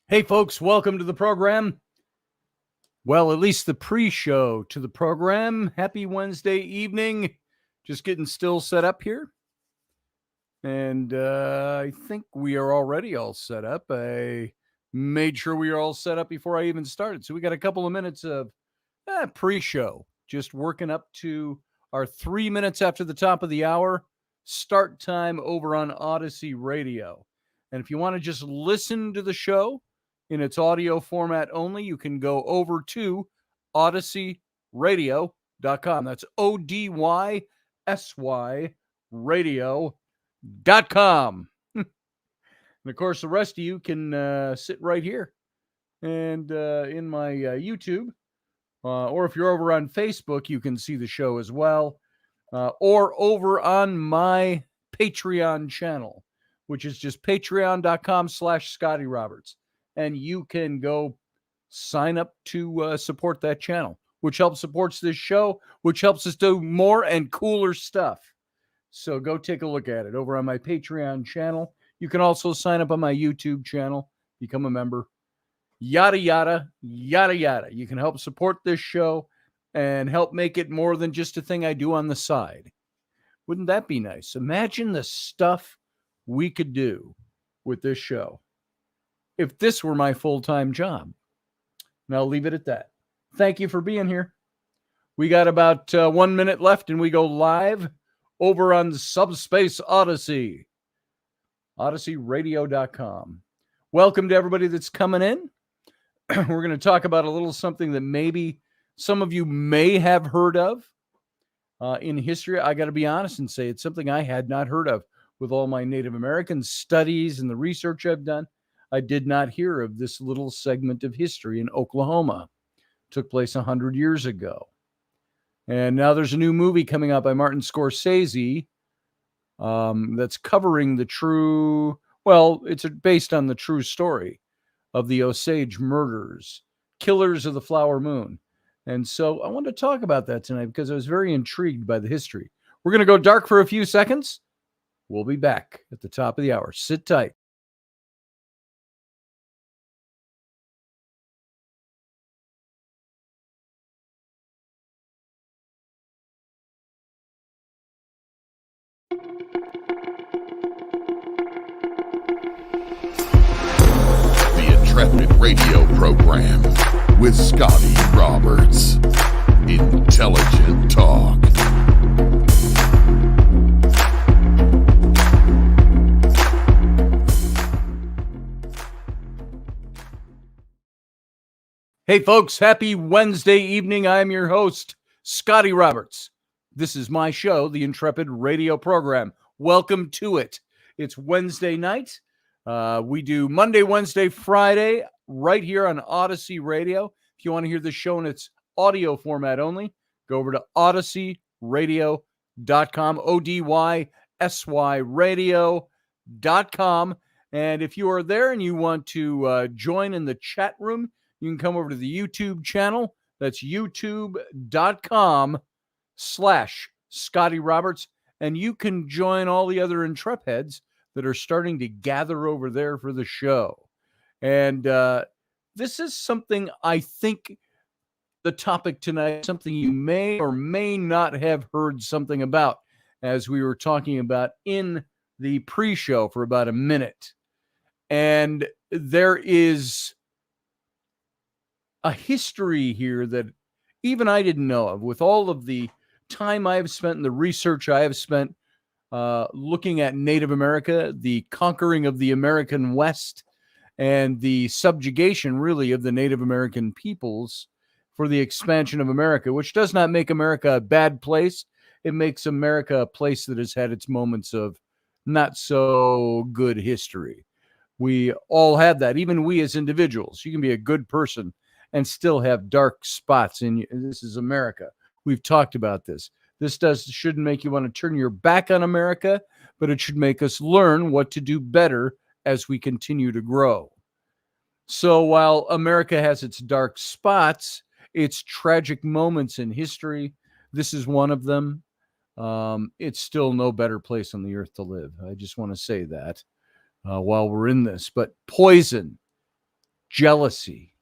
Hey, folks, welcome to the program. Well, at least the pre-show to the program. Happy Wednesday evening. Just getting still set up here. And I think we are already all set up. I made sure we are all set up before I even started. So we got a couple of minutes of pre-show. Just working up to our 3 minutes after the top of the hour. Start time over on Odyssey Radio. And if you want to just listen to the show in its audio format only, you can go over to odysseyradio.com. That's ODYSY radio.com. And of course, the rest of you can sit right here and in my YouTube. Or if you're over on Facebook, you can see the show as well. Or over on my Patreon channel, which is just patreon.com/Scotty Roberts. And you can go sign up to support that channel, which helps supports this show, which helps us do more and cooler stuff. So go take a look at it over on my Patreon channel. You can also sign up on my YouTube channel, become a member. Yada, yada, yada, yada. You can help support this show and help make it more than just a thing I do on the side. Wouldn't that be nice? Imagine the stuff we could do with this show if this were my full-time job. And I'll leave it at that. Thank you for being here. We got about 1 minute left and we go live over on Subspace Odyssey, odysseyradio.com. Welcome to everybody that's coming in. We're going to talk about a little something that maybe some of you may have heard of in history. I got to be honest and say it's something I had not heard of. With all my Native American studies and the research I've done, I did not hear of this little segment of history in Oklahoma. It took place 100 years ago. And now there's a new movie coming out by Martin Scorsese that's covering the true, well, it's based on the true story of the Osage Murders, Killers of the Flower Moon. And so I wanted to talk about that tonight because I was very intrigued by the history. We're going to go dark for a few seconds. We'll be back at the top of the hour. Sit tight. Intrepid radio program with Scotty Roberts. Intelligent talk. Hey folks, happy Wednesday evening. I'm your host, Scotty Roberts. This is my show, the Intrepid radio program. Welcome to it. It's Wednesday night. We do Monday, Wednesday, Friday right here on Odyssey Radio. If you want to hear the show in its audio format only, go over to odysseyradio.com, ODYSY radio.com. And if you are there and you want to join in the chat room, you can come over to the YouTube channel. That's youtube.com/Scotty Roberts. And you can join all the other Intrepids that are starting to gather over there for the show. And this is something I think the topic tonight, something you may or may not have heard something about, as we were talking about in the pre-show for about a minute. And there is a history here that even I didn't know of, with all of the time I have spent and the research I have spent looking at Native America, the conquering of the American West, and the subjugation, really, of the Native American peoples for the expansion of America, which does not make America a bad place. It makes America a place that has had its moments of not so good history. We all have that, even we as individuals. You can be a good person and still have dark spots in you. This is America. We've talked about this. This shouldn't make you want to turn your back on America, but it should make us learn what to do better as we continue to grow. So while America has its dark spots, its tragic moments in history, this is one of them. It's still no better place on the earth to live. I just want to say that while we're in this. But poison, jealousy,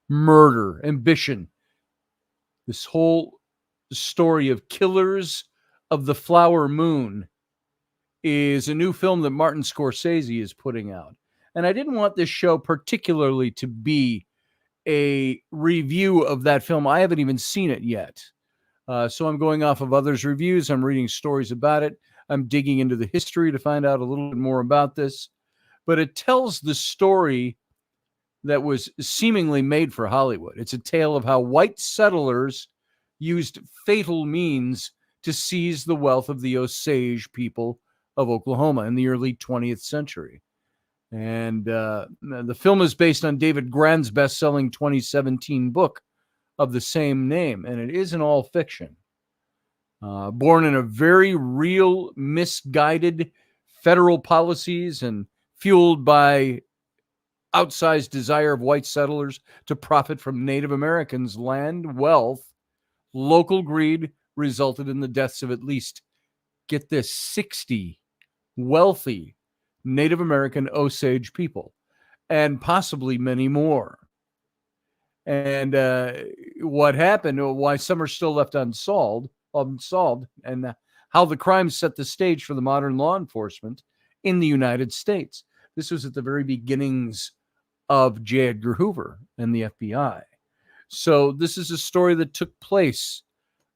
murder, ambition. This whole story of Killers of the Flower Moon is a new film that Martin Scorsese is putting out. And I didn't want this show particularly to be a review of that film. I haven't even seen it yet. So I'm going off of others' reviews. I'm reading stories about it. I'm digging into the history to find out a little bit more about this. But it tells the story that was seemingly made for Hollywood. It's a tale of how white settlers used fatal means to seize the wealth of the Osage people of Oklahoma in the early 20th century. And the film is based on David Grann's best-selling 2017 book of the same name, and it is in all fiction. Born in a very real, misguided federal policies and fueled by outsized desire of white settlers to profit from Native Americans' land, wealth, local greed resulted in the deaths of at least, get this, 60 wealthy Native American Osage people, and possibly many more. And what happened, why some are still left unsolved, and how the crime set the stage for the modern law enforcement in the United States. This was at the very beginnings of J. Edgar Hoover and the FBI. So this is a story that took place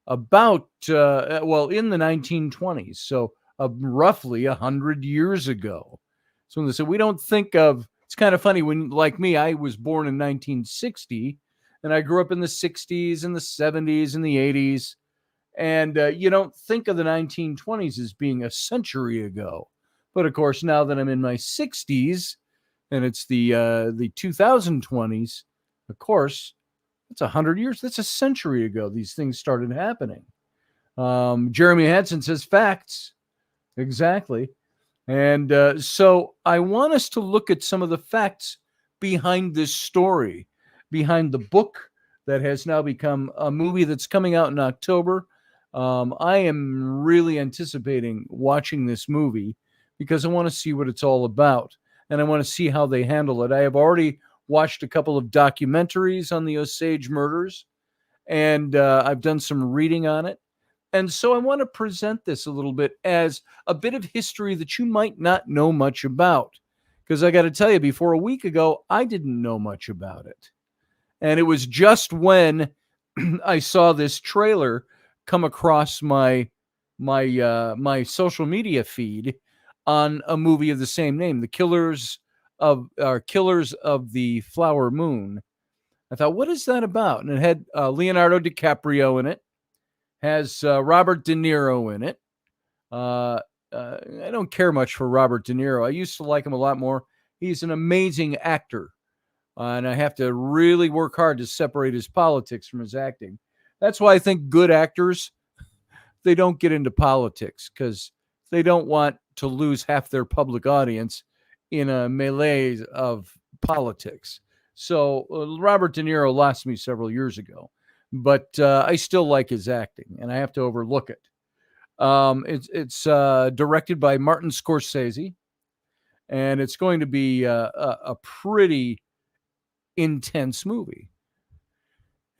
about, in the 1920s. So roughly 100 years ago. So when they said, we don't think of, it's kind of funny when, like me, I was born in 1960 and I grew up in the 60s and the 70s and the 80s. And you don't think of the 1920s as being a century ago. But of course, now that I'm in my 60s and it's the 2020s, of course, it's 100 years. That's a century ago these things started happening. Jeremy Hansen says facts. Exactly. And so I want us to look at some of the facts behind this story, behind the book that has now become a movie that's coming out in October. I am really anticipating watching this movie because I want to see what it's all about, and I want to see how they handle it. I have already watched a couple of documentaries on the Osage Murders, and I've done some reading on it. And so I want to present this a little bit as a bit of history that you might not know much about. Because I got to tell you, before a week ago, I didn't know much about it. And it was just when I saw this trailer come across my social media feed on a movie of the same name, The Killers of the Flower Moon. I thought, what is that about? And it had Leonardo DiCaprio in it. Has Robert De Niro in it. I don't care much for Robert De Niro. I used to like him a lot more. He's an amazing actor. And I have to really work hard to separate his politics from his acting. That's why I think good actors, they don't get into politics because they don't want to lose half their public audience in a melee of politics. So Robert De Niro lost me several years ago. But I still like his acting, and I have to overlook it. It's directed by Martin Scorsese, and it's going to be a pretty intense movie.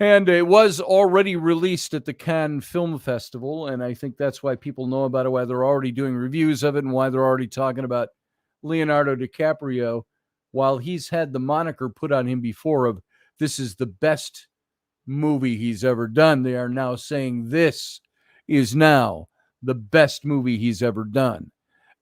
And it was already released at the Cannes Film Festival, and I think that's why people know about it, why they're already doing reviews of it, and why they're already talking about Leonardo DiCaprio, while he's had the moniker put on him before of this is the best movie he's ever done. They are now saying this is now the best movie he's ever done,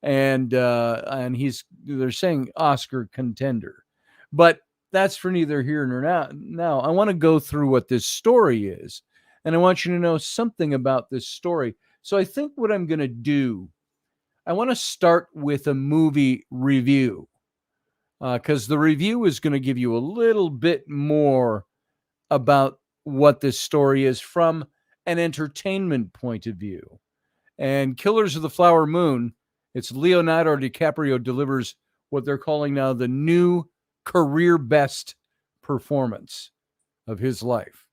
and they're saying Oscar contender, but that's for neither here nor now. Now I want to go through what this story is, and I want you to know something about this story. So I think what I'm going to do, I want to start with a movie review because the review is going to give you a little bit more about what this story is from an entertainment point of view. And Killers of the Flower Moon, it's Leonardo DiCaprio delivers what they're calling now the new career best performance of his life.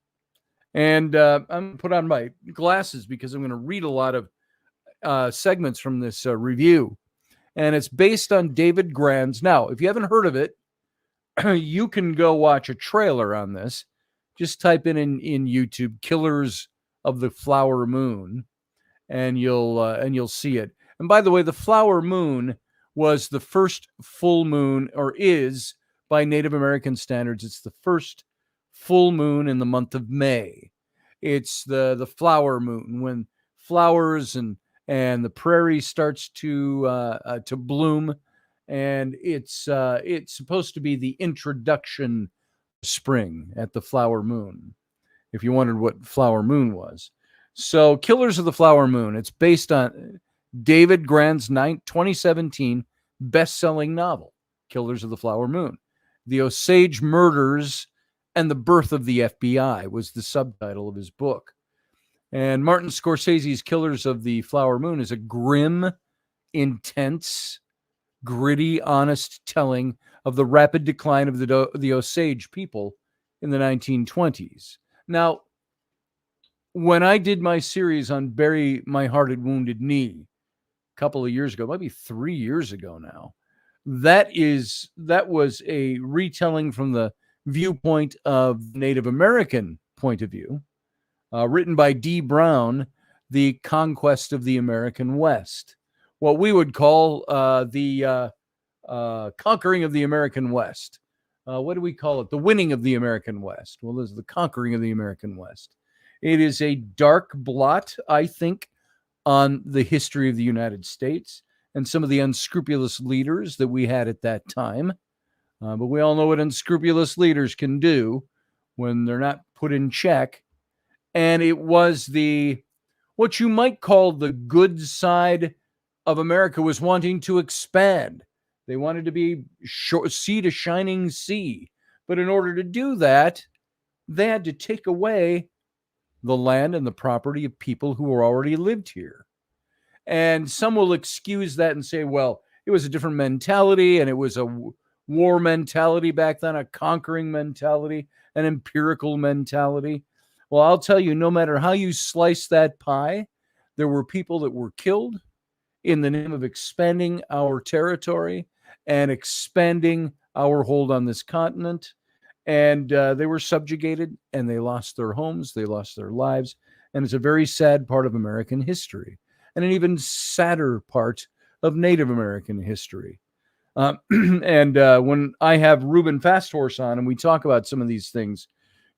And I'm going to put on my glasses because I'm going to read a lot of segments from this review. And it's based on David Grann's. Now, if you haven't heard of it, you can go watch a trailer on this. Just type in YouTube "Killers of the Flower Moon," and you'll see it. And by the way, the flower moon was the first full moon, or is by Native American standards, it's the first full moon in the month of May. It's the flower moon when flowers and the prairie starts to bloom, and it's supposed to be the introduction of spring at the flower moon. If you wondered what flower moon was, so Killers of the Flower Moon. It's based on David Grant's 2017 best-selling novel, Killers of the Flower Moon. The Osage Murders and the Birth of the FBI was the subtitle of his book. And Martin Scorsese's Killers of the Flower Moon is a grim, intense, gritty, honest telling of the rapid decline of the Osage people in the 1920s. Now, when I did my series on Bury My Hearted Wounded Knee a couple of years ago, maybe 3 years ago now, that was a retelling from the viewpoint of Native American point of view, written by D. Brown, The Conquest of the American West, what we would call the conquering of the American West. What do we call it? The winning of the American West. Well, this is the conquering of the American West. It is a dark blot, I think, on the history of the United States and some of the unscrupulous leaders that we had at that time. But we all know what unscrupulous leaders can do when they're not put in check. And it was what you might call the good side of America was wanting to expand. They wanted to be sea to shining sea. But in order to do that, they had to take away the land and the property of people who already lived here. And some will excuse that and say, well, it was a different mentality, and it was a war mentality back then, a conquering mentality, an empirical mentality. Well, I'll tell you, no matter how you slice that pie, there were people that were killed in the name of expanding our territory and expanding our hold on this continent. And they were subjugated, and they lost their homes, they lost their lives. And it's a very sad part of American history, and an even sadder part of Native American history. And when I have Reuben Fasthorse on and we talk about some of these things,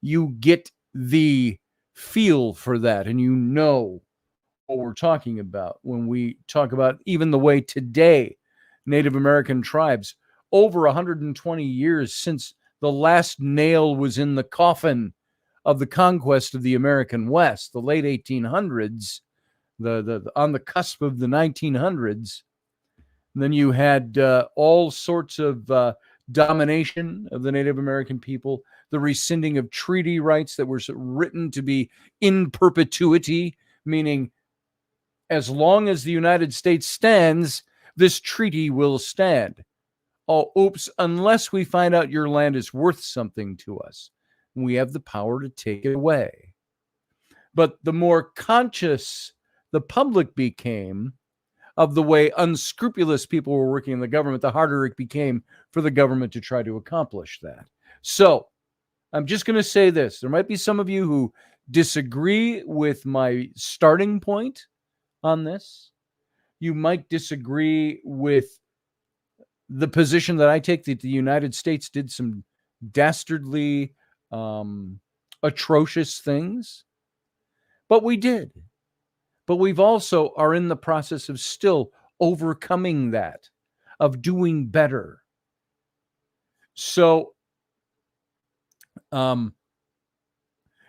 you get the feel for that, and you know what we're talking about when we talk about even the way today Native American tribes, over 120 years since the last nail was in the coffin of the conquest of the American West, the late 1800s, on the cusp of the 1900s. And then you had all sorts of domination of the Native American people, the rescinding of treaty rights that were written to be in perpetuity, meaning as long as the United States stands, this treaty will stand. Oh, oops, unless we find out your land is worth something to us, we have the power to take it away. But the more conscious the public became of the way unscrupulous people were working in the government, the harder it became for the government to try to accomplish that. So I'm just going to say this. There might be some of you who disagree with my starting point on this. You might disagree with the position that I take, that the United States did some dastardly, atrocious things. But we did. But we've also are in the process of still overcoming that, of doing better. So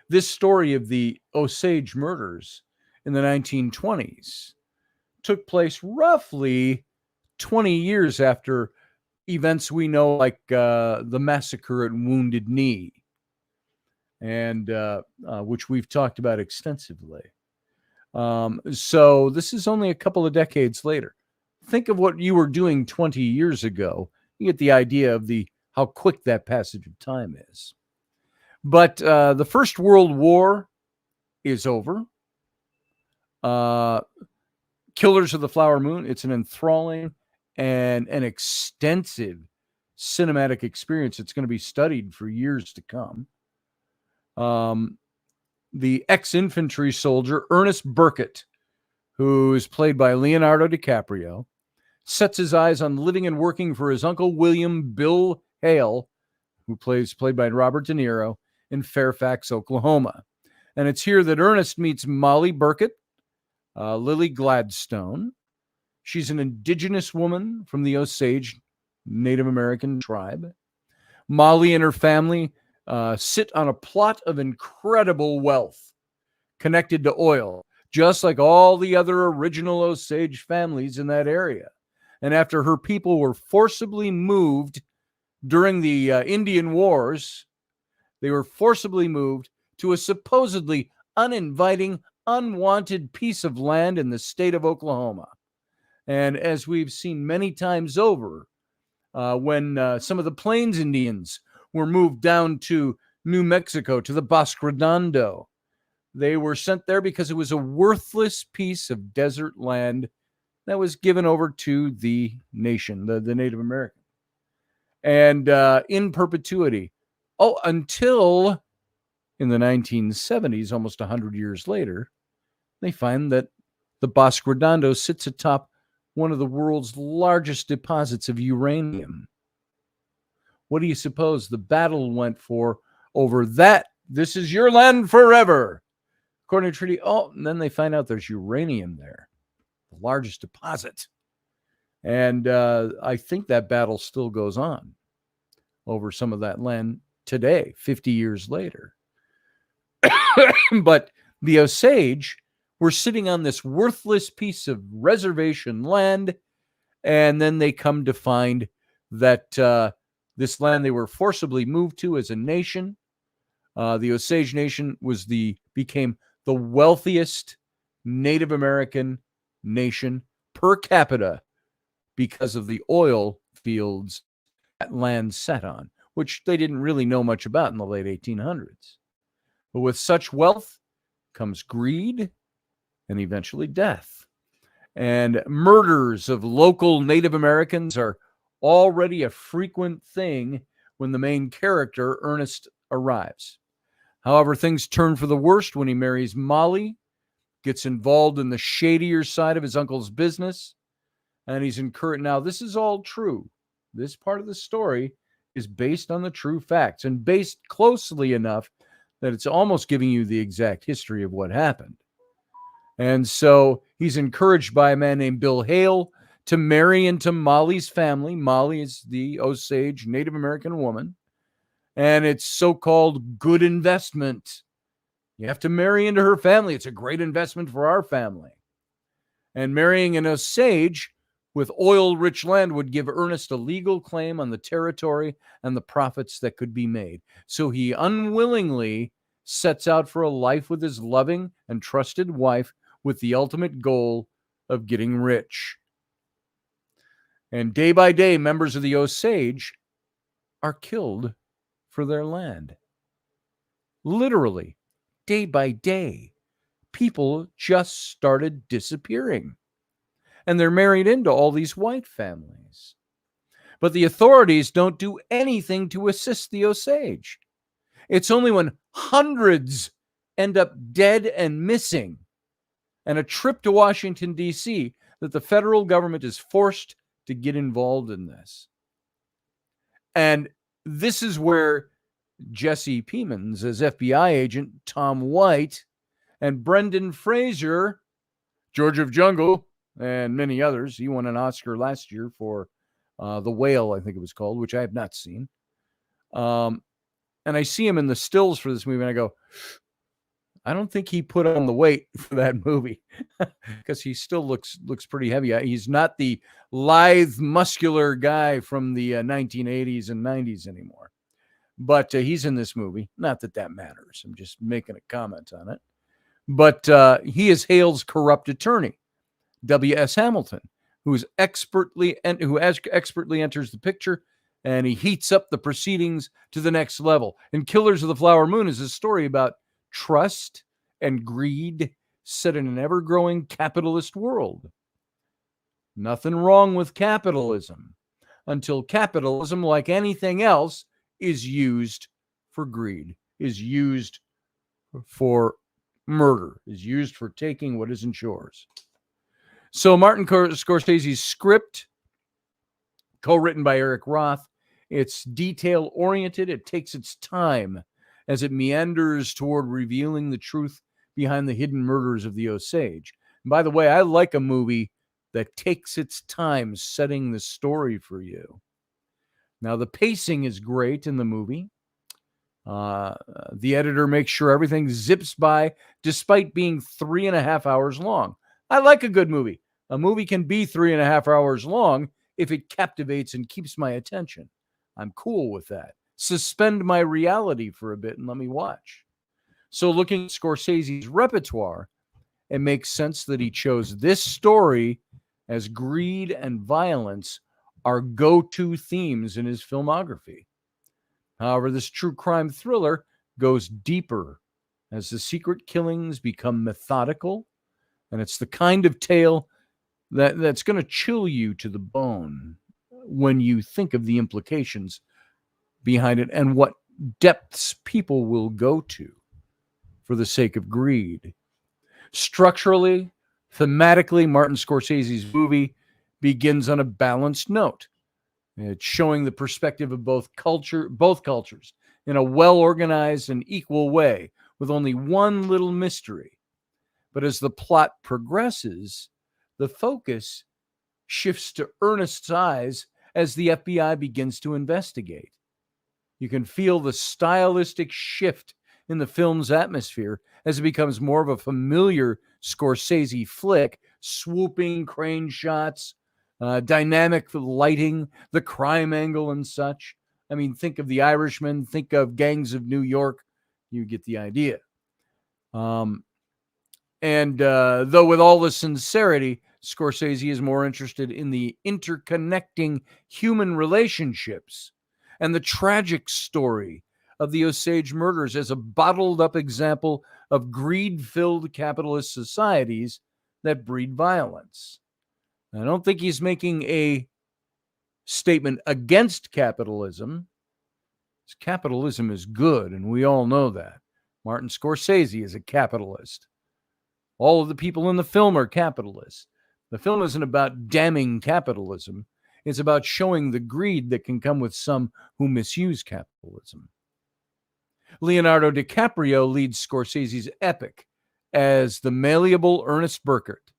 this story of the Osage Murders in the 1920s took place roughly 20 years after events we know, like the massacre at Wounded Knee, and which we've talked about extensively. So this is only a couple of decades later. Think of what you were doing 20 years ago. You get the idea of how quick that passage of time is. But the First World War is over. Killers of the Flower Moon, it's an enthralling and an extensive cinematic experience. It's going to be studied for years to come. The ex-infantry soldier, Ernest Burkett, who is played by Leonardo DiCaprio, sets his eyes on living and working for his uncle William Bill Hale, who played by Robert De Niro, in Fairfax, Oklahoma. And it's here that Ernest meets Molly Burkett, Lily Gladstone. She's an indigenous woman from the Osage Native American tribe. Molly and her family sit on a plot of incredible wealth connected to oil, just like all the other original Osage families in that area. And after her people were forcibly moved during the Indian Wars, they were forcibly moved to a supposedly uninviting, unwanted piece of land in the state of Oklahoma. And as we've seen many times over, when some of the Plains Indians were moved down to New Mexico, to the Bosque Redondo, they were sent there because it was a worthless piece of desert land that was given over to the nation, the Native American. And in perpetuity, until in the 1970s, almost 100 years later, they find that the Bosque Redondo sits atop one of the world's largest deposits of uranium. What do you suppose the battle went for over that? This is your land forever, according to treaty. And then they find out there's uranium there, the largest deposit. And I think that battle still goes on over some of that land today, 50 years later. But the Osage were sitting on this worthless piece of reservation land, and then they come to find that this land they were forcibly moved to as a nation, the Osage Nation became the wealthiest Native American nation per capita because of the oil fields that land sat on, which they didn't really know much about in the late 1800s. But with such wealth comes greed and eventually death. And murders of local Native Americans are already a frequent thing when the main character, Ernest, arrives. However, things turn for the worst when he marries Molly, gets involved in the shadier side of his uncle's business, and he's encouraged. Now, this is all true. This part of the story is based on the true facts and based closely enough that it's almost giving you the exact history of what happened. And so he's encouraged by a man named Bill Hale to marry into Molly's family. Molly is the Osage Native American woman, and it's so-called good investment. You have to marry into her family. It's a great investment for our family. And marrying an Osage with oil-rich land would give Ernest a legal claim on the territory and the profits that could be made. So he unwillingly sets out for a life with his loving and trusted wife with the ultimate goal of getting rich. And day by day, members of the Osage are killed for their land. Literally, day by day, people just started disappearing. And they're married into all these white families. But the authorities don't do anything to assist the Osage. It's only when hundreds end up dead and missing and a trip to Washington, D.C., that the federal government is forced to get involved in this. And this is where Jesse Plemons as FBI agent Tom White and Brendan Fraser, George of Jungle, and many others. He won an Oscar last year for The Whale, I think it was called, which I have not seen. And I see him in the stills for this movie, and I go, I don't think he put on the weight for that movie because he still looks pretty heavy. He's not the lithe, muscular guy from the 1980s and 90s anymore. But he's in this movie. Not that that matters. I'm just making a comment on it. But he is Hale's corrupt attorney, W.S. Hamilton, who expertly enters the picture, and he heats up the proceedings to the next level. And Killers of the Flower Moon is a story about trust and greed set in an ever-growing capitalist world. Nothing wrong with capitalism. until capitalism, like anything else, is used for greed, is used for murder, is used for taking what isn't yours. So Martin Scorsese's script, co-written by Eric Roth, it's detail-oriented. It takes its time as it meanders toward revealing the truth behind the hidden murders of the Osage. And by the way, I like a movie that takes its time setting the story for you. Now, the pacing is great in the movie. The editor makes sure everything zips by despite being 3.5 hours long. I like a good movie. A movie can be 3.5 hours long if it captivates and keeps my attention. I'm cool with that. Suspend my reality for a bit and let me watch. So looking at Scorsese's repertoire, it makes sense that he chose this story as greed and violence are go-to themes in his filmography. However, this true crime thriller goes deeper as the secret killings become methodical, and it's the kind of tale that's going to chill you to the bone when you think of the implications behind it and what depths people will go to for the sake of greed. Structurally, thematically, Martin Scorsese's movie begins on a balanced note. It's showing the perspective of both cultures in a well-organized and equal way with only one little mystery. But as the plot progresses, the focus shifts to Ernest's eyes as the FBI begins to investigate. You can feel the stylistic shift in the film's atmosphere as it becomes more of a familiar Scorsese flick, swooping crane shots, dynamic lighting, the crime angle and such. I mean, think of The Irishman, think of Gangs of New York. You get the idea. Though with all the sincerity, Scorsese is more interested in the interconnecting human relationships and the tragic story of the Osage Murders as a bottled-up example of greed-filled capitalist societies that breed violence. I don't think he's making a statement against capitalism. Capitalism is good, and we all know that. Martin Scorsese is a capitalist. All of the people in the film are capitalists. The film isn't about damning capitalism. It's about showing the greed that can come with some who misuse capitalism. Leonardo DiCaprio leads Scorsese's epic as the malleable Ernest Burkert.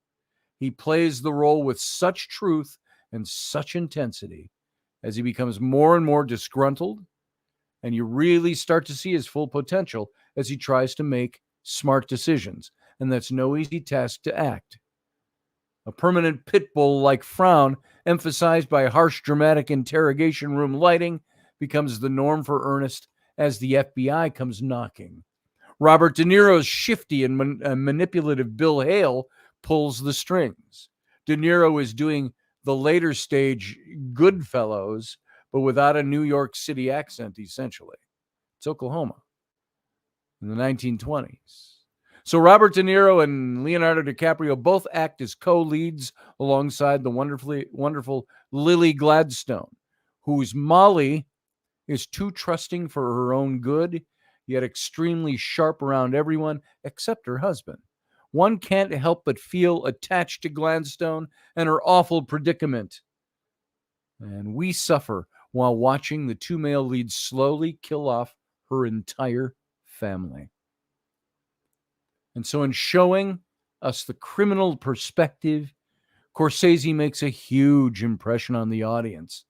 He plays the role with such truth and such intensity as he becomes more and more disgruntled, and you really start to see his full potential as he tries to make smart decisions, and that's no easy task to act. A permanent pit bull-like frown, emphasized by harsh dramatic interrogation room lighting, becomes the norm for Ernest as the FBI comes knocking. Robert De Niro's shifty and manipulative Bill Hale pulls the strings. De Niro is doing the later stage Goodfellas, but without a New York City accent, essentially. It's Oklahoma in the 1920s. So Robert De Niro and Leonardo DiCaprio both act as co-leads alongside the wonderful Lily Gladstone, whose Molly is too trusting for her own good, yet extremely sharp around everyone except her husband. One can't help but feel attached to Gladstone and her awful predicament. And we suffer while watching the two male leads slowly kill off her entire family. And so in showing us the criminal perspective, Scorsese makes a huge impression on the audience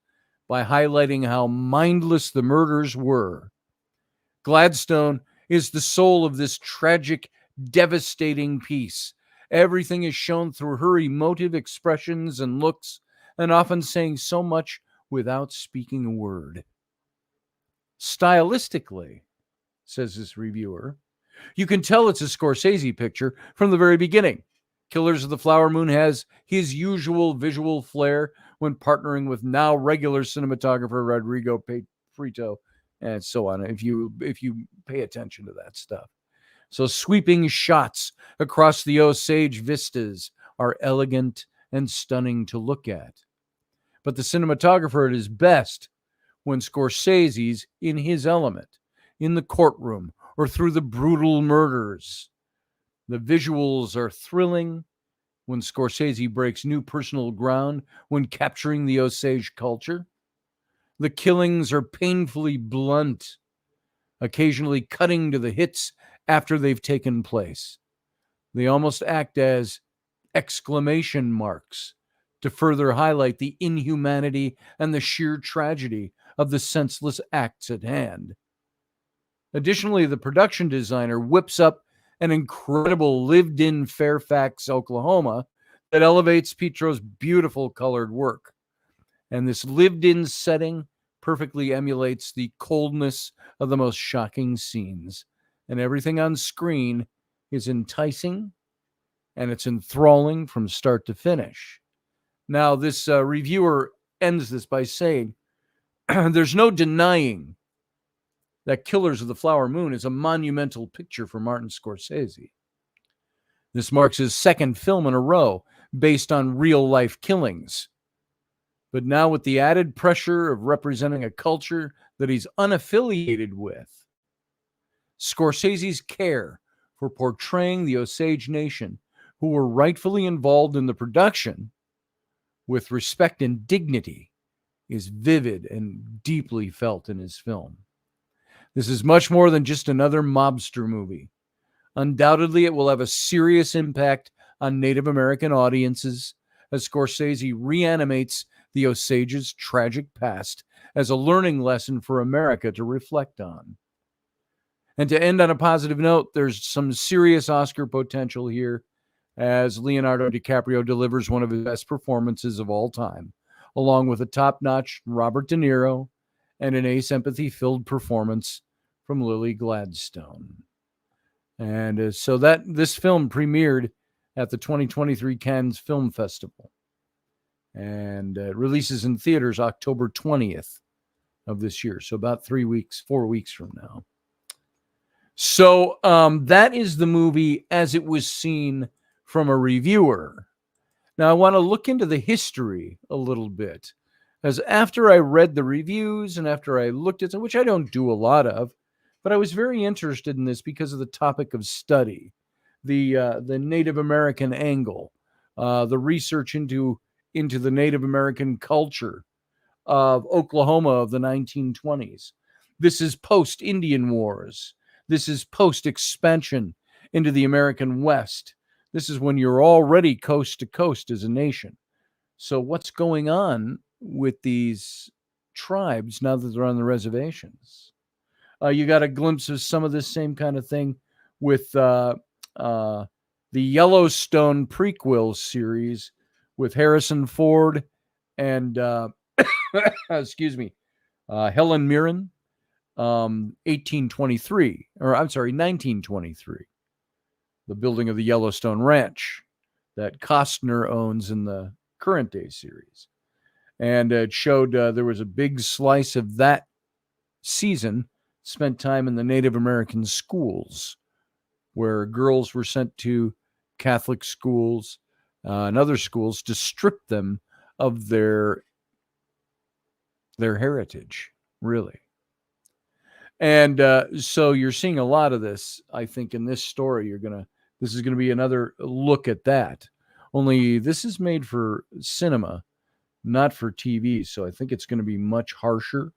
by highlighting how mindless the murders were. Gladstone is the soul of this tragic, devastating piece. Everything is shown through her emotive expressions and looks, and often saying so much without speaking a word. Stylistically, says this reviewer, you can tell it's a Scorsese picture from the very beginning. Killers of the Flower Moon has his usual visual flair when partnering with now regular cinematographer Rodrigo Prieto, and so on, if you pay attention to that stuff. So sweeping shots across the Osage vistas are elegant and stunning to look at. but the cinematographer at his best when Scorsese's in his element, in the courtroom or through the brutal murders. The visuals are thrilling when Scorsese breaks new personal ground when capturing the Osage culture. The killings are painfully blunt, occasionally cutting to the hits after they've taken place. They almost act as exclamation marks to further highlight the inhumanity and the sheer tragedy of the senseless acts at hand. Additionally, the production designer whips up an incredible lived-in Fairfax, Oklahoma that elevates Petro's beautiful colored work. And this lived-in setting perfectly emulates the coldness of the most shocking scenes. And everything on screen is enticing and it's enthralling from start to finish. Now, this reviewer ends this by saying, there's no denying that Killers of the Flower Moon is a monumental picture for Martin Scorsese. This marks his second film in a row based on real-life killings. But now with the added pressure of representing a culture that he's unaffiliated with, Scorsese's care for portraying the Osage Nation, who were rightfully involved in the production, with respect and dignity, is vivid and deeply felt in his film. This is much more than just another mobster movie. Undoubtedly, it will have a serious impact on Native American audiences as Scorsese reanimates the Osage's tragic past as a learning lesson for America to reflect on. And to end on a positive note, there's some serious Oscar potential here as Leonardo DiCaprio delivers one of his best performances of all time, along with a top-notch Robert De Niro and an ace-empathy-filled performance from Lily Gladstone. And so that this film premiered at the 2023 Cannes Film Festival. And it releases in theaters October 20th of this year. So about 4 weeks from now. So that is the movie as it was seen from a reviewer. Now, I want to look into the history a little bit, as after I read the reviews and after I looked at it, which I don't do a lot of, but I was very interested in this because of the topic of study, the Native American angle, the research into the Native American culture of Oklahoma of the 1920s. This is post-Indian Wars. This is post-expansion into the American West. This is when you're already coast to coast as a nation. So what's going on with these tribes now that they're on the reservations? You got a glimpse of some of this same kind of thing with the Yellowstone prequel series with Harrison Ford and excuse me, Helen Mirren, 1923, the building of the Yellowstone Ranch that Costner owns in the current day series. And it showed there was a big slice of that season spent time in the Native American schools, where girls were sent to Catholic schools and other schools to strip them of their heritage, really. And so you're seeing a lot of this, I think, in this story. This is going to be another look at that. Only this is made for cinema, not for TV. So I think it's going to be much harsher.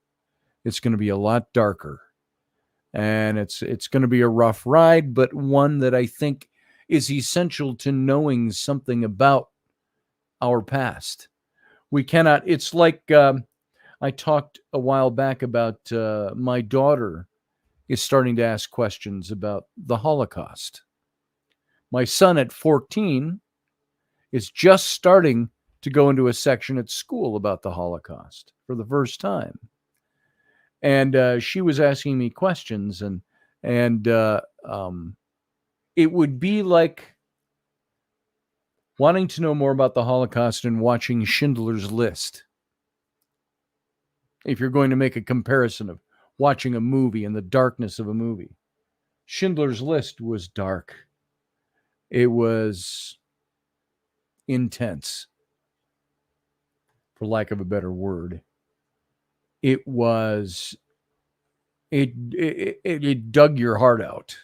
It's going to be a lot darker. And it's going to be a rough ride, but one that I think is essential to knowing something about our past. We cannot, it's like I talked a while back about my daughter is starting to ask questions about the Holocaust. My son at 14 is just starting to go into a section at school about the Holocaust for the first time. And she was asking me questions, and it would be like wanting to know more about the Holocaust and watching Schindler's List. If you're going to make a comparison of watching a movie and the darkness of a movie, Schindler's List was dark. It was intense. for lack of a better word. It was, it dug your heart out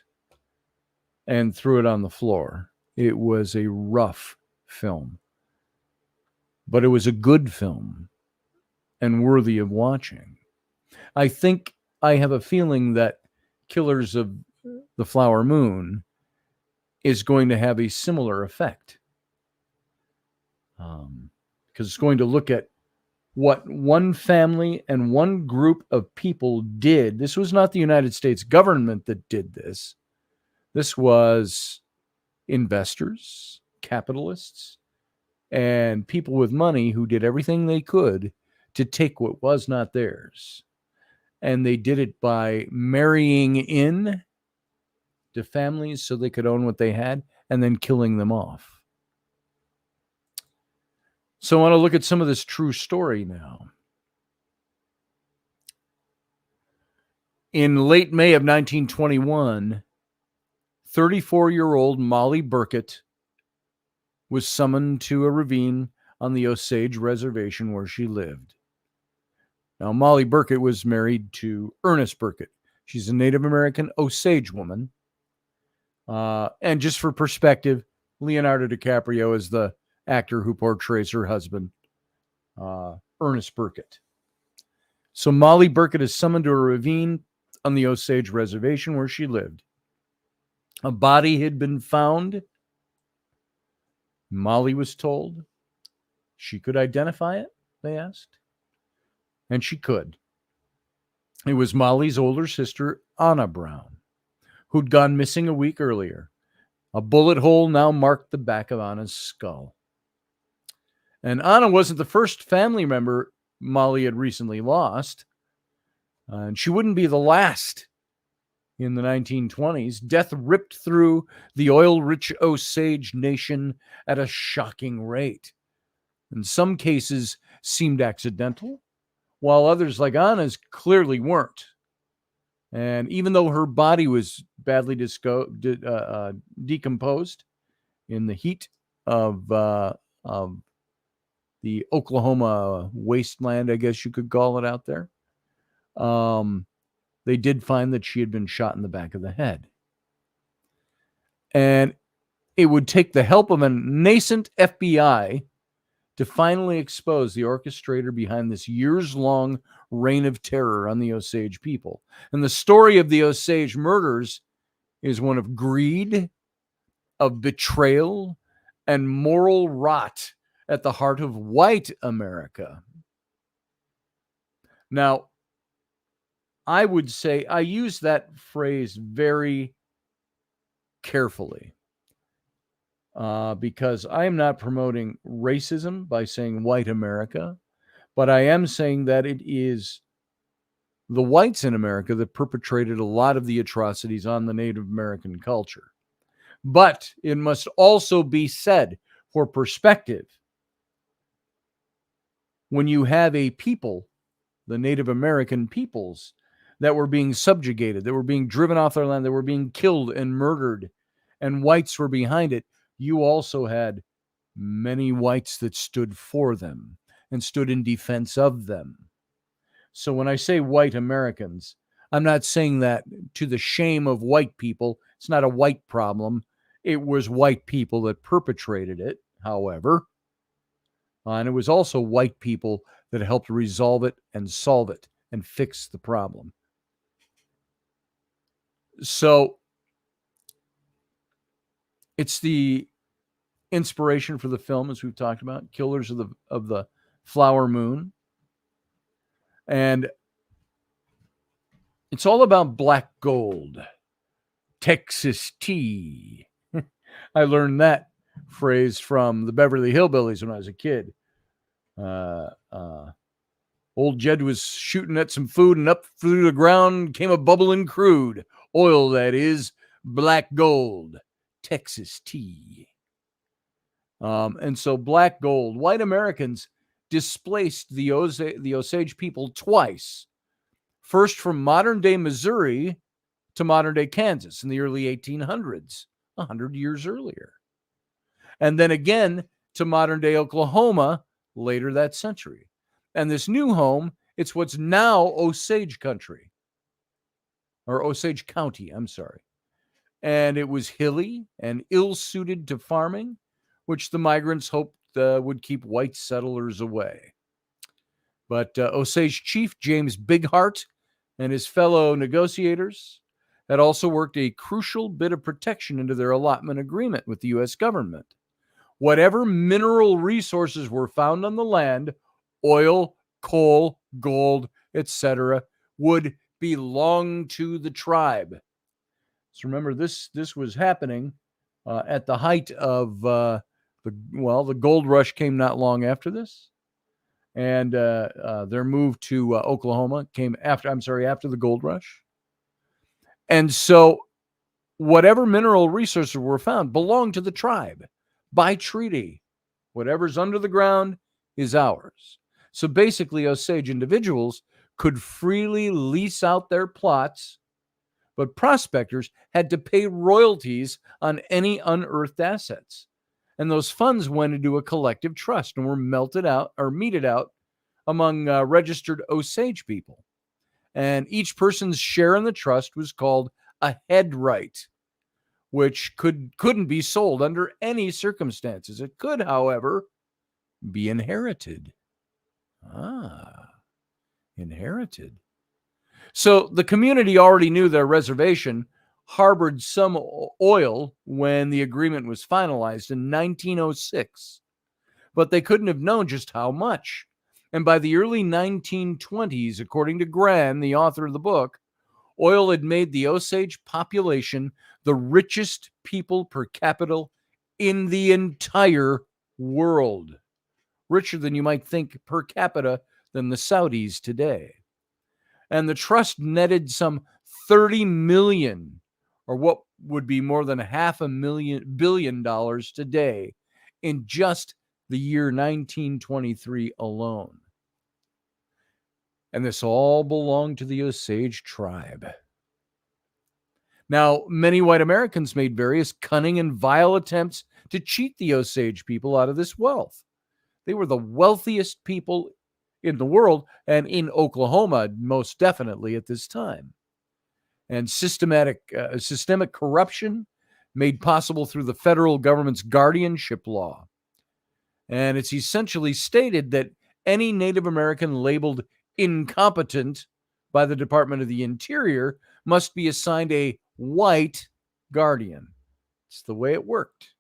and threw it on the floor. It was a rough film, but it was a good film and worthy of watching. I have a feeling that Killers of the Flower Moon is going to have a similar effect. Because it's going to look at what one family and one group of people did. This was not the United States government that did this. This was investors, capitalists, and people with money who did everything they could to take what was not theirs. And they did it by marrying in to families so they could own what they had and then killing them off. So I want to look at some of this true story now. In late May of 1921, 34-year-old Molly Burkett was summoned to a ravine on the Osage Reservation where she lived. Now, Molly Burkett was married to Ernest Burkett. She's a Native American Osage woman. And just for perspective, Leonardo DiCaprio is the actor who portrays her husband, Ernest Burkett. So Molly Burkett is summoned to a ravine on the Osage Reservation where she lived. A body had been found. Molly was told she could identify it, they asked. And she could. It was Molly's older sister, Anna Brown, who'd gone missing a week earlier. A bullet hole now marked the back of Anna's skull. And Anna wasn't the first family member Molly had recently lost. And she wouldn't be the last. In the 1920s, death ripped through the oil-rich Osage nation at a shocking rate. In some cases, seemed accidental, while others, like Anna's, clearly weren't. And even though her body was badly decomposed in the heat of the Oklahoma wasteland, I guess you could call it out there, they did find that she had been shot in the back of the head. And it would take the help of a nascent FBI to finally expose the orchestrator behind this years-long reign of terror on the Osage people. And the story of the Osage Murders is one of greed, of betrayal, and moral rot at the heart of white America. Now, I would say I use that phrase very carefully because I am not promoting racism by saying white America, but I am saying that it is the whites in America that perpetrated a lot of the atrocities on the Native American culture. But it must also be said, for perspective, when you have a people, the Native American peoples, that were being subjugated, that were being driven off their land, that were being killed and murdered, and whites were behind it, you also had many whites that stood for them and stood in defense of them. So when I say white Americans, I'm not saying that to the shame of white people. It's not a white problem. It was white people that perpetrated it, however. And it was also white people that helped resolve it and solve it and fix the problem. So it's the inspiration for the film, as we've talked about, Killers of the Flower Moon. And it's all about black gold, Texas tea. I learned that phrase from the Beverly Hillbillies when I was a kid. Old Jed was shooting at some food, and up through the ground came a bubbling crude. Oil, that is, black gold, Texas tea. And so black gold, white Americans displaced the Osage people twice. First from modern-day Missouri to modern-day Kansas in the early 1800s, 100 years earlier. And then again to modern-day Oklahoma later that century. And this new home, it's what's now Osage country, or Osage County, I'm sorry. And it was hilly and ill-suited to farming, which the migrants hoped would keep white settlers away. But Osage Chief James Bigheart and his fellow negotiators had also worked a crucial bit of protection into their allotment agreement with the U.S. government. Whatever mineral resources were found on the land, oil, coal, gold, etc., would belong to the tribe. So remember, this was happening at the height of the gold rush came not long after this, and their move to Oklahoma came after the gold rush. And so whatever mineral resources were found belonged to the tribe by treaty. Whatever's under the ground is ours. So basically, Osage individuals could freely lease out their plots, but prospectors had to pay royalties on any unearthed assets. And those funds went into a collective trust and were meted out among registered Osage people. And each person's share in the trust was called a head right, which couldn't be sold under any circumstances. It could, however, be inherited. Inherited. So the community already knew their reservation harbored some oil when the agreement was finalized in 1906, but they couldn't have known just how much. And by the early 1920s, according to Gran, the author of the book, oil had made the Osage population the richest people per capita in the entire world. Richer than you might think per capita than the Saudis today. And the trust netted some 30 million, or what would be more than $500 billion today, in just the year 1923 alone. And this all belonged to the Osage tribe. Now, many white Americans made various cunning and vile attempts to cheat the Osage people out of this wealth. They were the wealthiest people in the world, and in Oklahoma, most definitely at this time. And systemic corruption made possible through the federal government's guardianship law. And it's essentially stated that any Native American labeled incompetent by the Department of the Interior must be assigned a white guardian. It's the way it worked,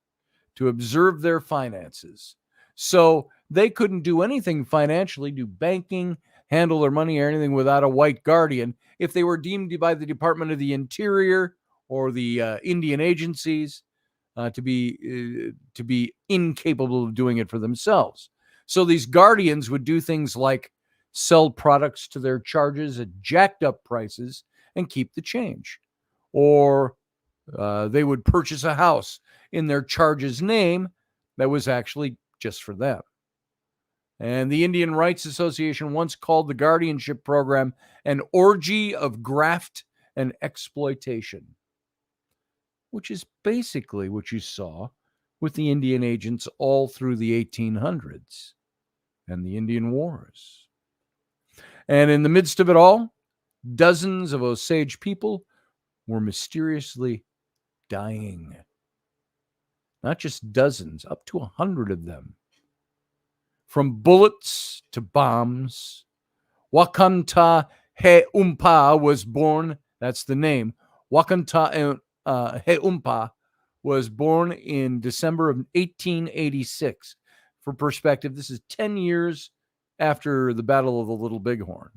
to observe their finances. So they couldn't do anything financially, do banking, handle their money or anything without a white guardian if they were deemed by the Department of the Interior or the Indian agencies to be incapable of doing it for themselves. So these guardians would do things like sell products to their charges at jacked up prices and keep the change. Or they would purchase a house in their charge's name that was actually just for them. And the Indian Rights Association once called the guardianship program an orgy of graft and exploitation, which is basically what you saw with the Indian agents all through the 1800s and the Indian Wars. And in the midst of it all, dozens of Osage people were mysteriously dying. Not just dozens, up to 100 of them. From bullets to bombs, Wakanta Heumpa was born. That's the name. Wakanta Heumpa was born in December of 1886. For perspective, this is 10 years after the Battle of the Little Bighorn.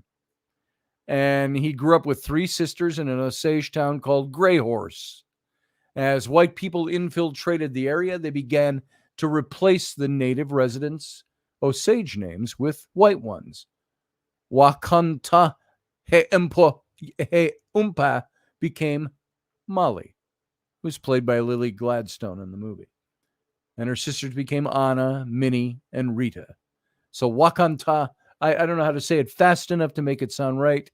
And he grew up with 3 sisters in an Osage town called Gray Horse. As white people infiltrated the area, they began to replace the native residents' Osage names with white ones. Wakanta Heumpa became Molly, who's played by Lily Gladstone in the movie. And her sisters became Anna, Minnie, and Rita. So Wakanta, I don't know how to say it fast enough to make it sound right.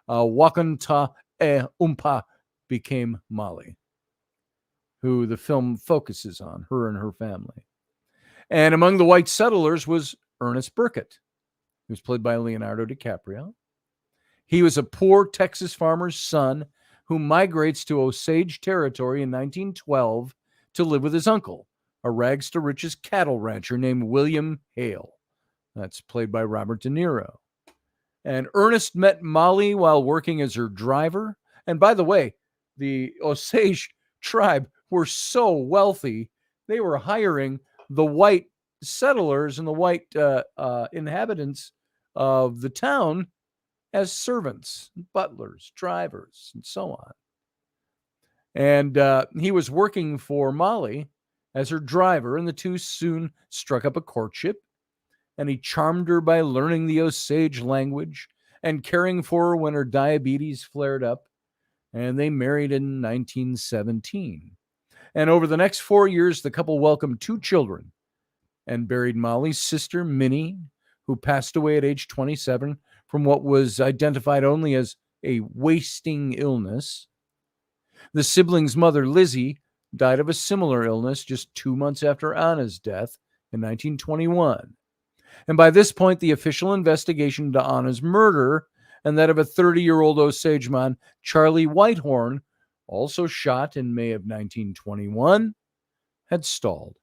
Wakanta Heumpa became Molly, who the film focuses on, her and her family. And among the white settlers was Ernest Burkett, who's played by Leonardo DiCaprio. He was a poor Texas farmer's son who migrates to Osage territory in 1912 to live with his uncle, a rags to riches cattle rancher named William Hale. That's played by Robert De Niro. And Ernest met Molly while working as her driver. And by the way, the Osage tribe were so wealthy, they were hiring the white settlers and the white inhabitants of the town as servants, butlers, drivers, and so on. And he was working for Molly as her driver, and the two soon struck up a courtship. And he charmed her by learning the Osage language and caring for her when her diabetes flared up. And they married in 1917. And over the next 4 years, the couple welcomed 2 children and buried Molly's sister, Minnie, who passed away at age 27 from what was identified only as a wasting illness. The siblings' mother, Lizzie, died of a similar illness just 2 months after Anna's death in 1921. And by this point, the official investigation into Anna's murder and that of a 30-year-old Osage man, Charlie Whitehorn, also shot in May of 1921, had stalled.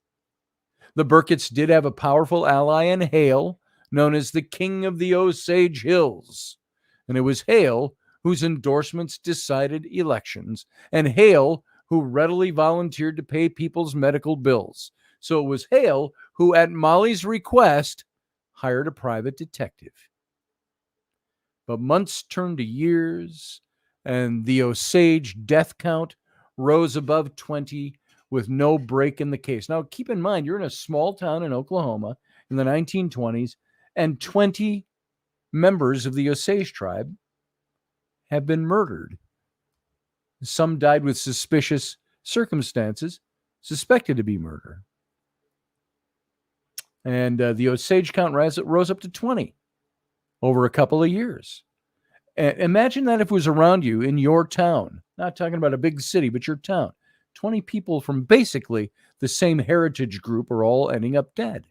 The Burketts did have a powerful ally in Hale, known as the King of the Osage Hills. And it was Hale whose endorsements decided elections, and Hale who readily volunteered to pay people's medical bills. So it was Hale who, at Molly's request, hired a private detective. But months turned to years, and the Osage death count rose above 20 with no break in the case. Now, keep in mind, you're in a small town in Oklahoma in the 1920s, and 20 members of the Osage tribe have been murdered. Some died with suspicious circumstances, suspected to be murder. And the Osage count rose up to 20 over a couple of years. And imagine that if it was around you in your town, not talking about a big city, but your town. 20 people from basically the same heritage group are all ending up dead.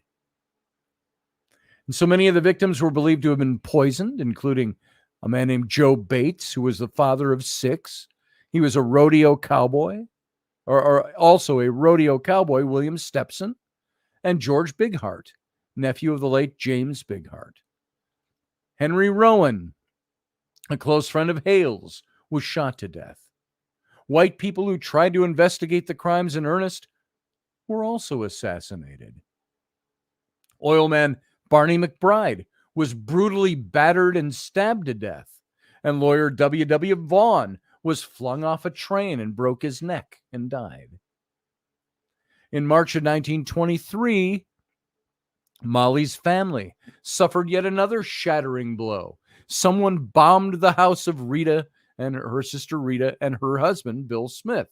And so many of the victims were believed to have been poisoned, including a man named Joe Bates, who was the father of 6. He was a rodeo cowboy, or also a rodeo cowboy, William Stepson, and George Bigheart, nephew of the late James Bigheart. Henry Rowan, a close friend of Hale's, was shot to death. White people who tried to investigate the crimes in earnest were also assassinated. Oilman Barney McBride was brutally battered and stabbed to death, and lawyer W.W. Vaughn was flung off a train and broke his neck and died. In March of 1923, Molly's family suffered yet another shattering blow. Someone bombed the house of Rita and her sister Rita and her husband, Bill Smith,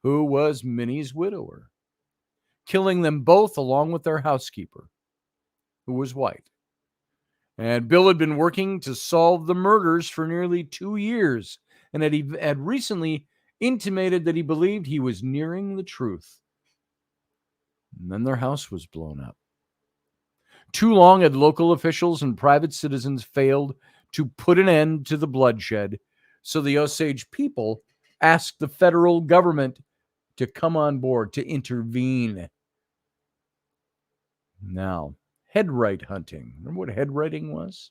who was Minnie's widower, killing them both along with their housekeeper, who was white. And Bill had been working to solve the murders for nearly 2 years, and had recently intimated that he believed he was nearing the truth. And then their house was blown up. Too long had local officials and private citizens failed to put an end to the bloodshed, so the Osage people asked the federal government to come on board, to intervene. Now, headright hunting. Remember what headrighting was?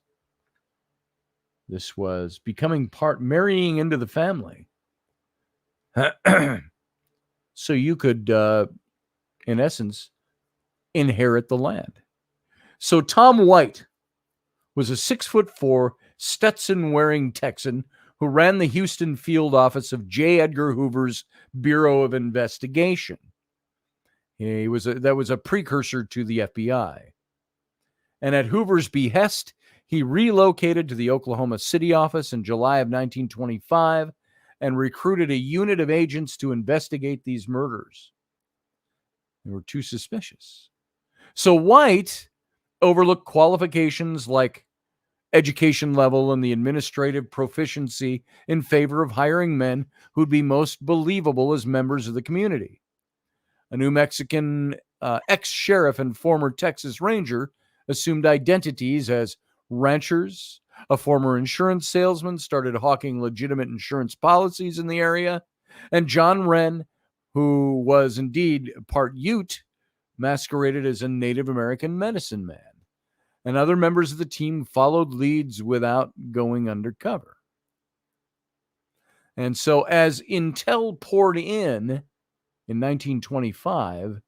This was becoming marrying into the family. So you could, in essence, inherit the land. So Tom White was a 6'4" Stetson-wearing Texan who ran the Houston field office of J. Edgar Hoover's Bureau of Investigation. That was a precursor to the FBI. And at Hoover's behest, he relocated to the Oklahoma City office in July of 1925 and recruited a unit of agents to investigate these murders. They were too suspicious. So White overlooked qualifications like education level and the administrative proficiency in favor of hiring men who'd be most believable as members of the community. A New Mexican ex-sheriff and former Texas Ranger assumed identities as ranchers. A former insurance salesman started hawking legitimate insurance policies in the area. And John Wren, who was indeed part Ute, masqueraded as a Native American medicine man. And other members of the team followed leads without going undercover. And so as intel poured in 1925,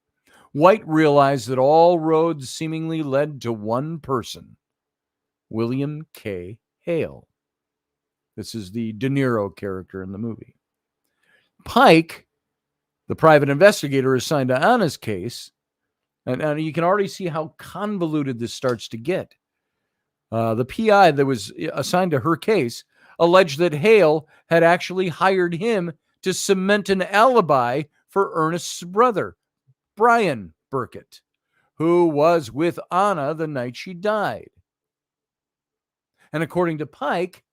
White realized that all roads seemingly led to one person, William K. Hale. This is the De Niro character in the movie. Pike, the private investigator assigned to Anna's case, and you can already see how convoluted this starts to get. The PI that was assigned to her case alleged that Hale had actually hired him to cement an alibi for Ernest's brother, Brian Burkett, who was with Anna the night she died. And according to Pike,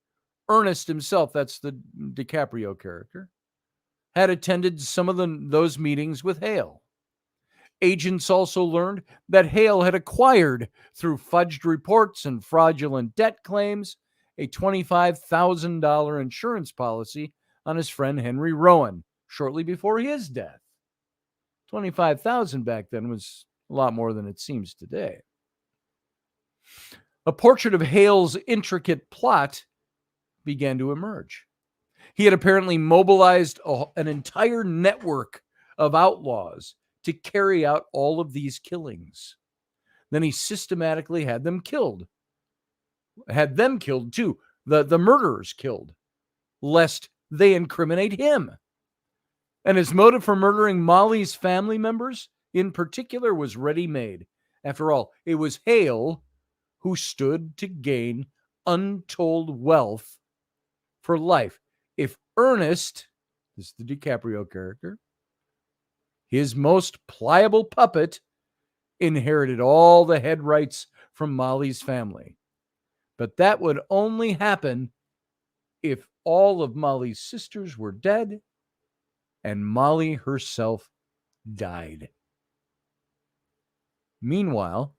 Ernest himself, that's the DiCaprio character, had attended some of those meetings with Hale. Agents also learned that Hale had acquired, through fudged reports and fraudulent debt claims, a $25,000 insurance policy on his friend Henry Rowan shortly before his death. $25,000 back then was a lot more than it seems today. A portrait of Hale's intricate plot began to emerge. He had apparently mobilized an entire network of outlaws to carry out all of these killings. Then he systematically had them killed. Had them killed too. The murderers killed, lest they incriminate him. And his motive for murdering Molly's family members in particular was ready-made. After all, it was Hale who stood to gain untold wealth for life. If Ernest, this is the DiCaprio character, his most pliable puppet, inherited all the head rights from Molly's family. But that would only happen if all of Molly's sisters were dead and Molly herself died. Meanwhile,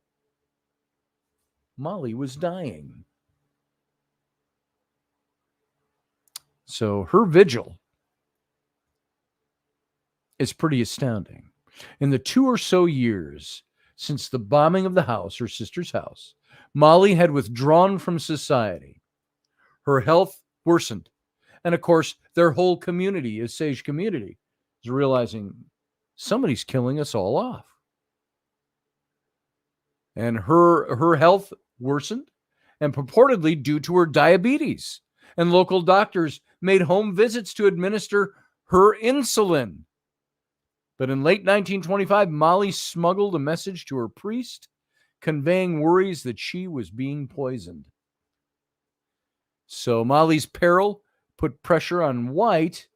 Molly was dying. So her vigil is pretty astounding. In the 2 or so years since the bombing of the house, her sister's house, Molly had withdrawn from society. Her health worsened. And of course, their whole community, Osage community, is realizing somebody's killing us all off. And her health worsened, and purportedly due to her diabetes. And local doctors made home visits to administer her insulin. But in late 1925, Molly smuggled a message to her priest, conveying worries that she was being poisoned. So Molly's peril put pressure on White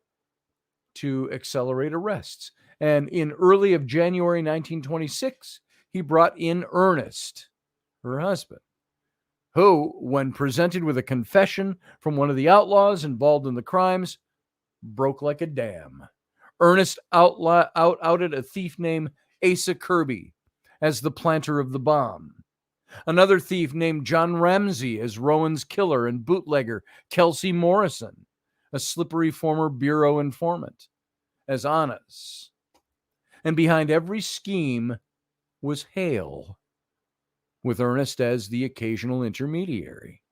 to accelerate arrests. And in early of January 1926, he brought in Ernest, her husband, who, when presented with a confession from one of the outlaws involved in the crimes, broke like a dam. Ernest outed a thief named Asa Kirby as the planter of the bomb. Another thief named John Ramsey as Rowan's killer, and bootlegger Kelsey Morrison, a slippery former bureau informant, as Anna's. And behind every scheme was Hale, with Ernest as the occasional intermediary.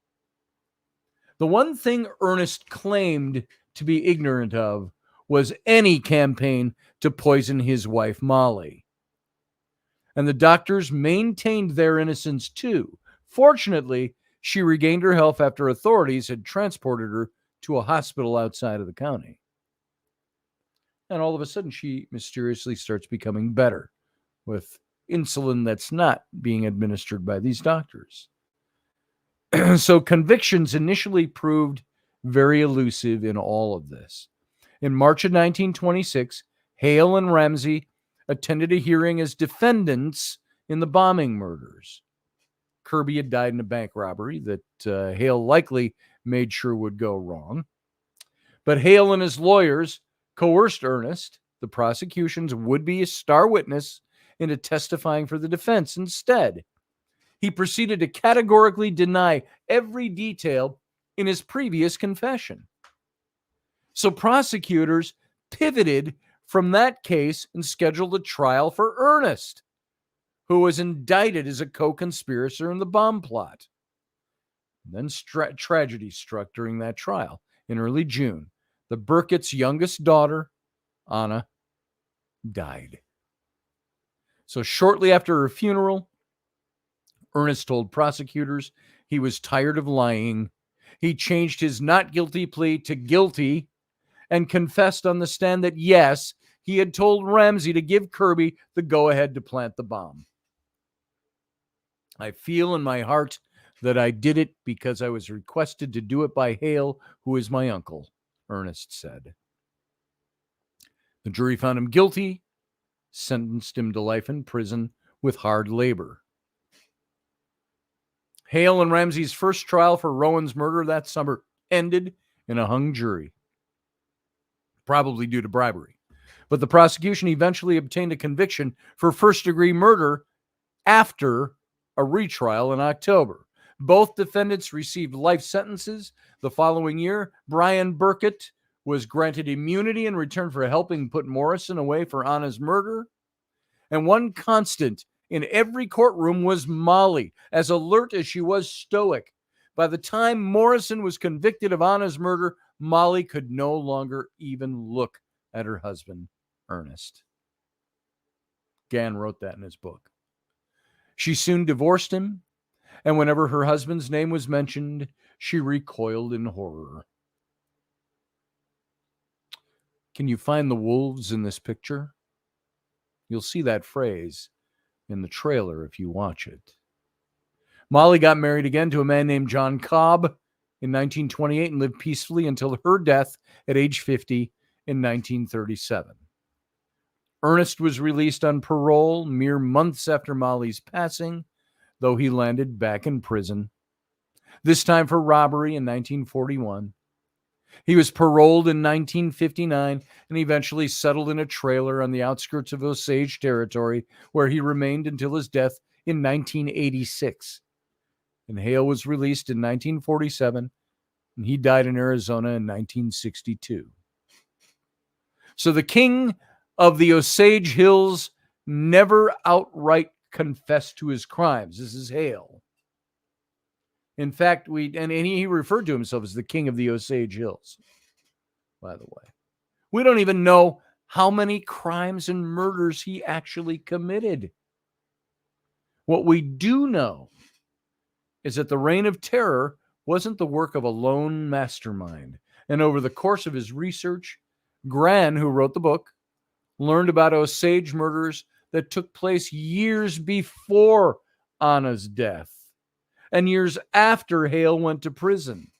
The one thing Ernest claimed to be ignorant of was any campaign to poison his wife, Molly. And the doctors maintained their innocence too. Fortunately, she regained her health after authorities had transported her to a hospital outside of the county. And all of a sudden, she mysteriously starts becoming better with insulin that's not being administered by these doctors. So convictions initially proved very elusive in all of this. In March of 1926, Hale and Ramsey attended a hearing as defendants in the bombing murders. Kirby had died in a bank robbery that Hale likely made sure would go wrong. But Hale and his lawyers coerced Ernest, the prosecution's would-be star witness, into testifying for the defense instead. He proceeded to categorically deny every detail in his previous confession. So prosecutors pivoted from that case and scheduled a trial for Ernest, who was indicted as a co-conspirator in the bomb plot. Then tragedy struck during that trial. In early June, the Burkett's youngest daughter, Anna, died. So shortly after her funeral, Ernest told prosecutors he was tired of lying. He changed his not guilty plea to guilty and confessed on the stand that, yes, he had told Ramsey to give Kirby the go-ahead to plant the bomb. I feel in my heart that I did it because I was requested to do it by Hale, who is my uncle, Ernest said. The jury found him guilty, sentenced him to life in prison with hard labor. Hale and Ramsey's first trial for Rowan's murder that summer ended in a hung jury, probably due to bribery. But the prosecution eventually obtained a conviction for first-degree murder after a retrial in October. Both defendants received life sentences. The following year, Brian Burkett was granted immunity in return for helping put Morrison away for Anna's murder. And one constant in every courtroom was Molly, as alert as she was stoic. By the time Morrison was convicted of Anna's murder, Molly could no longer even look at her husband, Ernest. Gann wrote that in his book. She soon divorced him, and whenever her husband's name was mentioned, she recoiled in horror. Can you find the wolves in this picture? You'll see that phrase in the trailer if you watch it. Molly got married again to a man named John Cobb in 1928 and lived peacefully until her death at age 50 in 1937. Ernest was released on parole mere months after Molly's passing, though he landed back in prison, this time for robbery in 1941. He was paroled in 1959 and eventually settled in a trailer on the outskirts of Osage Territory, where he remained until his death in 1986. And Hale was released in 1947, and he died in Arizona in 1962. So the king of the Osage Hills never outright confessed to his crimes. This is Hale. In fact, he referred to himself as the king of the Osage Hills, by the way. We don't even know how many crimes and murders he actually committed. What we do know is that the Reign of Terror wasn't the work of a lone mastermind. And over the course of his research, Gran, who wrote the book, learned about Osage murders that took place years before Anna's death and years after Hale went to prison.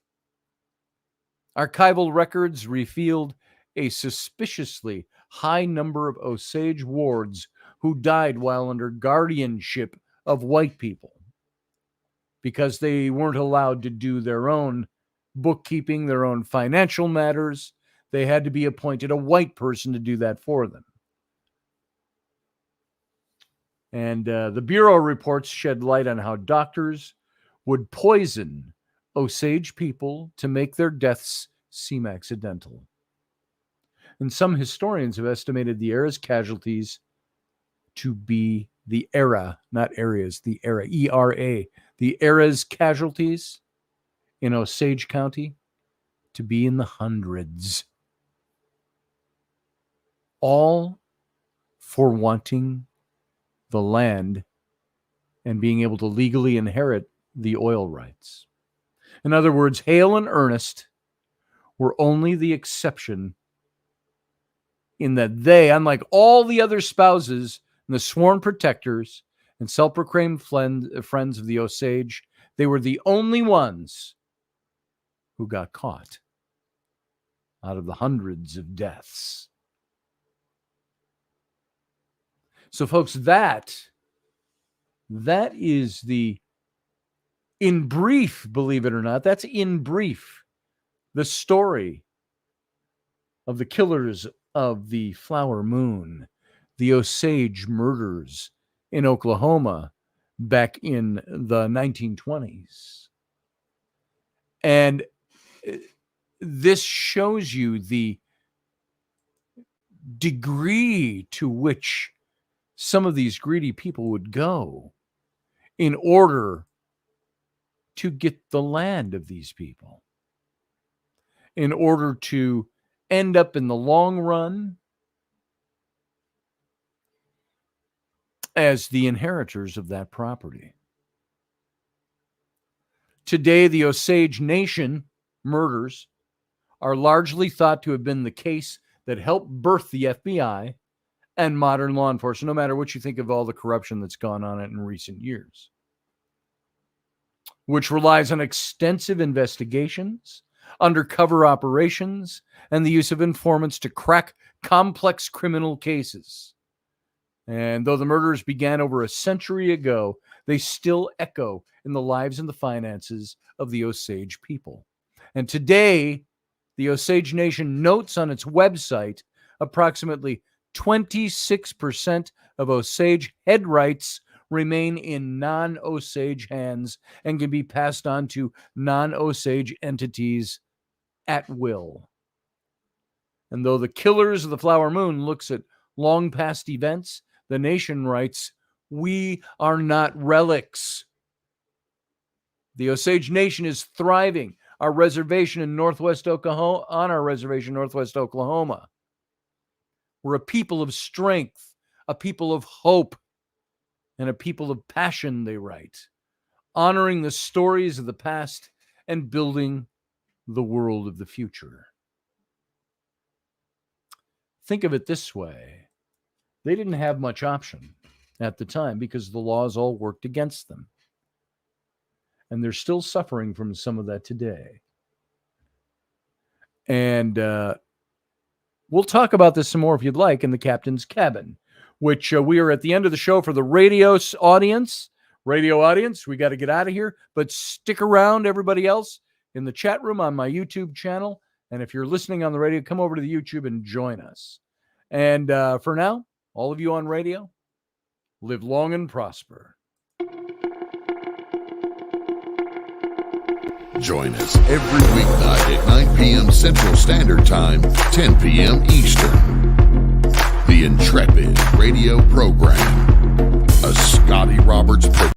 Archival records revealed a suspiciously high number of Osage wards who died while under guardianship of white people because they weren't allowed to do their own bookkeeping, their own financial matters. They had to be appointed a white person to do that for them. And the Bureau reports shed light on how doctors would poison Osage people to make their deaths seem accidental. And some historians have estimated the era's casualties to be the era, not areas, the era, E-R-A, the era's casualties in Osage County to be in the hundreds. All for wanting the land and being able to legally inherit the oil rights. In other words, Hale and Ernest were only the exception in that they, unlike all the other spouses and the sworn protectors and self-proclaimed friends of the Osage, they were the only ones who got caught out of the hundreds of deaths. So, folks, that is in brief, believe it or not, that's in brief the story of the killers of the Flower Moon, the Osage Murders in Oklahoma back in the 1920s. And this shows you the degree to which some of these greedy people would go in order to get the land of these people, in order to end up in the long run as the inheritors of that property. Today, the Osage Nation murders are largely thought to have been the case that helped birth the FBI and modern law enforcement, no matter what you think of all the corruption that's gone on in recent years, which relies on extensive investigations, undercover operations, and the use of informants to crack complex criminal cases. And though the murders began over a century ago, they still echo in the lives and the finances of the Osage people. And today, the Osage Nation notes on its website approximately 26% of Osage head rights remain in non-Osage hands and can be passed on to non-Osage entities at will. And though the Killers of the Flower Moon looks at long past events, the nation writes, "We are not relics." The Osage Nation is thriving. Our reservation in Northwest Oklahoma, on our reservation, Northwest Oklahoma. We're a people of strength, a people of hope, and a people of passion, they write, honoring the stories of the past and building the world of the future. Think of it this way. They didn't have much option at the time because the laws all worked against them. And they're still suffering from some of that today. And we'll talk about this some more if you'd like in the Captain's Cabin, which we are at the end of the show for the radio audience. We got to get out of here, but stick around, everybody else, in the chat room on my YouTube channel. And if you're listening on the radio, come over to the YouTube and join us. And for now, all of you on radio, live long and prosper. Join us every weeknight at 9 p.m. Central Standard Time, 10 p.m. Eastern. The Intrepid Radio Program, a Scotty Roberts program.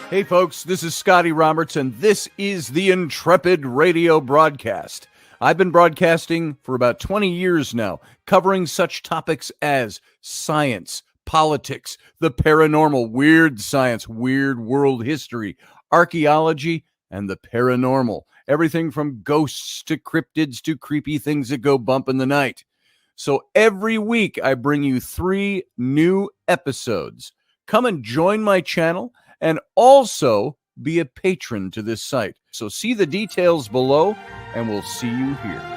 Hey folks, this is Scotty Roberts, and this is the Intrepid Radio Broadcast. I've been broadcasting for about 20 years now, covering such topics as science, politics, the paranormal, weird science, weird world history, archaeology, and the paranormal. Everything from ghosts to cryptids to creepy things that go bump in the night. So every week I bring you 3 new episodes. Come and join my channel and also be a patron to this site. So see the details below, and we'll see you here.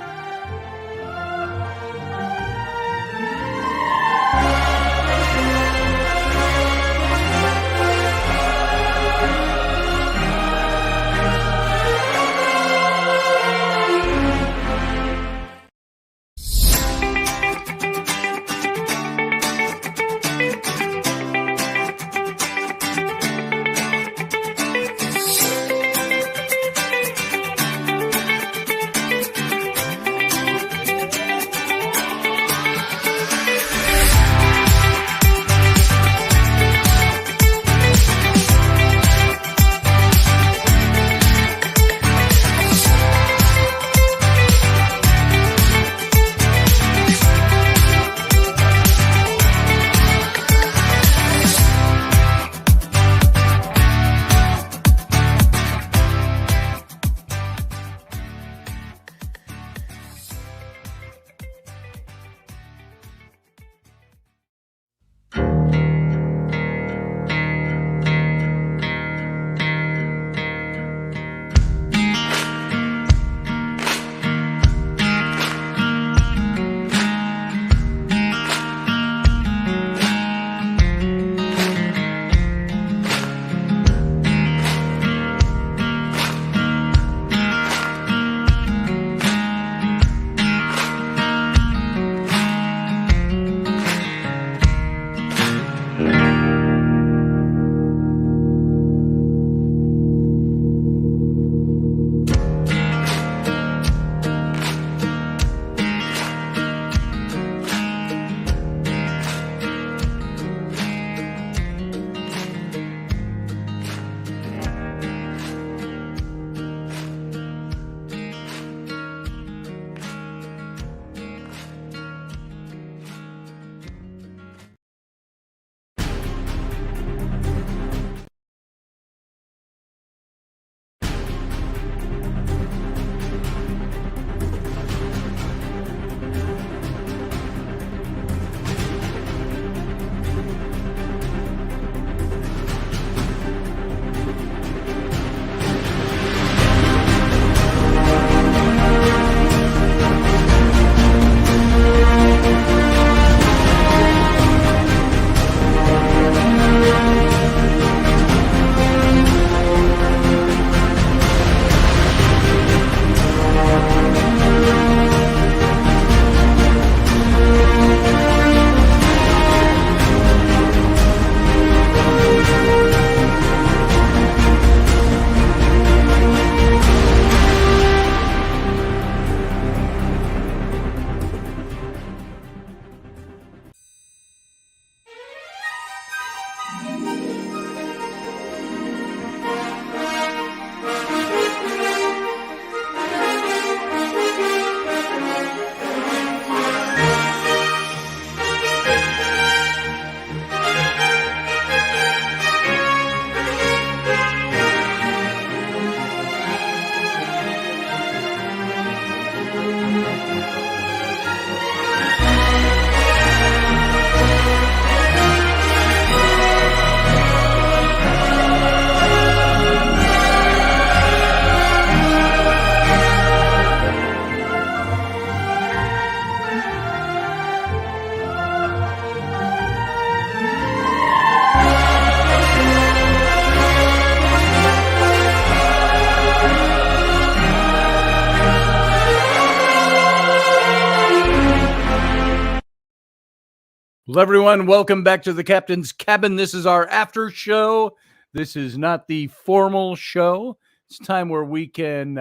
Well, everyone, welcome back to the Captain's Cabin. This is our after show. This is not the formal show. It's time where we can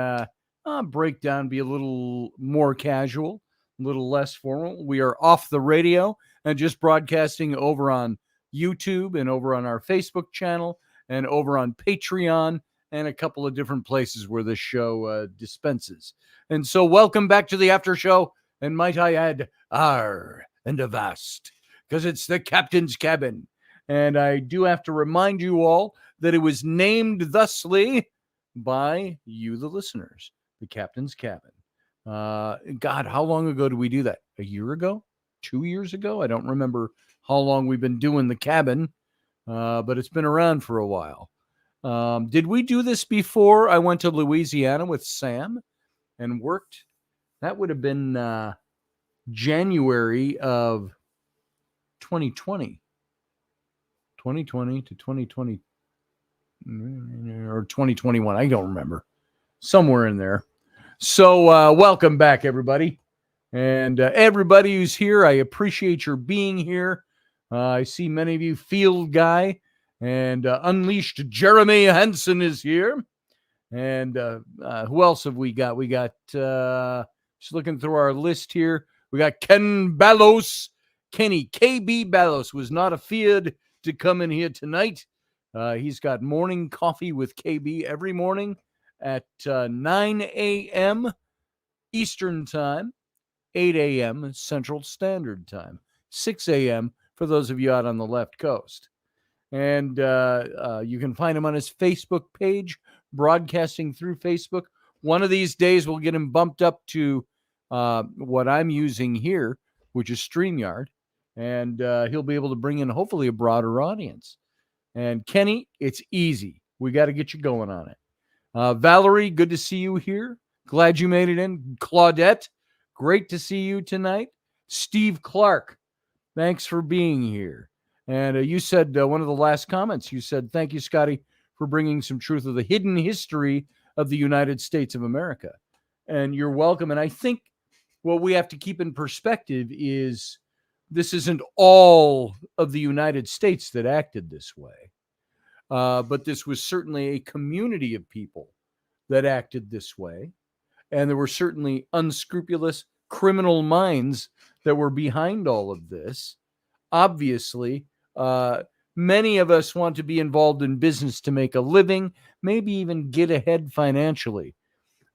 break down, be a little more casual, a little less formal. We are off the radio and just broadcasting over on YouTube and over on our Facebook channel and over on Patreon and a couple of different places where this show dispenses. And so welcome back to the after show. And might I add, and avast, because it's the Captain's Cabin. And I do have to remind you all that it was named thusly by you, the listeners, the Captain's Cabin. God, how long ago did we do that? A year ago? 2 years ago? I don't remember how long we've been doing the cabin, but it's been around for a while. Did we do this before I went to Louisiana with Sam and worked? That would have been January of 2020 to 2020 or 2021. I don't remember. Somewhere in there. So welcome back, everybody. And everybody who's here, I appreciate your being here. I see many of you. Field Guy and Unleashed Jeremy Henson is here. And who else have we got? We got, just looking through our list here, we got Ken Ballos. Kenny, KB Ballos, was not afeared to come in here tonight. He's got morning coffee with KB every morning at 9 a.m. Eastern Time, 8 a.m. Central Standard Time, 6 a.m. for those of you out on the left coast. And you can find him on his Facebook page, broadcasting through Facebook. One of these days, we'll get him bumped up to what I'm using here, which is StreamYard. And he'll be able to bring in, hopefully, a broader audience. And Kenny, it's easy. We got to get you going on it. Valerie, good to see you here. Glad you made it in. Claudette, great to see you tonight. Steve Clark, thanks for being here. And you said, one of the last comments, you said, thank you, Scotty, for bringing some truth of the hidden history of the United States of America. And you're welcome. And I think what we have to keep in perspective is this isn't all of the United States that acted this way. But this was certainly a community of people that acted this way. And there were certainly unscrupulous criminal minds that were behind all of this. Obviously, many of us want to be involved in business to make a living, maybe even get ahead financially.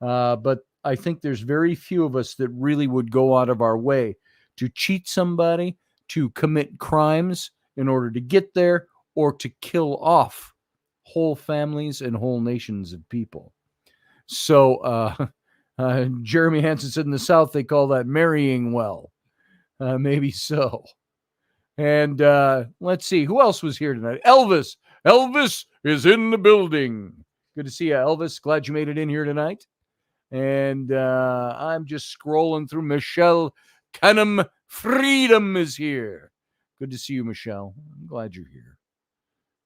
But I think there's very few of us that really would go out of our way to cheat somebody, to commit crimes in order to get there, or to kill off whole families and whole nations of people. So Jeremy Hansen said in the South, they call that marrying well. Maybe so. And let's see, who else was here tonight? Elvis. Elvis is in the building. Good to see you, Elvis. Glad you made it in here tonight. And I'm just scrolling through. Michelle Canham Freedom is here. Good to see you, Michelle. I'm glad you're here.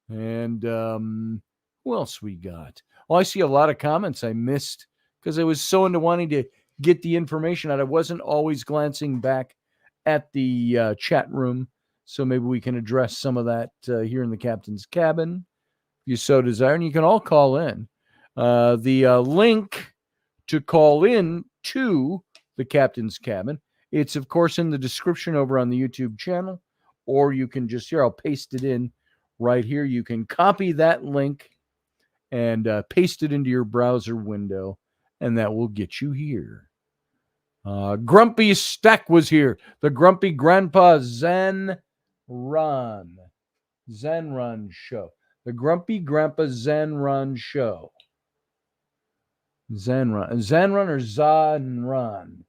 And who else we got? Oh, I see a lot of comments I missed because I was so into wanting to get the information out. I wasn't always glancing back at the chat room. So maybe we can address some of that here in the Captain's Cabin, if you so desire. And you can all call in. The link to call in to the Captain's Cabin, it's, of course, in the description over on the YouTube channel. Or you can just, here, I'll paste it in right here. You can copy that link and paste it into your browser window, and that will get you here. Grumpy Stack was here. The Grumpy Grandpa Zen Run Show. The Grumpy Grandpa Zen Run Show. Zen Run or Zan Run?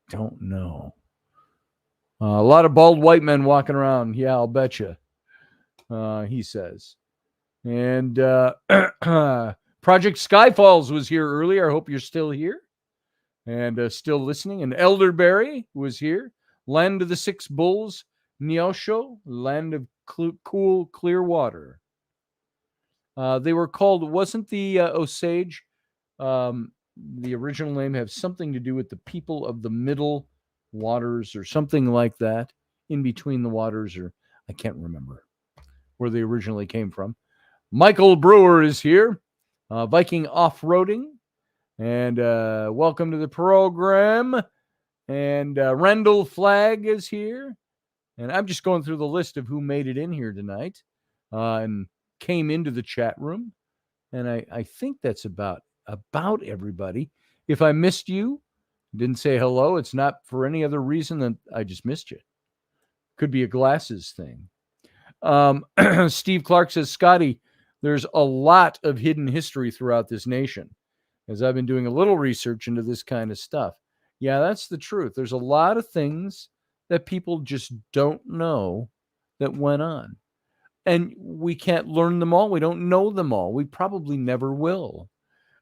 Don't know. A lot of bald white men walking around. Yeah, I'll bet you. He says. And Project Skyfalls was here earlier. I hope you're still here and still listening. And Elderberry was here. Land of the Six Bulls. Neosho, Land of Cool, Clear Water. They were called, wasn't the Osage, the original name, have something to do with the people of the Middle Waters or something like that? in between the waters, or I can't remember where they originally came from. Michael Brewer is here, Viking Off-Roading, and welcome to the program. And Rendell Flagg is here. And I'm just going through the list of who made it in here tonight and came into the chat room. And I think that's about everybody. If I missed you, didn't say hello, it's not for any other reason than I just missed you. Could be a glasses thing. Steve Clark says, Scotty, there's a lot of hidden history throughout this nation, as I've been doing a little research into this kind of stuff. Yeah, that's the truth. There's a lot of things that people just don't know that went on. And we can't learn them all. We don't know them all. We probably never will.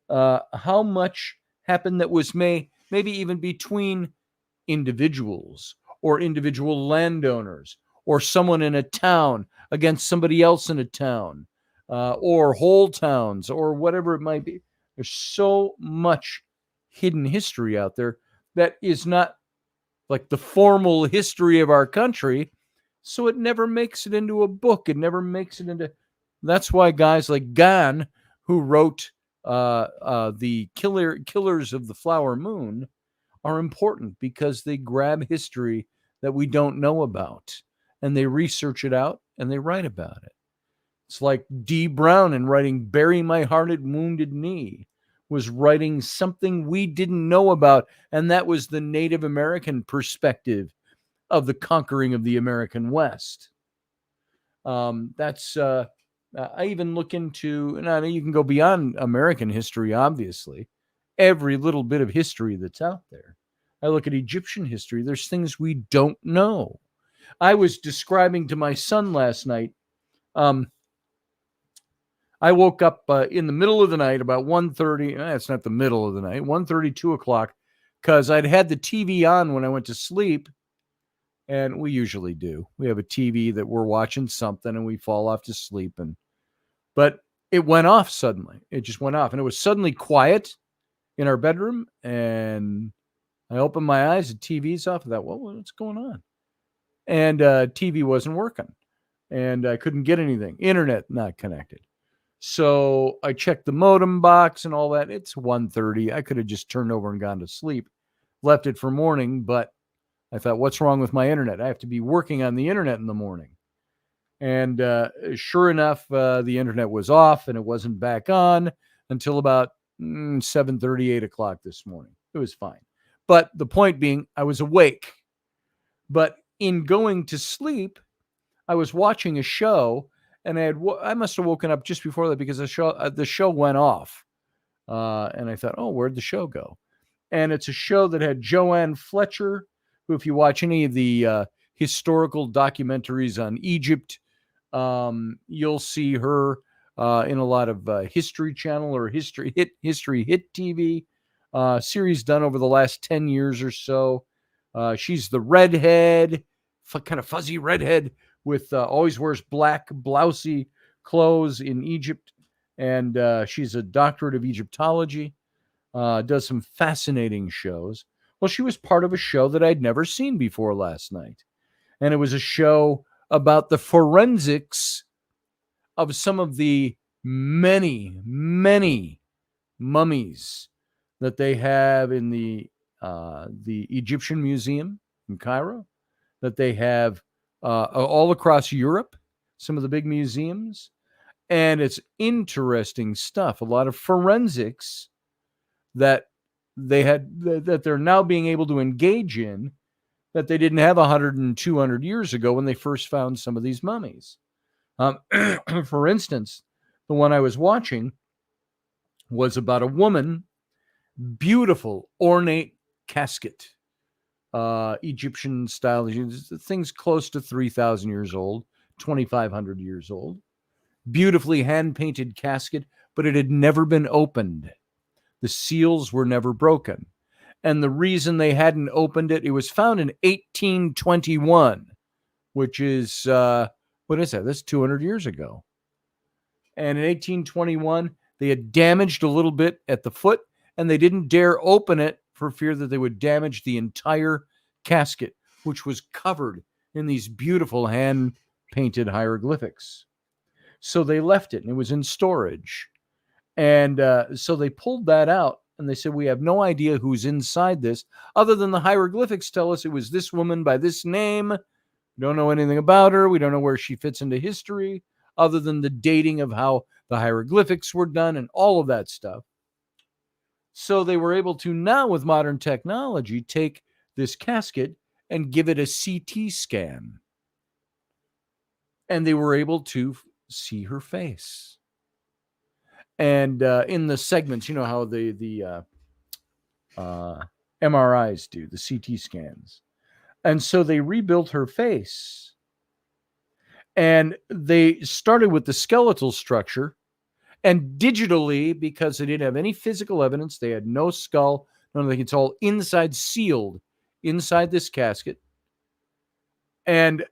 How much happened that was maybe even between individuals or individual landowners or someone in a town against somebody else in a town or whole towns or whatever it might be. There's so much hidden history out there that is not like the formal history of our country. So it never makes it into a book. It never makes it into. That's why guys like Gahn, who wrote the Killers of the Flower Moon, are important because they grab history that we don't know about and they research it out and they write about it. It's like D. Brown in writing Bury My Heart at Wounded Knee was writing something we didn't know about, and that was the Native American perspective of the conquering of the American West. I even look into, and you can go beyond American history, obviously, every little bit of history that's out there. I look at Egyptian history. There's things we don't know. I was describing to my son last night. I woke up in the middle of the night, about 1:30. It's not the middle of the night, 1:30, 2 o'clock, because I'd had the TV on when I went to sleep. And we usually do. We have a TV that we're watching something and we fall off to sleep. But it went off suddenly. It just went off. And it was suddenly quiet in our bedroom. And I opened my eyes, the TV's off. I thought, well, what's going on? And TV wasn't working. And I couldn't get anything. Internet not connected. So I checked the modem box and all that. It's 1:30. I could have just turned over and gone to sleep. Left it for morning, but I thought, what's wrong with my internet? I have to be working on the internet in the morning. And sure enough, the internet was off and it wasn't back on until about 7:30, 8 o'clock this morning. It was fine. But the point being, I was awake. But in going to sleep, I was watching a show, and I must have woken up just before that because the show went off. And I thought, oh, where'd the show go? And it's a show that had Joanne Fletcher, who, if you watch any of the historical documentaries on Egypt, you'll see her in a lot of History Channel or History Hit TV series done over the last 10 years or so. She's the redhead, kind of fuzzy redhead with always wears black blousey clothes in Egypt. And she's a doctorate of Egyptology, does some fascinating shows. Well, she was part of a show that I'd never seen before last night. And it was a show about the forensics of some of the many, many mummies that they have in the Egyptian Museum in Cairo, that they have all across Europe, some of the big museums. And it's interesting stuff, a lot of forensics that they're now being able to engage in that they didn't have 100 and 200 years ago when they first found some of these mummies. For instance, the one I was watching was about a woman, beautiful, ornate casket, Egyptian style, things close to 3,000 years old, 2,500 years old, beautifully hand-painted casket, but it had never been opened. The seals were never broken. And the reason they hadn't opened it, it was found in 1821, which is, what is that? That's 200 years ago. And in 1821, they had damaged a little bit at the foot, and they didn't dare open it for fear that they would damage the entire casket, which was covered in these beautiful hand-painted hieroglyphics. So they left it, and it was in storage. And so they pulled that out, and they said, we have no idea who's inside this, other than the hieroglyphics tell us it was this woman by this name. We don't know anything about her. We don't know where she fits into history, other than the dating of how the hieroglyphics were done and all of that stuff. So they were able to now, with modern technology, take this casket and give it a CT scan. And they were able to see her face. And in the segments, you know how the MRIs do, the CT scans. And so they rebuilt her face. And they started with the skeletal structure. And digitally, because they didn't have any physical evidence, they had no skull, nothing. It's all inside, sealed inside this casket. And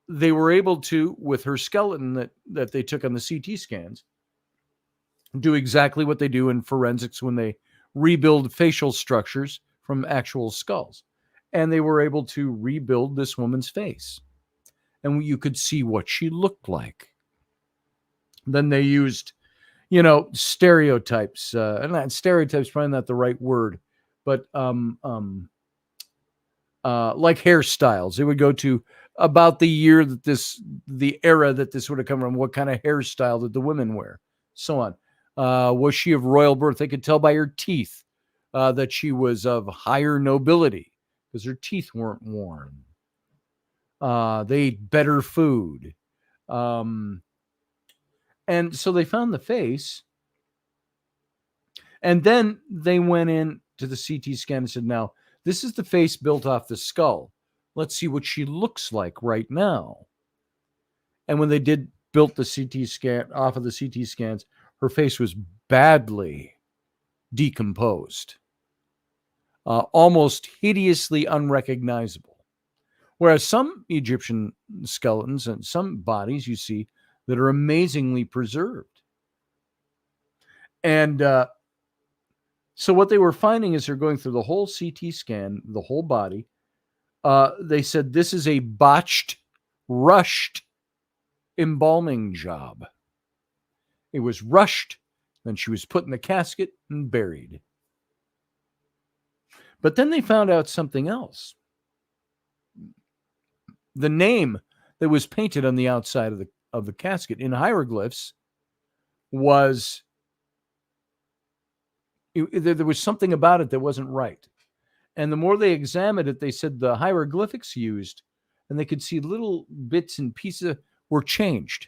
they were able to, with her skeleton that they took on the CT scans, do exactly what they do in forensics when they rebuild facial structures from actual skulls. And they were able to rebuild this woman's face. And you could see what she looked like. Then they used, stereotypes. And stereotypes probably not the right word, but like hairstyles. It would go to about the year the era that this would have come from, what kind of hairstyle did the women wear, so on. Was she of royal birth? They could tell by her teeth that she was of higher nobility because her teeth weren't worn. They ate better food. And so they found the face. And then they went in to the CT scan and said, now, this is the face built off the skull. Let's see what she looks like right now. And when they built the CT scan off of the CT scans, her face was badly decomposed, almost hideously unrecognizable. Whereas some Egyptian skeletons and some bodies you see that are amazingly preserved. And so what they were finding is they're going through the whole CT scan, the whole body. They said this is a botched, rushed embalming job. It was rushed, then she was put in the casket and buried. But then they found out something else. The name that was painted on the outside of the casket in hieroglyphs was, there was something about it that wasn't right. And the more they examined it, they said the hieroglyphics used, and they could see little bits and pieces were changed.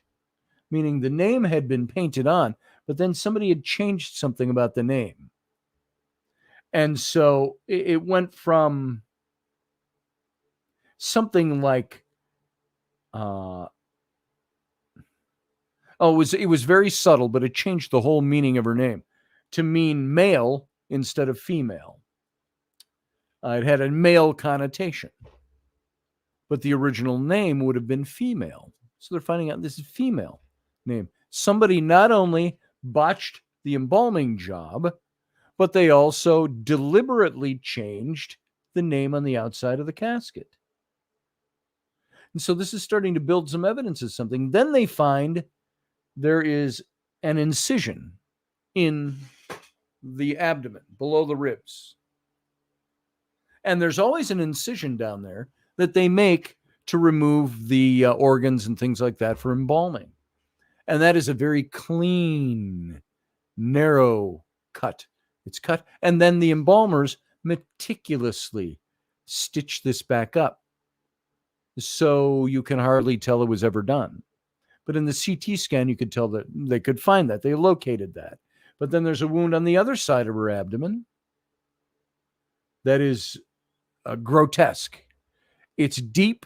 Meaning the name had been painted on, but then somebody had changed something about the name. And so it went from something like, it was very subtle, but it changed the whole meaning of her name to mean male instead of female. It had a male connotation, but the original name would have been female. So they're finding out this is female name. Somebody not only botched the embalming job, but they also deliberately changed the name on the outside of the casket. And so this is starting to build some evidence of something. Then they find there is an incision in the abdomen below the ribs. And there's always an incision down there that they make to remove the organs and things like that for embalming. And that is a very clean, narrow cut. It's cut. And then the embalmers meticulously stitch this back up. So you can hardly tell it was ever done. But in the CT scan, you could tell that they could find that. They located that. But then there's a wound on the other side of her abdomen that is grotesque. It's deep.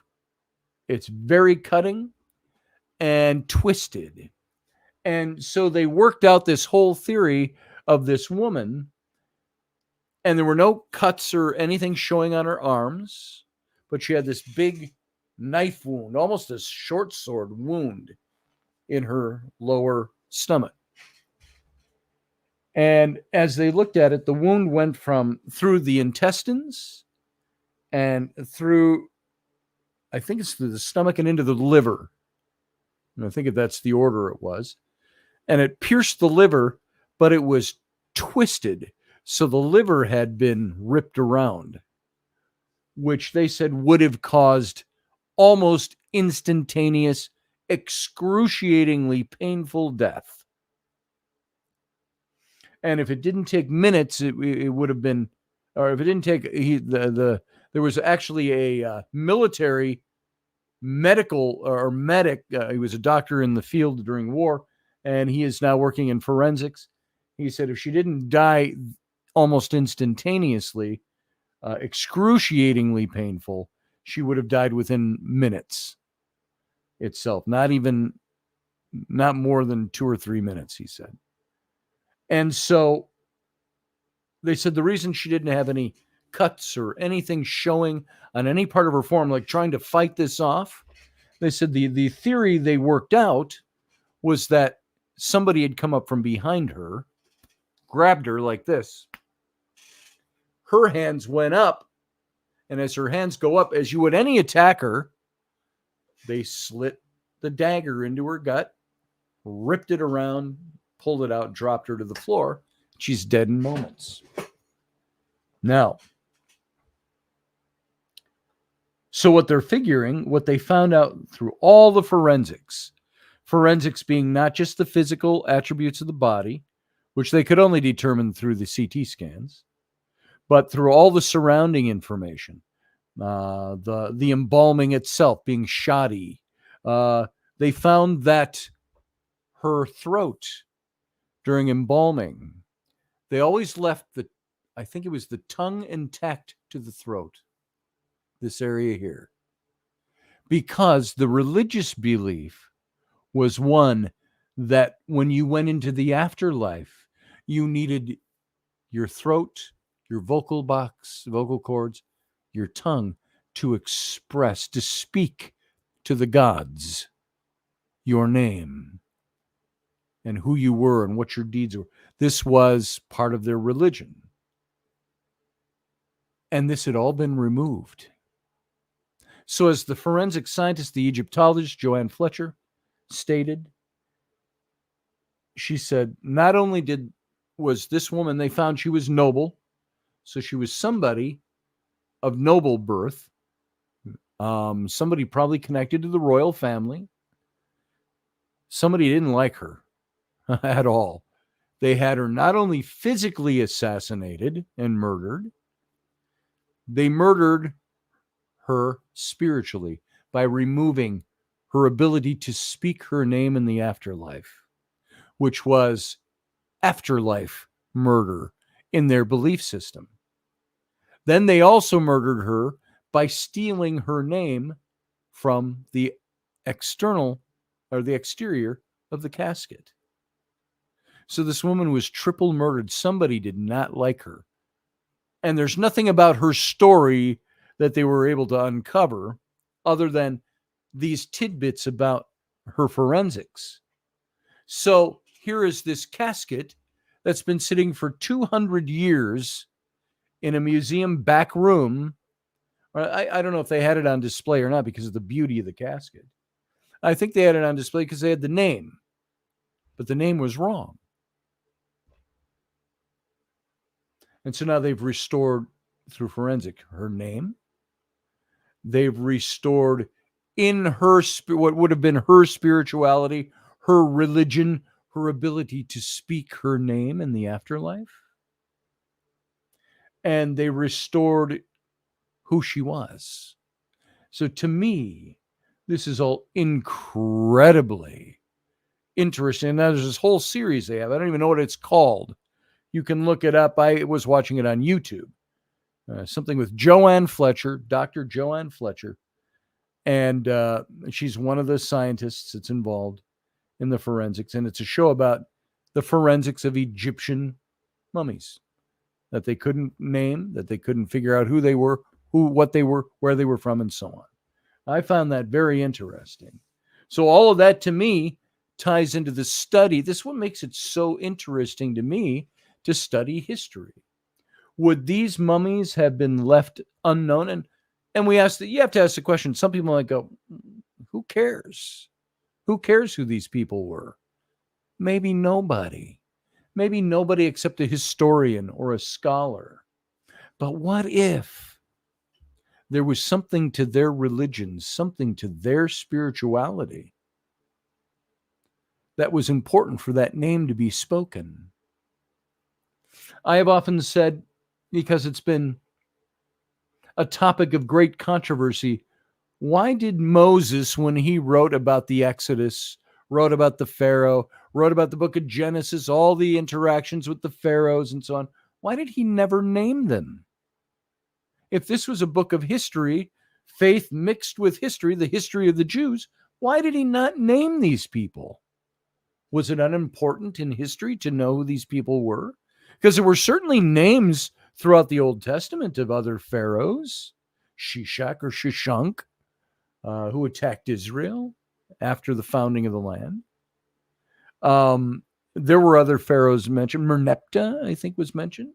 It's very cutting and twisted. And so they worked out this whole theory of this woman, and there were no cuts or anything showing on her arms, but she had this big knife wound, almost a short sword wound in her lower stomach. And as they looked at it, the wound went through the intestines and through I think it's through the stomach and into the liver. And I think that's the order it was. And it pierced the liver, but it was twisted. So the liver had been ripped around, which they said would have caused almost instantaneous, excruciatingly painful death. And if it didn't take minutes, it would have been, or if it didn't take, there was actually a military medical or medic. He was a doctor in the field during war, and he is now working in forensics. He said if she didn't die almost instantaneously, excruciatingly painful, she would have died within minutes itself. Not more than 2 or 3 minutes, he said. And so they said the reason she didn't have any cuts or anything showing on any part of her form, like trying to fight this off, they said the theory they worked out was that somebody had come up from behind her, grabbed her like this. Her hands went up, and as her hands go up, as you would any attacker, they slit the dagger into her gut, ripped it around, pulled it out, dropped her to the floor. She's dead in moments. Now, so what they're figuring, what they found out through all the forensics being not just the physical attributes of the body, which they could only determine through the CT scans, but through all the surrounding information, the embalming itself being shoddy. They found that her throat during embalming, they always left I think it was the tongue intact to the throat, this area here, because the religious belief was one that when you went into the afterlife, you needed your throat, your vocal box, vocal cords, your tongue to express, to speak to the gods your name and who you were and what your deeds were. This was part of their religion. And this had all been removed. So as the forensic scientist, the Egyptologist, Joanne Fletcher, stated, she said, not only was this woman, they found she was noble, so she was somebody of noble birth, somebody probably connected to the royal family. Somebody didn't like her at all. They had her not only physically assassinated and murdered, they murdered her spiritually by removing her ability to speak her name in the afterlife, which was afterlife murder in their belief system. Then they also murdered her by stealing her name from the external or the exterior of the casket. So this woman was triple murdered. Somebody did not like her. And there's nothing about her story that they were able to uncover other than these tidbits about her forensics. So here is this casket that's been sitting for 200 years in a museum back room. I don't know if they had it on display or not because of the beauty of the casket. I think they had it on display because they had the name, but the name was wrong. And so now they've restored, through forensic, her name. They've restored in her, what would have been her spirituality, her religion, her ability to speak her name in the afterlife. And they restored who she was. So to me, this is all incredibly interesting. And now there's this whole series they have. I don't even know what it's called. You can look it up. I was watching it on YouTube. Something with Joanne Fletcher, Dr. Joanne Fletcher. And she's one of the scientists that's involved in the forensics. And it's a show about the forensics of Egyptian mummies that they couldn't name, that they couldn't figure out who they were, what they were, where they were from, and so on. I found that very interesting. So all of that to me ties into the study. This is what makes it so interesting to me to study history. Would these mummies have been left unknown? And you have to ask the question. Some people might go, who cares? Who cares who these people were? Maybe nobody. Maybe nobody except a historian or a scholar. But what if there was something to their religion, something to their spirituality that was important for that name to be spoken? I have often said, because it's been a topic of great controversy, why did Moses, when he wrote about the Exodus, wrote about the Pharaoh, wrote about the book of Genesis, all the interactions with the pharaohs and so on, why did he never name them? If this was a book of history, faith mixed with history, the history of the Jews, why did he not name these people? Was it unimportant in history to know who these people were? Because there were certainly names throughout the Old Testament of other pharaohs, Shishak or Shishunk, who attacked Israel after the founding of the land. There were other pharaohs mentioned. Merneptah, I think, was mentioned.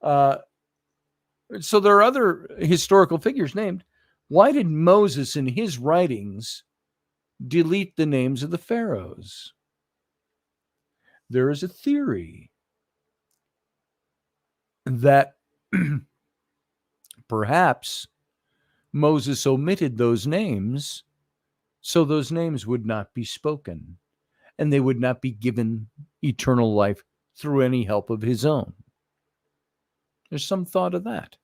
So there are other historical figures named. Why did Moses in his writings delete the names of the pharaohs? There is a theory that perhaps Moses omitted those names so those names would not be spoken and they would not be given eternal life through any help of his own. There's some thought of that.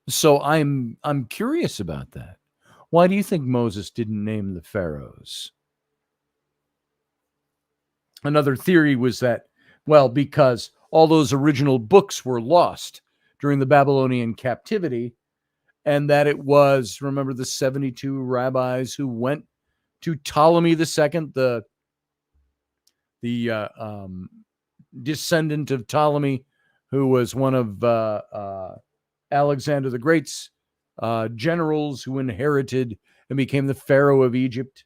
So I'm curious about that. Why do you think Moses didn't name the pharaohs? Another theory was that, well, because all those original books were lost during the Babylonian captivity, and that it was, remember, the 72 rabbis who went to Ptolemy II, the descendant of Ptolemy, who was one of Alexander the Great's generals who inherited and became the Pharaoh of Egypt.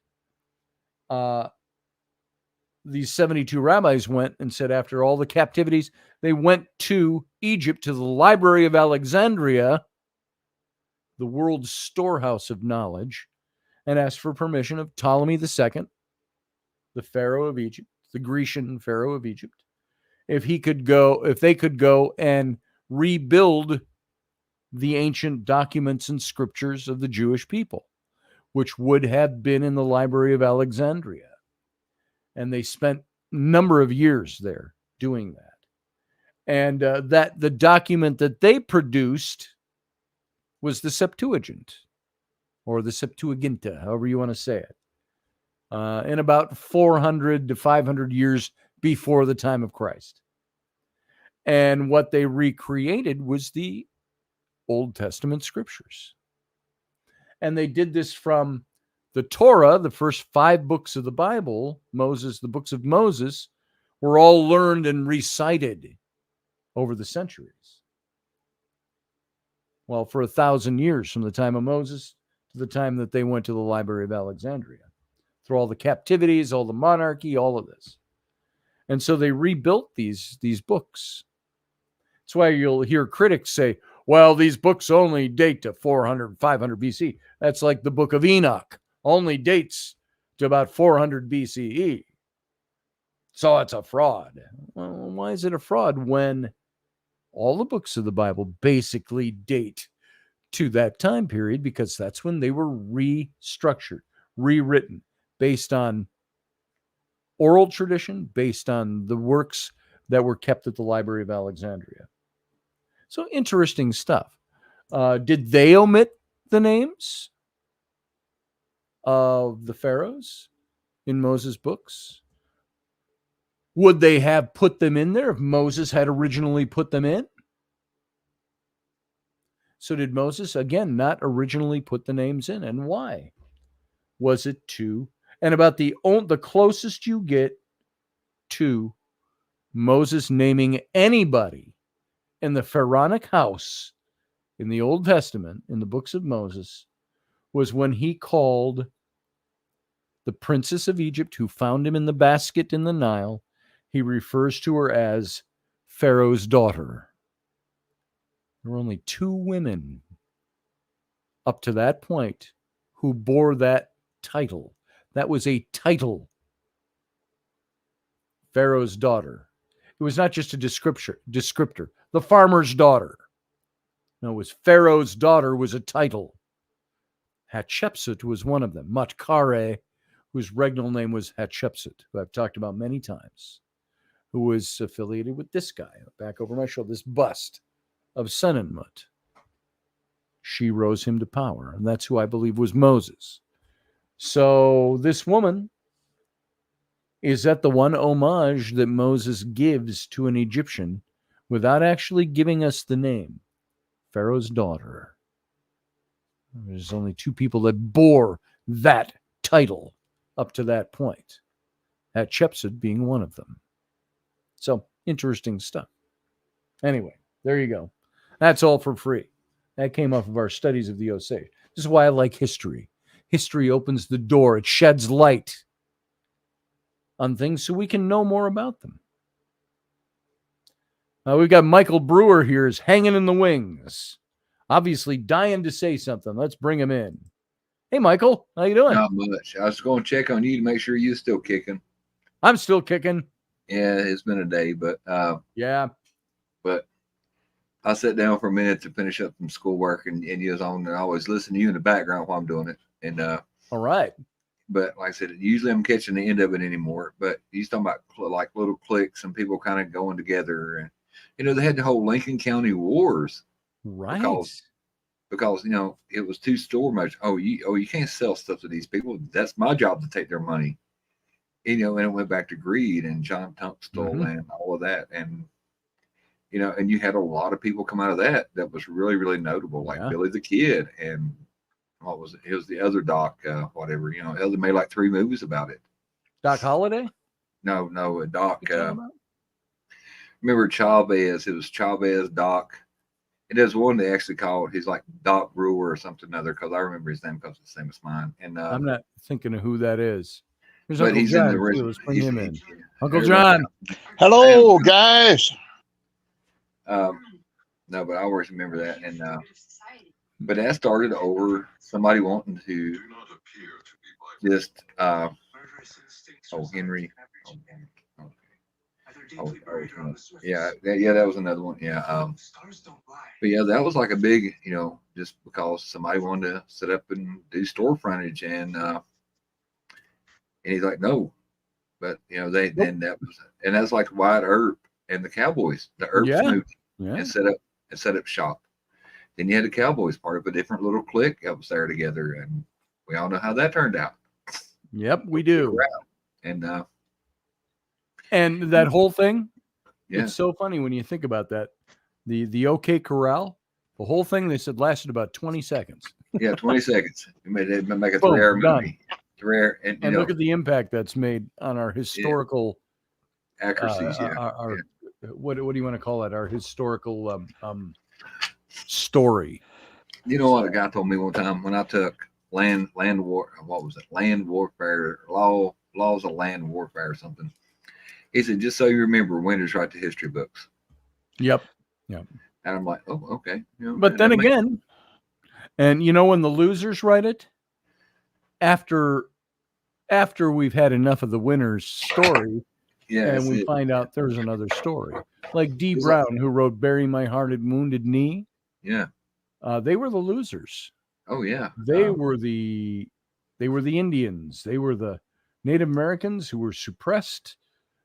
These 72 rabbis went and said, after all the captivities, they went to Egypt, to the Library of Alexandria, the world's storehouse of knowledge, and asked for permission of Ptolemy II, the Pharaoh of Egypt, the Grecian Pharaoh of Egypt, if they could go and rebuild the ancient documents and scriptures of the Jewish people, which would have been in the Library of Alexandria. And they spent a number of years there doing that. And that the document that they produced was the Septuagint, or the Septuaginta, however you want to say it, in about 400 to 500 years before the time of Christ. And what they recreated was the Old Testament scriptures. And they did this from the Torah, the first 5 books of the Bible, the books of Moses, were all learned and recited over the centuries. Well, for 1,000 years from the time of Moses to the time that they went to the Library of Alexandria, through all the captivities, all the monarchy, all of this. And so they rebuilt these books. That's why you'll hear critics say, well, these books only date to 400, 500 BC. That's like the book of Enoch, only dates to about 400 BCE. So it's a fraud. Well, why is it a fraud when all the books of the Bible basically date to that time period? Because that's when they were restructured, rewritten, based on oral tradition, based on the works that were kept at the Library of Alexandria. So interesting stuff. Did they omit the names of the pharaohs in Moses' books? Would they have put them in there if Moses had originally put them in? So did Moses, again, not originally put the names in? And why? Was it to, and about the closest you get to Moses naming anybody in the pharaonic house in the Old Testament, in the books of Moses, was when he called the princess of Egypt who found him in the basket in the Nile. He refers to her as Pharaoh's daughter. There were only 2 women up to that point who bore that title. That was a title. Pharaoh's daughter. It was not just a descriptor. The farmer's daughter. No, it was Pharaoh's daughter was a title. Hatshepsut was one of them. Matkare, whose regnal name was Hatshepsut, who I've talked about many times, who was affiliated with this guy back over my shoulder, this bust of Senenmut. She rose him to power, and that's who I believe was Moses. So this woman is that the one homage that Moses gives to an Egyptian without actually giving us the name, Pharaoh's daughter. There's only 2 people that bore that title up to that point, Hatshepsut being one of them. So, interesting stuff. Anyway, there you go. That's all for free. That came off of our studies of the Osage. This is why I like history. History opens the door. It sheds light on things so we can know more about them. We've got Michael Brewer here is hanging in the wings. Obviously dying to say something. Let's bring him in. Hey, Michael. How you doing? Not much. I was going to check on you to make sure you're still kicking. I'm still kicking. Yeah, it's been a day, but yeah. But I sat down for a minute to finish up some schoolwork, and you was on, and I always listen to you in the background while I'm doing it. And all right. But like I said, usually I'm catching the end of it anymore. But he's talking about like little cliques and people kind of going together, and they had the whole Lincoln County Wars, right? Because it was 2 store merchants. You can't sell stuff to these people. That's my job to take their money. And it went back to greed and John Tunstall and all of that, and and you had a lot of people come out of that was really, really notable, like Billy the Kid and what was it? It was the other Doc, whatever. Elder made like 3 movies about it. Doc Holliday? No, Doc. Remember Chavez? It was Chavez Doc. And there's one they actually called. He's like Doc Brewer or something other, because I remember his name because it's the same as mine. And I'm not thinking of who that is. There's but Uncle he's John, in the original. Let's bring him in. Uncle John. Hello, guys. No, but I always remember that. And but that started over somebody wanting to just Henry. That was another one. But yeah, that was like a big, just because somebody wanted to set up and do store frontage, and he's like, no, but then that's like Wyatt Earp and the Cowboys. The Earps moved and set up shop. Then you had the Cowboys, part of a different little clique that was there together, and we all know how that turned out. Yep, we do. And that whole thing, yeah. It's so funny when you think about that. The OK Corral, the whole thing they said lasted about 20 seconds. Yeah, 20 seconds. It made a 3-hour movie. And look at the impact that's made on our historical accuracies. What do you want to call it? Our historical story. You know what a guy told me one time when I took land warfare, laws of land warfare or something. He said, just so you remember, winners write the history books. Yep. And I'm like, oh, okay. But then again, and when the losers write it, after we've had enough of the winner's story, and we find out there's another story. Like D. Brown, who wrote "Bury My Heart and Wounded Knee." Yeah. They were the losers. Oh yeah. They were the Indians. They were the Native Americans who were suppressed,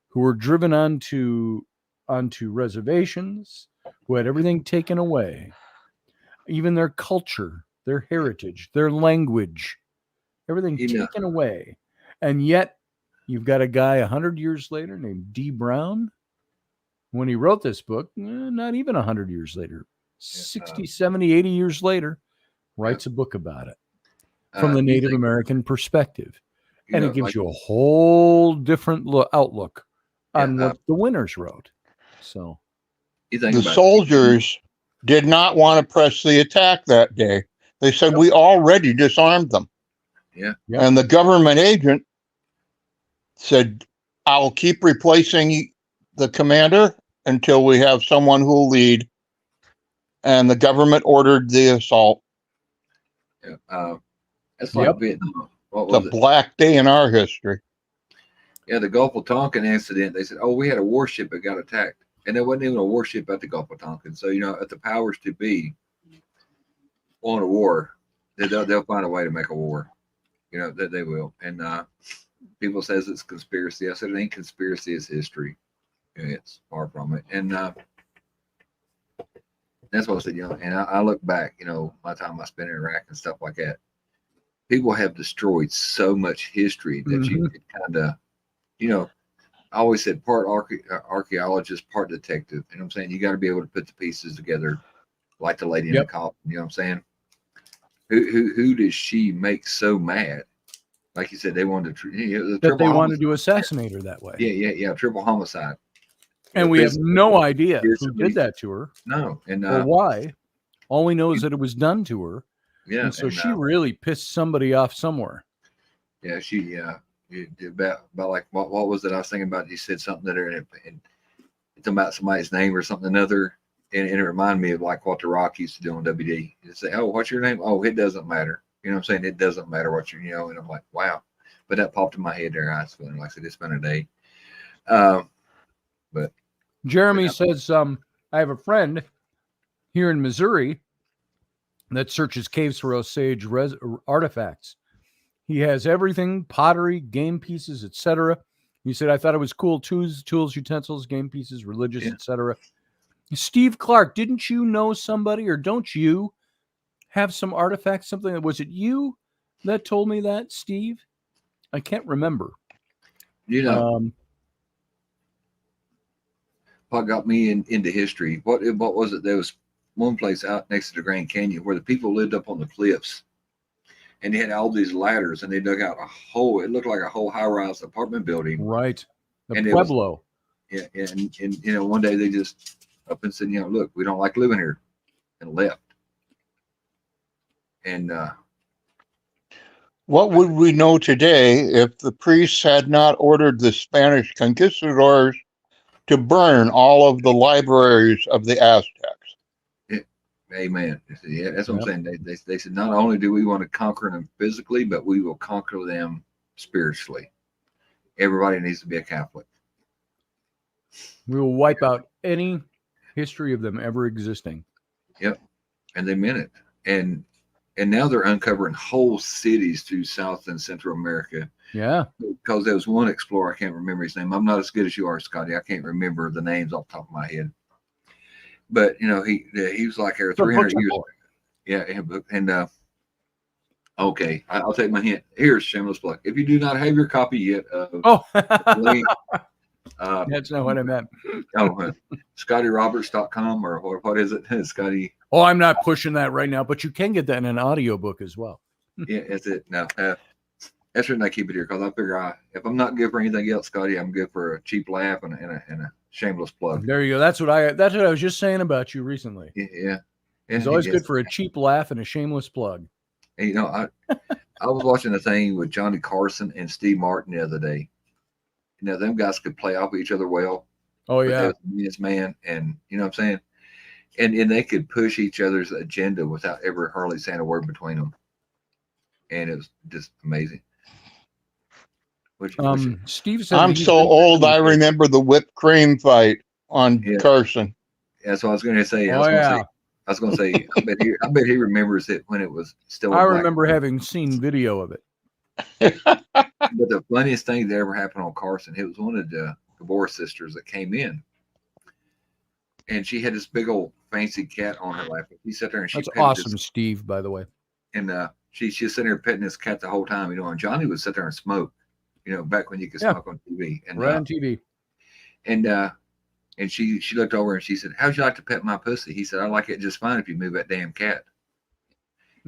who were driven onto reservations, who had everything taken away, even their culture, their heritage, their language, everything taken away. And yet you've got a guy 100 years later named D. Brown. When he wrote this book, not even 100 years later, 60, 70, 80 years later, writes a book about it from the Native American perspective. And it gives you a whole different outlook on what the winners wrote. So the soldiers did not want to press the attack that day. They said, we already disarmed them. Yeah. And the government agent said, I'll keep replacing the commander until we have someone who will lead. and the government ordered the assault. That's like Vietnam. What It's was a it? black day in our history. Yeah, the Gulf of Tonkin incident. They said, "Oh, we had a warship that got attacked," and there wasn't even a warship at the Gulf of Tonkin. So if the powers to be want a war, they'll find a way to make a war. That they will. And people says it's conspiracy. I said it ain't conspiracy. It's history. It's far from it. And that's what I said. And I look back. My time I spent in Iraq and stuff like that. People have destroyed so much history that you could kind of, I always said part archaeologist, part detective. You know what I'm saying? You got to be able to put the pieces together, like the lady in the coffin. You know what I'm saying? Who does she make so mad? Like you said, they wanted to. That they wanted to assassinate her that way. Yeah. Triple homicide. And we have no idea who did that to her. No, or why. All we know is that it was done to her. Yeah. And so she really pissed somebody off somewhere. Yeah, she about like what was it I was thinking about? You said something that and it's about somebody's name or something another, and it reminded me of like what The Rock used to do on WD. You say, "Oh, what's your name?" "Oh, it doesn't matter." You know what I'm saying? It doesn't matter what you and I'm like, wow. But that popped in my head there. I was feeling like I said, it's been a day. But Jeremy says, I have a friend here in Missouri that searches caves for Osage artifacts. He has everything: pottery, game pieces, etc. He said, "I thought it was cool. Tools, utensils, game pieces, religious, etc." Steve Clark, didn't you know somebody, or don't you have some artifacts? Something that was it you that told me that, Steve? I can't remember. What got me into history? What was it? There was one place out next to the Grand Canyon where the people lived up on the cliffs. And they had all these ladders, and they dug out a hole. It looked like a whole high-rise apartment building. Right. The Pueblo. And one day they just up and said, "Look, we don't like living here," and left. And what would we know today if the priests had not ordered the Spanish conquistadors to burn all of the libraries of the Aztecs? Amen. Yeah, that's what I'm saying. They said, not only do we want to conquer them physically, but we will conquer them spiritually. Everybody needs to be a Catholic. We will wipe out any history of them ever existing. Yep. And they meant it. And now they're uncovering whole cities through South and Central America. Yeah. Because there was one explorer, I can't remember his name. I'm not as good as you are, Scotty. I can't remember the names off the top of my head. But he was like here 300 years. Yeah, and okay, I'll take my hint. Here's shameless plug. If you do not have your copy yet of that's not what I meant. ScottyRoberts.com or what is it? Scotty. Oh, I'm not pushing that right now, but you can get that in an audiobook as well. Yeah, that's it. No, that's the reason I keep it here, because I figure if I'm not good for anything else, Scotty, I'm good for a cheap laugh and a shameless plug. There you go. That's what I was just saying about you recently. Yeah. It's always good for a cheap laugh and a shameless plug. And, I was watching a thing with Johnny Carson and Steve Martin the other day. Them guys could play off each other well. Oh yeah. This man, and you know what I'm saying? And they could push each other's agenda without ever hardly saying a word between them. And it was just amazing. Steve said, I'm so old I remember the whipped cream fight on Carson. That's what I was going to say. I was going to say, I bet he remembers it when it was still. I remember having seen video of it. But the funniest thing that ever happened on Carson, it was one of the Gabor sisters that came in, and she had this big old fancy cat on her lap. She sat there and she. That's awesome, Steve. By the way, and she's sitting there petting this cat the whole time, and Johnny would sit there and smoke. Back when you could smoke on TV. And right on TV. And she looked over and she said, "How'd you like to pet my pussy?" He said, "I like it just fine if you move that damn cat."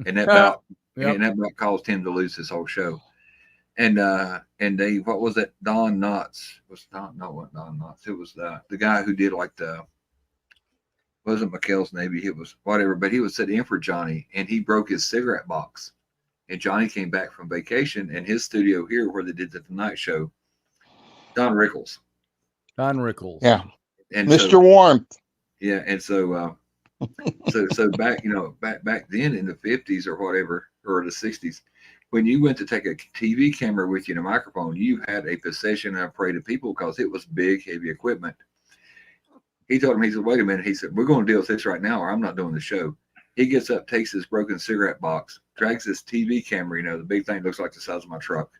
And that about caused him to lose his whole show. And they, what was it? Don Knotts. Wasn't Don Knotts. It was the guy who did like wasn't McHale's Navy. It was whatever, but he was sitting in for Johnny, and he broke his cigarette box. And Johnny came back from vacation, and his studio here where they did the Tonight Show, Don Rickles. Yeah. And Mr. Warmth. Yeah. And so So back, back then in the 50s or whatever, or the 60s, when you went to take a TV camera with you and a microphone, you had a procession and a parade of people because it was big, heavy equipment. He told him, he said, wait a minute. He said, we're going to deal with this right now or I'm not doing the show. He gets up, takes his broken cigarette box, drags his TV camera, the big thing looks like the size of my truck.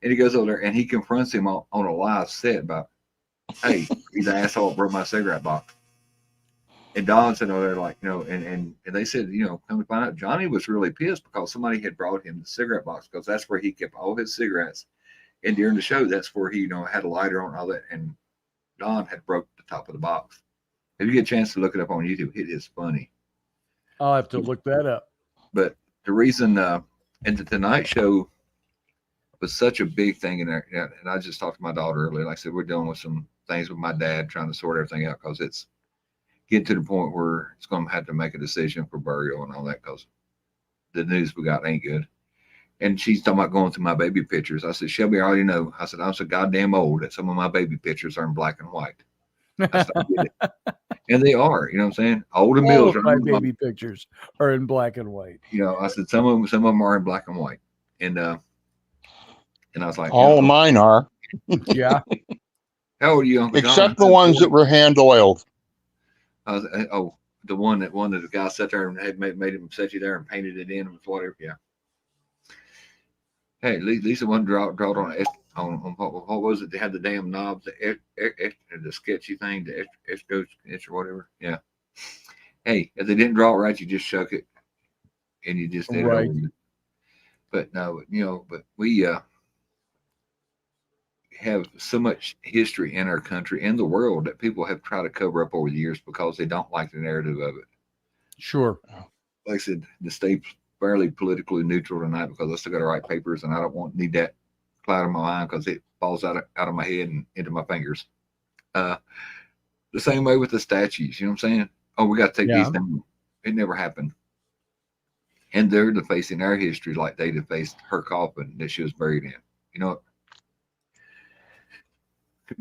And he goes over there and he confronts him on a live set about, hey, he's an asshole, broke my cigarette box. And Don said, oh, they're like, and they said, come to find out, Johnny was really pissed because somebody had brought him the cigarette box because that's where he kept all his cigarettes. And during the show, that's where he, had a lighter on and all that. And Don had broke the top of the box. If you get a chance to look it up on YouTube, it is funny. I'll have to look that up. But the reason, and the Tonight Show was such a big thing in there. And I just talked to my daughter earlier. Like I said, we're dealing with some things with my dad, trying to sort everything out because it's getting to the point where it's going to have to make a decision for burial and all that because the news we got ain't good. And she's talking about going through my baby pictures. I said, Shelby, I already know. I said, I'm so goddamn old that some of my baby pictures are in black and white. I said, I get it. And they are, you know what I'm saying? Old and All Mills. of my baby pictures are in black and white. I said some of them are in black and white. And I was like, all of mine are. Yeah. How old are you, Uncle John? Except the ones that were hand oiled. I was, the one that the guy sat there and had made him set you there and painted it in with whatever. Yeah. Hey, Lisa one drawed on what was it? They had the damn knobs, the sketchy thing, the etch or whatever. Yeah. Hey, if they didn't draw it right, you just shuck it, and you just did it over. But no, but we have so much history in our country and the world that people have tried to cover up over the years because they don't like the narrative of it. Sure. Like I said, the state's fairly politically neutral tonight because I still got to write papers and I don't need that cloud in my mind because it falls out of my head and into my fingers. The same way with the statues, you know what I'm saying? Oh, we got to take these down. It never happened. And they're defacing our history like they defaced her coffin that she was buried in.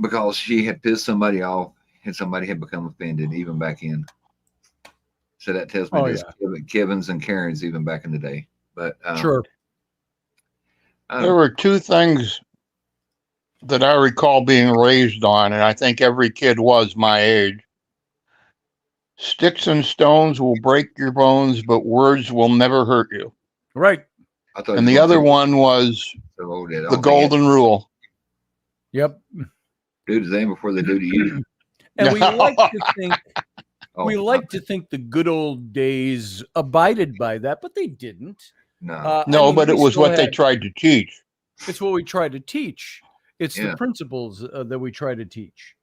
Because she had pissed somebody off and somebody had become offended even back in. So that tells me there's Kevin's and Karen's even back in the day. But sure. There were two things that I recall being raised on, and I think every kid was my age. Sticks and stones will break your bones, but words will never hurt you. Right. And the other one was the golden rule. Yep. Do to them before they do to you. And we like to think to think the good old days abided by that, but they didn't. No. But it was what they tried to teach. It's what we try to teach. It's the principles that we try to teach.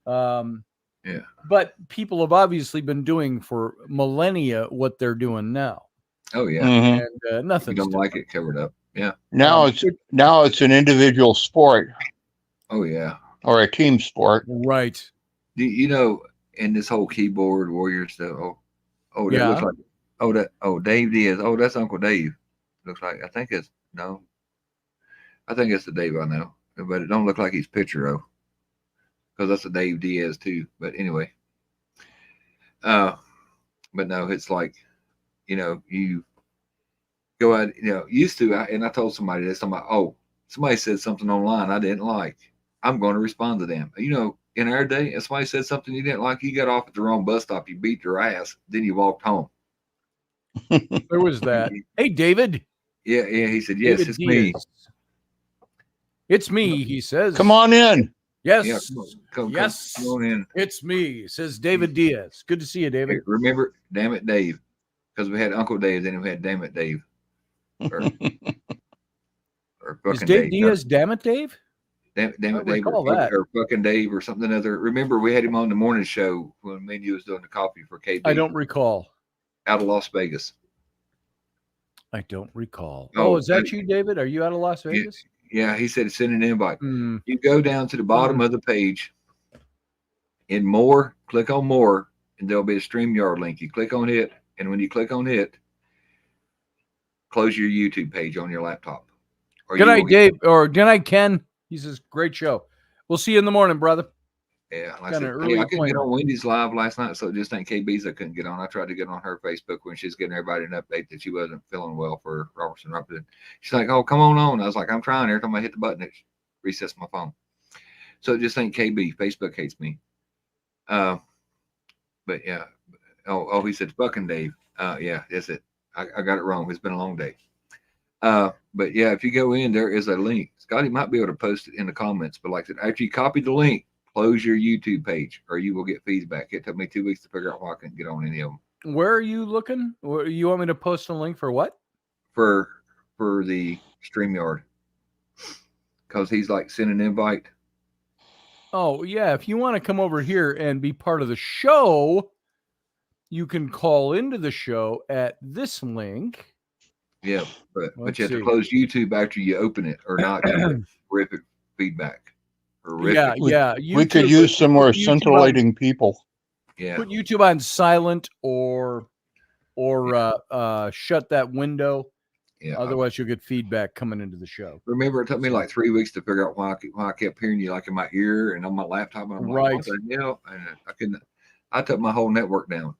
But people have obviously been doing for millennia what they're doing now. Oh yeah. Mm-hmm. And nothing. You don't like it covered up. Yeah. Now it's an individual sport. Oh yeah. Or a team sport. Right. In this whole keyboard warrior stuff. That looks like Dave Diaz. Oh, that's Uncle Dave. Looks like I think it's the Dave I know. But it don't look like he's picture though. Because that's a Dave Diaz too. But anyway. But no, it's like, you go out, used to, and I told somebody this, somebody said something online I didn't like. I'm going to respond to them. In our day, if somebody said something you didn't like, you got off at the wrong bus stop, you beat your ass, then you walked home. There was that. Hey, David. Yeah. He said, yes, it's me. It's me, he says. Come on in. Yes. Yeah, come on in. It's me, says David Diaz. Good to see you, David. Hey, remember, damn it, Dave. Because we had Uncle Dave, then we had damn it, Dave. Or fucking Is Dave Diaz, damn it, Dave? Damn it, Dave, or fucking Dave, or something other. Remember, we had him on the morning show when me and you was doing the coffee for KB. I don't recall. Out of Las Vegas. I don't recall. Oh, is that you, David? Are you out of Las Vegas? Yeah, he said send an invite. You go down to the bottom of the page. In more, click on more, and there'll be a StreamYard link. You click on it, and when you click on it, close your YouTube page on your laptop. Good night, Dave, or good night, Ken. He says, great show. We'll see you in the morning, brother. Yeah, like I Kinda said, early I couldn't get appointment. on Wendy's live last night, so it just ain't KB's I couldn't get on. I tried to get on her Facebook when she's getting everybody an update that she wasn't feeling well for Robertson Rupert. She's like, "Oh, come on." I was like, "I'm trying." Every time I hit the button, it resets my phone. So it just ain't KB. Facebook hates me. But yeah. Oh, he said fucking Dave. Yeah, that's it. I got it wrong. It's been a long day. But yeah, if you go in, there is a link. Scotty might be able to post it in the comments, but like I said, after you copy the link, close your YouTube page or you will get feedback. It took me 2 weeks to figure out why I couldn't get on any of them. Where are you looking? You want me to post a link for what? For the StreamYard. Because he's like sent an invite. Oh, yeah. If you want to come over here and be part of the show, you can call into the show at this link. Yeah, but Let's you have see. to close YouTube after you open it or not. You get horrific feedback. Horrific. Yeah. We could YouTube, use some more put YouTube scintillating people. Yeah. Put YouTube on silent or shut that window. Yeah. Otherwise, you'll get feedback coming into the show. Remember, it took me like 3 weeks to figure out why I kept hearing you like in my ear and on my laptop. And I'm like, what the hell? And I couldn't. I took my whole network down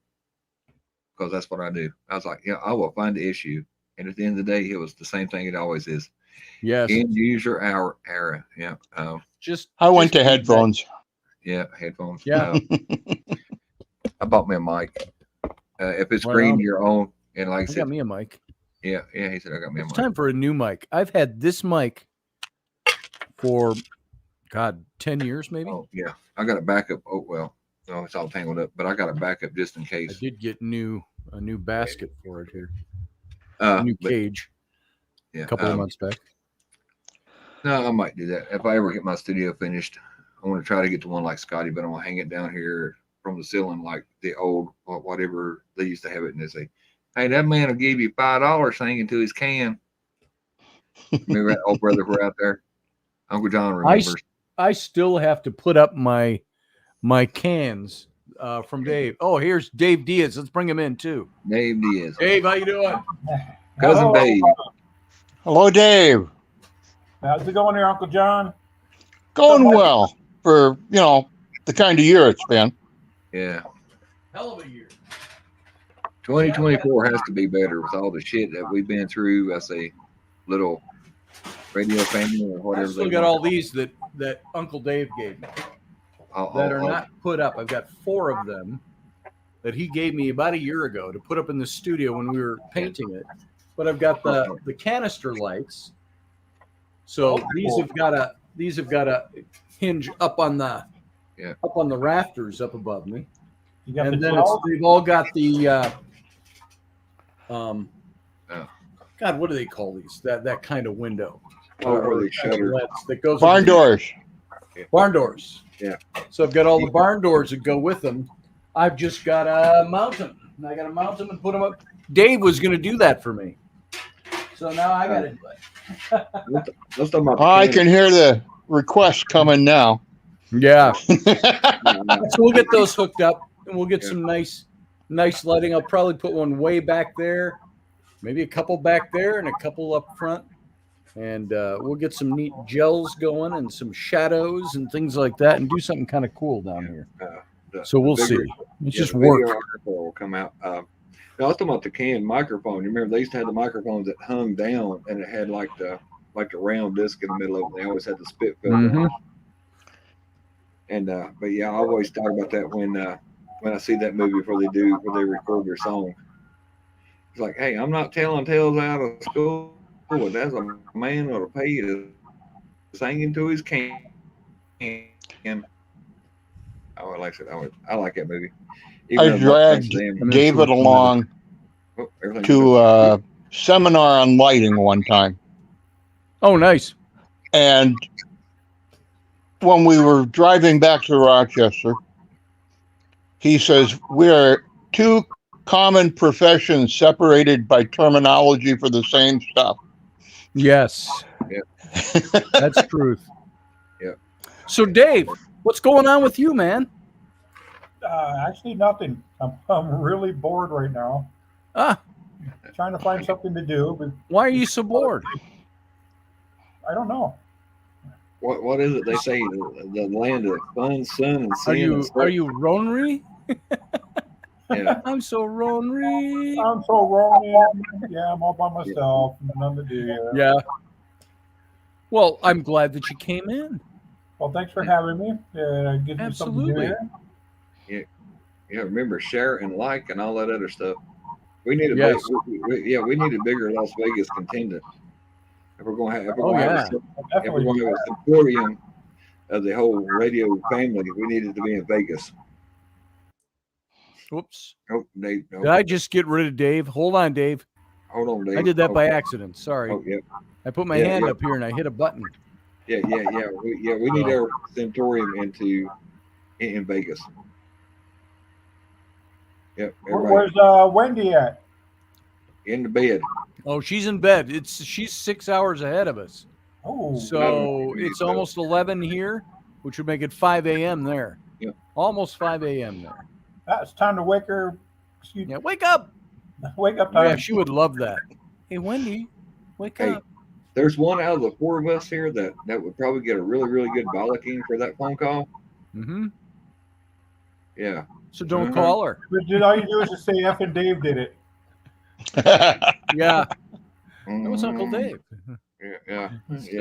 because that's what I do. I was like, yeah, I will find the issue. And at the end of the day, it was the same thing it always is. Yes. End user error. Yeah. I went to headphones. Yeah, headphones. Yeah. I bought me a mic. If it's Well, green, you're on. And like I I said, got me a mic. yeah, he said I got me a It's mic. time for a new mic. I've had this mic for 10 years maybe. Oh yeah, I got a backup. Oh well, no, it's all tangled up, but I got a backup just in I case. did get a new basket for it here. New But, cage yeah, a couple of months back. No, I might do that if I ever get my studio finished. I want to try to get to one like Scotty, but I'm gonna hang it down here from the ceiling like the old whatever they used to have it, and they say, "Hey, that man will give you $5 hanging to his can." Remember that old brother were out there? Uncle John remembers. I still have to put up my cans from Dave. Oh, here's Dave Diaz. Let's bring him in too. Dave Diaz. Dave, how you doing? Cousin Hello. Dave. Hello, Dave. How's it going there, Uncle John? Going well for, the kind of year it's been. Yeah. Hell of a year. 2024 has to be better with all the shit that we've been through as a little radio family or I whatever. still got all these that Uncle Dave gave me that are not put up. I've got 4 of them that he gave me about a year ago to put up in the studio when we were painting it. But I've got the canister lights. So these have got a hinge up on the rafters up above me. You got And the then 12? they've all got the God, what do they call these? That kind of window. where they shutter. That goes Barn doors. Barn doors. Yeah. So I've got all the barn doors that go with them. I've just got to mount them. And I got to mount them and put them up. Dave was going to do that for me. So now I got to do it. Let's talk about I can hear the requests coming now. Yeah. So we'll get those hooked up and we'll get some nice lighting. I'll probably put one way back there, maybe a couple back there and a couple up front. And we'll get some neat gels going and some shadows and things like that and do something kind of cool down here. So we'll see. It's just work. Will come out. I was talking about the canned microphone. You remember they used to have the microphones that hung down and it had like the round disc in the middle of it. They always had the spit filter. Mhm. And but yeah, I always thought about that when I see that movie where they record their song. It's like, hey, I'm not telling tales out of school. That's a man that'll pay you to sing into his can. Oh, like I said, I like that movie. I dragged David along to a seminar on lighting one time. Oh, nice. And when we were driving back to Rochester, he says, we are 2 common professions separated by terminology for the same stuff. Yes. Yeah. That's truth. Yeah. So, Dave, what's going on with you, man? Actually, nothing. I'm really bored right now. Trying to find something to do, but Why are you so bored? I don't know. What is it they say? The land of fun, sun, and sin. Are you Ronry? Yeah. I'm so Ronry. I'm so wrong. Yeah, I'm all by myself. Nothing to do. Yeah. Well, I'm glad that you came in. Well, thanks for having me. Gives me something to do Absolutely. here. Yeah. Remember, share and like and all that other stuff. We need a Yes. we need a bigger Las Vegas contingent. If we're going to have, if we're Definitely. going to have a symposium of the whole radio family, we need it to be in Vegas. Whoops. Oh, Dave. No. Did I just get rid of Dave? Hold on, Dave. Hold on, Dave. I did that by accident. Sorry. Oh, yeah. I put my hand up here and I hit a button. Yeah. We need our sanatorium in Vegas. Yep. Where's Wendy at? In the bed. Oh, she's in bed. She's 6 hours ahead of us. Oh, So it's almost 11 here, which would make it 5 a.m. there. Yeah. Almost 5 a.m. there. it's time to wake her. Yeah, wake up. Wake up time. Yeah, she would love that. Hey, Wendy, wake Hey. up. There's one out of the four of us here that would probably get a really, really good bollocking for that phone call. Mm-hmm. Yeah. So don't Mhm. call her. But all you do is just say F and Dave did it. Yeah. That was Uncle Dave. Yeah.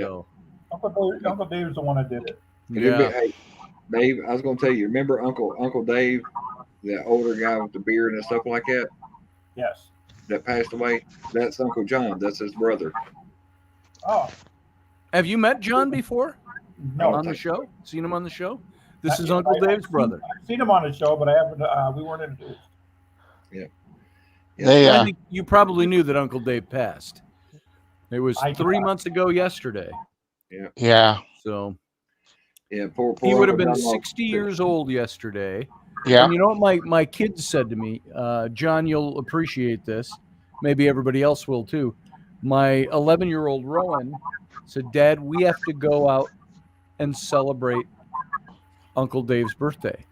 So, Uncle Dave's the one that did it. yeah. Hey, Dave, I was going to tell you, remember Uncle Dave, the older guy with the beard and stuff like that, Yes. that passed away? That's Uncle John. That's his brother. Oh, Have you met John before no. on the show? Seen him on the show? This is I- Uncle I- Dave's brother. I've seen him on the show, but I haven't. We weren't introduced. They, I think you probably knew that Uncle Dave passed. It was I 3 did. months ago yesterday. yeah, So Yeah, poor he would have Uncle been John 60 years old yesterday. yeah. And you know what my kids said to me? John, you'll appreciate this. Maybe everybody else will too. My 11-year-old Rowan said, Dad, we have to go out and celebrate Uncle Dave's birthday.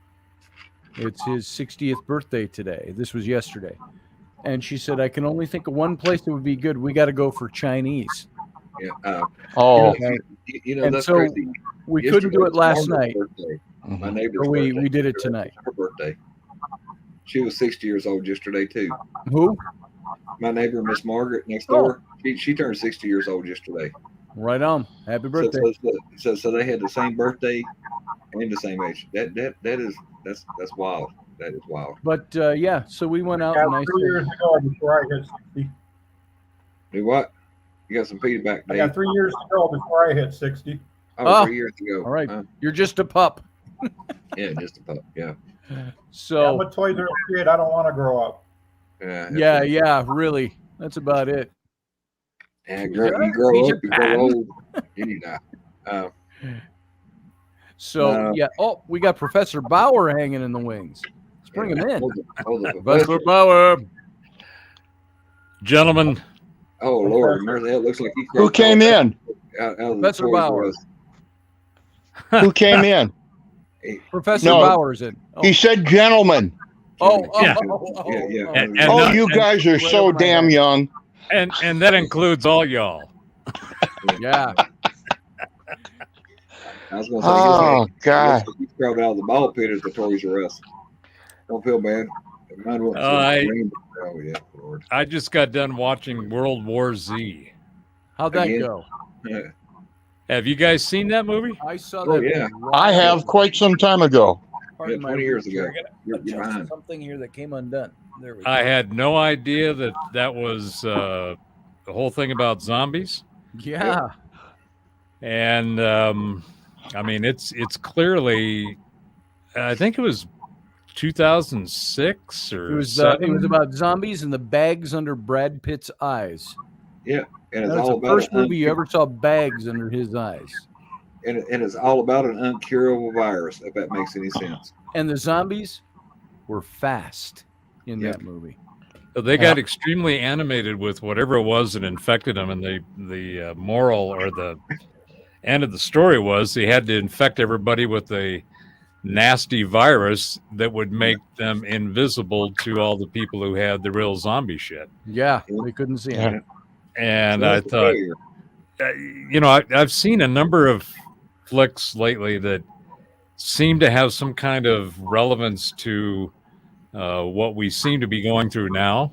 It's his 60th birthday today. This was yesterday. And she said, I can only think of one place that would be good. We got to go for Chinese. Yeah. Oh, And That's so crazy. we couldn't do it last Yesterday's night. Birthday. My mhm. neighbor's But we birthday. did it tonight. Her birthday. She was 60 years old yesterday too. Who? My neighbor, Miss Margaret, next Oh. door. She turned 60 years old yesterday. Right on. Happy birthday. So they had the same birthday and the same age. That's wild. That is wild. But yeah, so we went out and I 3 years said, ago before I hit 60. Do what? You got some feedback, I Dave. got 3 years to go before I hit 60. Oh. 3 years ago. all right, you're just a pup. Yeah, just a pup. Yeah. So I'm a Toys R Us kid. I don't want to grow up. yeah, really. That's about it. Yeah, you He's grow a up, you grow pan. old, then you die. So yeah. Oh, we got Professor Bauer hanging in the wings. Let's bring him in. Hold the Professor Bauer. Gentlemen, Oh Lord, mercy, it looks like he Who came in? Out of the Professor Toys R Bauer. Us. Who came in? Professor No. Bauer's in. Oh, He said, "Gentlemen." Yeah. Yeah. And Oh, not- you guys are so Right over my damn head. young. and that includes all y'all. yeah. I was gonna say, Oh God. he's probably out of the ball pit at the Toys R Us. Don't feel bad. Mine wasn't so I- green. Oh yeah, Lord. I just got done watching World War Z. How'd that Again? go? Yeah. Have you guys seen that movie? I saw Oh, that. yeah. I have quite some time ago. Pardon Yeah, my 20 years reach. ago. I gotta You're adjust behind. something here that came undone. There we go. I had no idea that was the whole thing about zombies. Yeah. And I mean, it's clearly, I think it was 2006 or It was 7. about zombies and the bags under Brad Pitt's eyes. And it's That was all the about first movie you ever saw bags under his eyes. and it's all about an uncurable virus, if that makes any sense. And the zombies were fast in Yeah. that movie. So they got extremely animated with whatever it was that infected them, and the moral or the end of the story was they had to infect everybody with a nasty virus that would make them invisible to all the people who had the real zombie shit. Yeah, they couldn't see him. And So I that's a thought, failure. I've seen a number of flicks lately that seem to have some kind of relevance to what we seem to be going through now.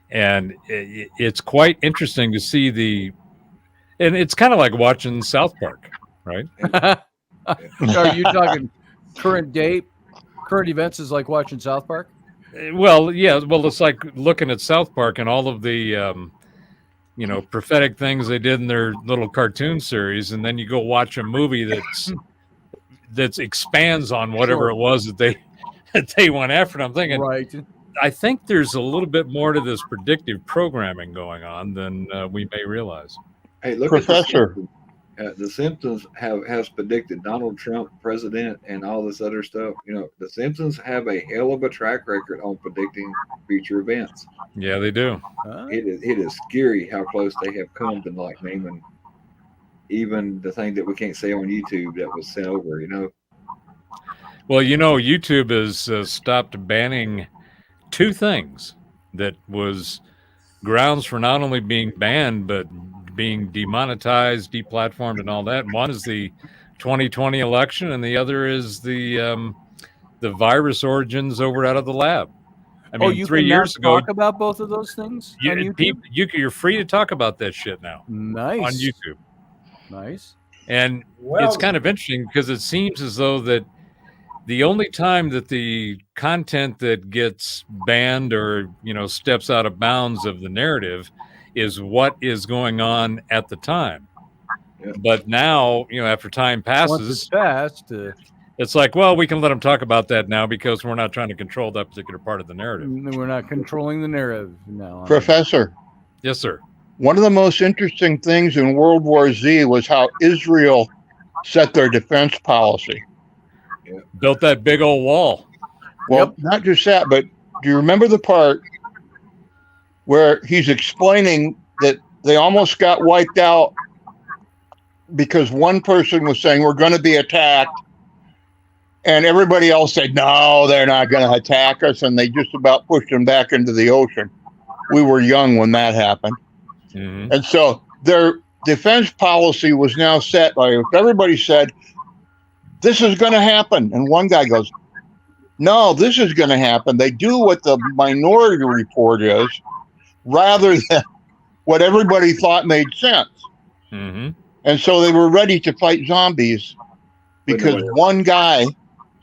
And it's quite interesting to see and it's kind of like watching South Park, right? Are you talking current events is like watching South Park? Well, yeah. Well, it's like looking at South Park and all of the, prophetic things they did in their little cartoon series, and then you go watch a movie that expands on whatever it was that they went after. And I'm thinking, right. I think there's a little bit more to this predictive programming going on than we may realize. Hey, look, Professor. The Simpsons has predicted Donald Trump president and all this other stuff. The Simpsons have a hell of a track record on predicting future events. Yeah, they do. It is scary how close they have come to like naming even the thing that we can't say on YouTube that was sent over. Well, YouTube has stopped banning two things that was grounds for not only being banned but being demonetized, deplatformed, and all that. And one is the 2020 election, and the other is the virus origins over out of the lab. I mean, 3 years ago, talk about both of those things on YouTube? You're free to talk about that shit now. Nice. On YouTube. Nice. And it's kind of interesting because it seems as though that the only time that the content that gets banned or, steps out of bounds of the narrative is what is going on at the time. Yeah. But now, after time passes, it's like, well, we can let them talk about that now because we're not trying to control that particular part of the narrative. We're not controlling the narrative now. Professor. Yes, sir. One of the most interesting things in World War Z was how Israel set their defense policy. Yeah. Built that big old wall. Well, not just that, but do you remember the part where he's explaining that they almost got wiped out because one person was saying, we're going to be attacked. And everybody else said, no, they're not going to attack us. And they just about pushed them back into the ocean. We were young when that happened. Mm-hmm. And so their defense policy was now set. Like everybody said, this is going to happen. And one guy goes, no, this is going to happen. They do what the minority report is, rather than what everybody thought made sense. Mm-hmm. And so they were ready to fight zombies because one guy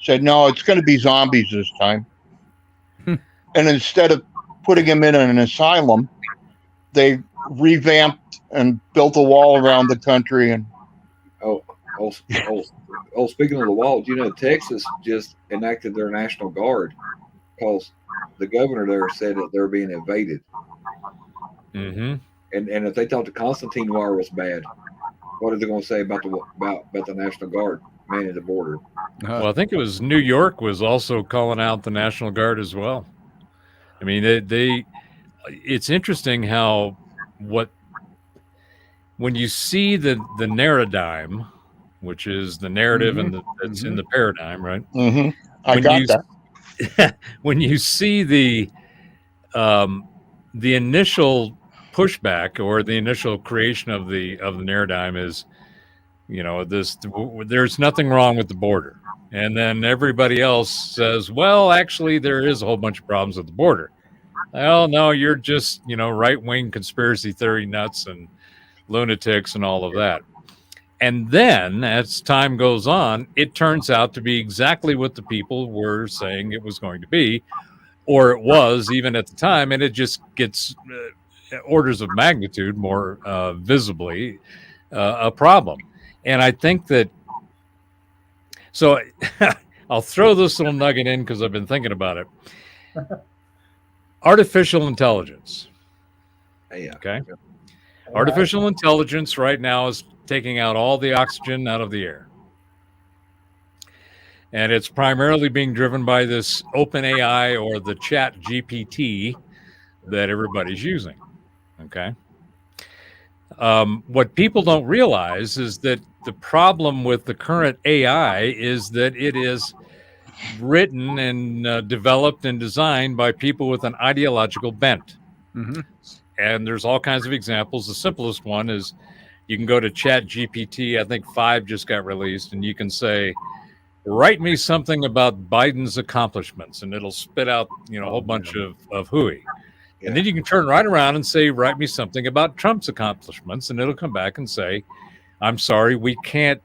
said, no, it's going to be zombies this time. And instead of putting him in an asylum, they revamped and built a wall around the country. And speaking of the walls, Texas just enacted their National Guard because the governor there said that they're being invaded. Mm-hmm. And if they thought the Constantine War was bad, what are they going to say about the National Guard manning the border? Well, I think it was New York was also calling out the National Guard as well. I mean, it's interesting how when you see the narrative, which is the narrative and that's in the paradigm, right? Mm-hmm. I got that. When you see the initial pushback or the initial creation of the narrative is, there's nothing wrong with the border. And then everybody else says, well, actually, there is a whole bunch of problems with the border. Well, no, you're just, right-wing conspiracy theory nuts and lunatics and all of that. And then as time goes on, it turns out to be exactly what the people were saying it was going to be, or it was even at the time. And it just gets orders of magnitude more visibly a problem. And I think that, so I'll throw this little nugget in because I've been thinking about it. Artificial intelligence. Okay. Artificial intelligence right now is taking out all the oxygen out of the air. And it's primarily being driven by this OpenAI or the Chat GPT that everybody's using. Okay. What people don't realize is that the problem with the current AI is that it is written and developed and designed by people with an ideological bent. Mm-hmm. And there's all kinds of examples. The simplest one is You can go to Chat GPT. I think 5 just got released, and you can say, write me something about Biden's accomplishments, and it'll spit out, a whole bunch of hooey. Yeah. And then you can turn right around and say, write me something about Trump's accomplishments, and it'll come back and say, I'm sorry, we can't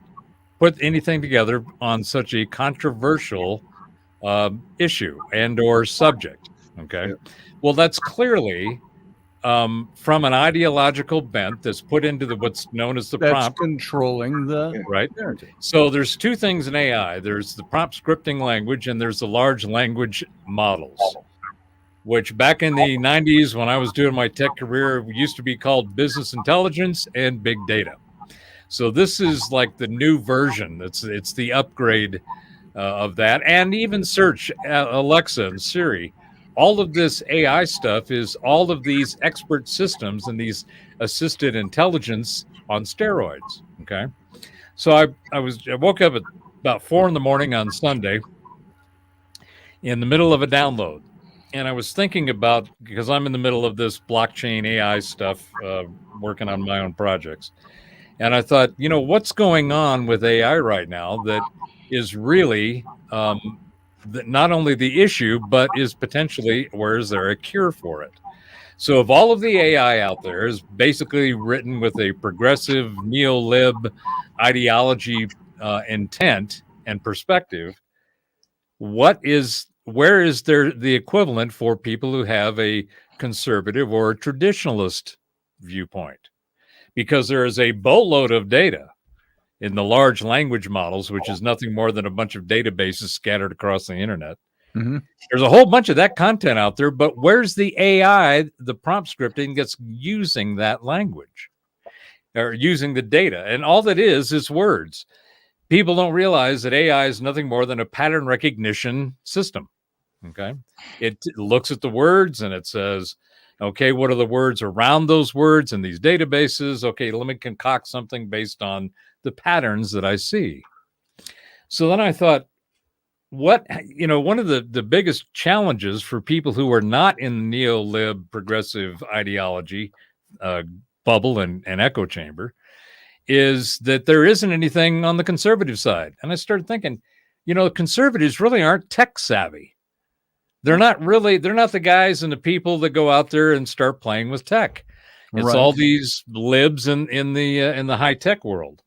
put anything together on such a controversial issue and or subject. Okay. Yeah. Well, that's clearly from an ideological bent that's put into what's known as the That's prompt. controlling the Right. narrative. So there's two things in AI. There's the prompt scripting language and there's the large language models, which back in the 90s when I was doing my tech career used to be called business intelligence and big data. So this is like the new version. It's the upgrade of that. And even search, Alexa and Siri, all of this AI stuff is all of these expert systems and these assisted intelligence on steroids. Okay. So I woke up at about 4 a.m. on Sunday in the middle of a download. And I was thinking about, because I'm in the middle of this blockchain AI stuff, working on my own projects. And I thought, what's going on with AI right now that is really not only the issue, but is potentially, where is there a cure for it? So if all of the AI out there is basically written with a progressive neo-lib ideology intent and perspective, where is there the equivalent for people who have a conservative or a traditionalist viewpoint? Because there is a boatload of data in the large language models, which is nothing more than a bunch of databases scattered across the internet. Mm-hmm. There's a whole bunch of that content out there, but where's the AI, the prompt scripting that's using that language or using the data? And all that is words. People don't realize that AI is nothing more than a pattern recognition system. Okay. It looks at the words and it says, okay, what are the words around those words in these databases? Okay, let me concoct something based on the patterns that I see. So then I thought, one of the biggest challenges for people who are not in the neo-lib progressive ideology bubble and echo chamber is that there isn't anything on the conservative side. And I started thinking, conservatives really aren't tech savvy. They're not the guys and the people that go out there and start playing with tech. It's Right. all these libs in the high tech world.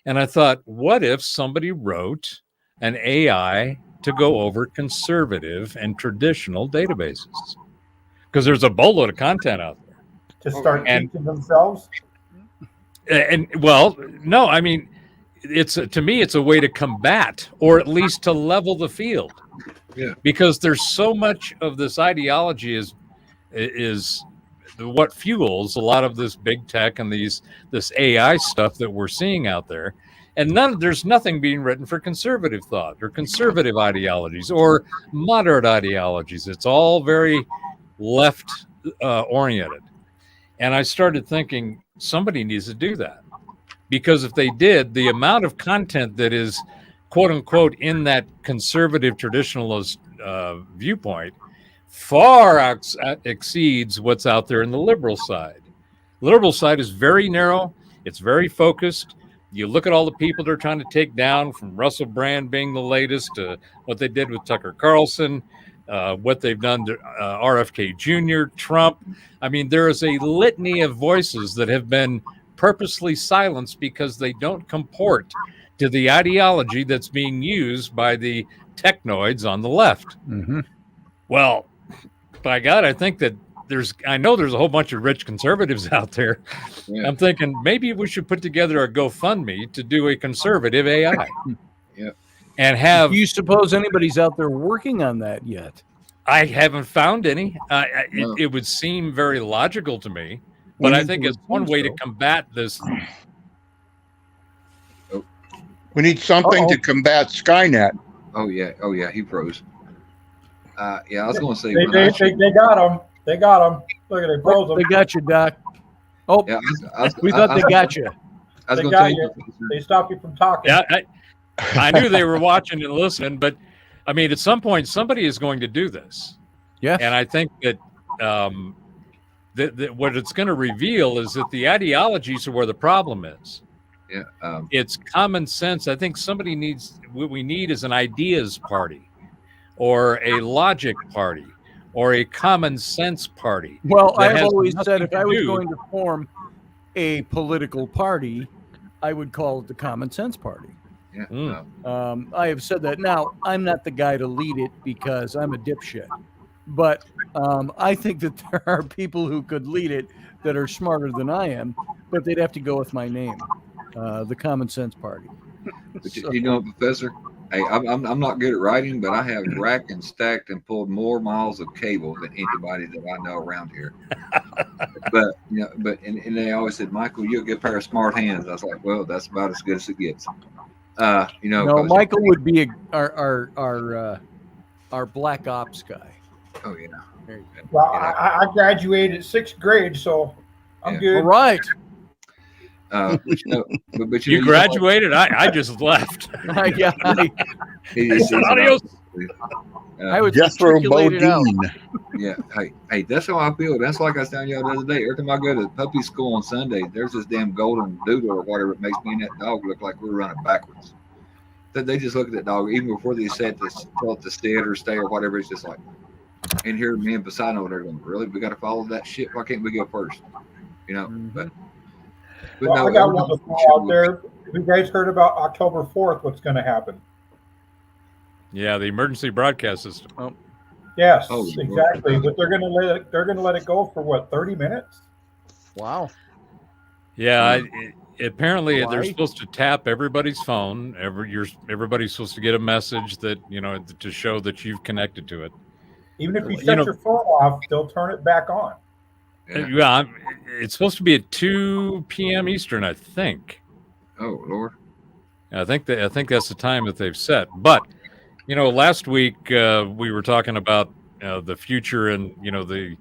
And I thought, what if somebody wrote an AI to go over conservative and traditional databases? Because there's a boatload of content out there. To start teaching themselves? And well, no, I mean, to me, it's a way to combat or at least to level the field. Yeah. Because there's so much of this ideology is what fuels a lot of this big tech and this AI stuff that we're seeing out there. And there's nothing being written for conservative thought or conservative ideologies or moderate ideologies. It's all very left oriented. And I started thinking somebody needs to do that, because if they did, the amount of content that is quote unquote in that conservative traditionalist viewpoint far exceeds what's out there in the liberal side. Liberal side is very narrow. It's very focused. You look at all the people they're trying to take down, from Russell Brand being the latest to what they did with Tucker Carlson, what they've done to RFK Jr., Trump. I mean, there is a litany of voices that have been purposely silenced because they don't comport to the ideology that's being used by the technoids on the left. Mm-hmm. Well, by God, I think that I know there's a whole bunch of rich conservatives out there. Yeah. I'm thinking maybe we should put together a GoFundMe to do a conservative AI. Yeah. And have. Do you suppose anybody's out there working on that yet? I haven't found any. It would seem very logical to me, but I think it's one way to combat this. We need something to combat Skynet. Oh yeah, he froze. Yeah, I was going to say they got him. They got him. Look at it, froze him. They got you, Doc. Oh, yeah, we thought they got you. I was going to tell you. They stopped you from talking. Yeah, I knew they were watching and listening, but I mean, at some point, somebody is going to do this. Yeah, and I think that what it's going to reveal is that the ideologies are where the problem is. Yeah, it's common sense. I think what we need is an ideas party, or a logic party, or a common sense party. Well, I've always said if I was going to form a political party, I would call it the Common Sense Party. Yeah. I have said that. Now, I'm not the guy to lead it because I'm a dipshit. But I think that there are people who could lead it that are smarter than I am, but they'd have to go with my name, the Common Sense Party. But you know, Professor, hey, I'm not good at writing, but I have racked and stacked and pulled more miles of cable than anybody that I know around here. But and they always said, Michael, you'll get a pair of smart hands. I was like, well, that's about as good as it gets. No, Michael would be our black ops guy. Oh yeah. Well, I graduated 6th grade, so I'm good. All right. But you graduated? I just left. Yeah. Adios. I would Jethro Bodine. Yeah. Hey, that's how I feel. That's like I was telling y'all the other day. Every time I go to puppy school on Sunday, there's this damn golden doodle or whatever. It makes me and that dog look like we're running backwards. That they just look at that dog even before they said to tell it to sit or stay or whatever. It's just like, and here me and Poseidon over there going, really? We got to follow that shit. Why can't we go first? You know. But well, no, I got one out there. Have you guys heard about October 4th? What's going to happen? Yeah, the emergency broadcast system. Oh. Yes, exactly. But they're going to let it go for what, 30 minutes? Wow. Yeah, apparently they're supposed to tap everybody's phone. Everybody's supposed to get a message that to show that you've connected to it. Even if you shut your phone off, they'll turn it back on. Yeah, it's supposed to be at 2 p.m. Eastern, I think. Oh Lord. I think that's the time that they've set. But last week we were talking about the future and the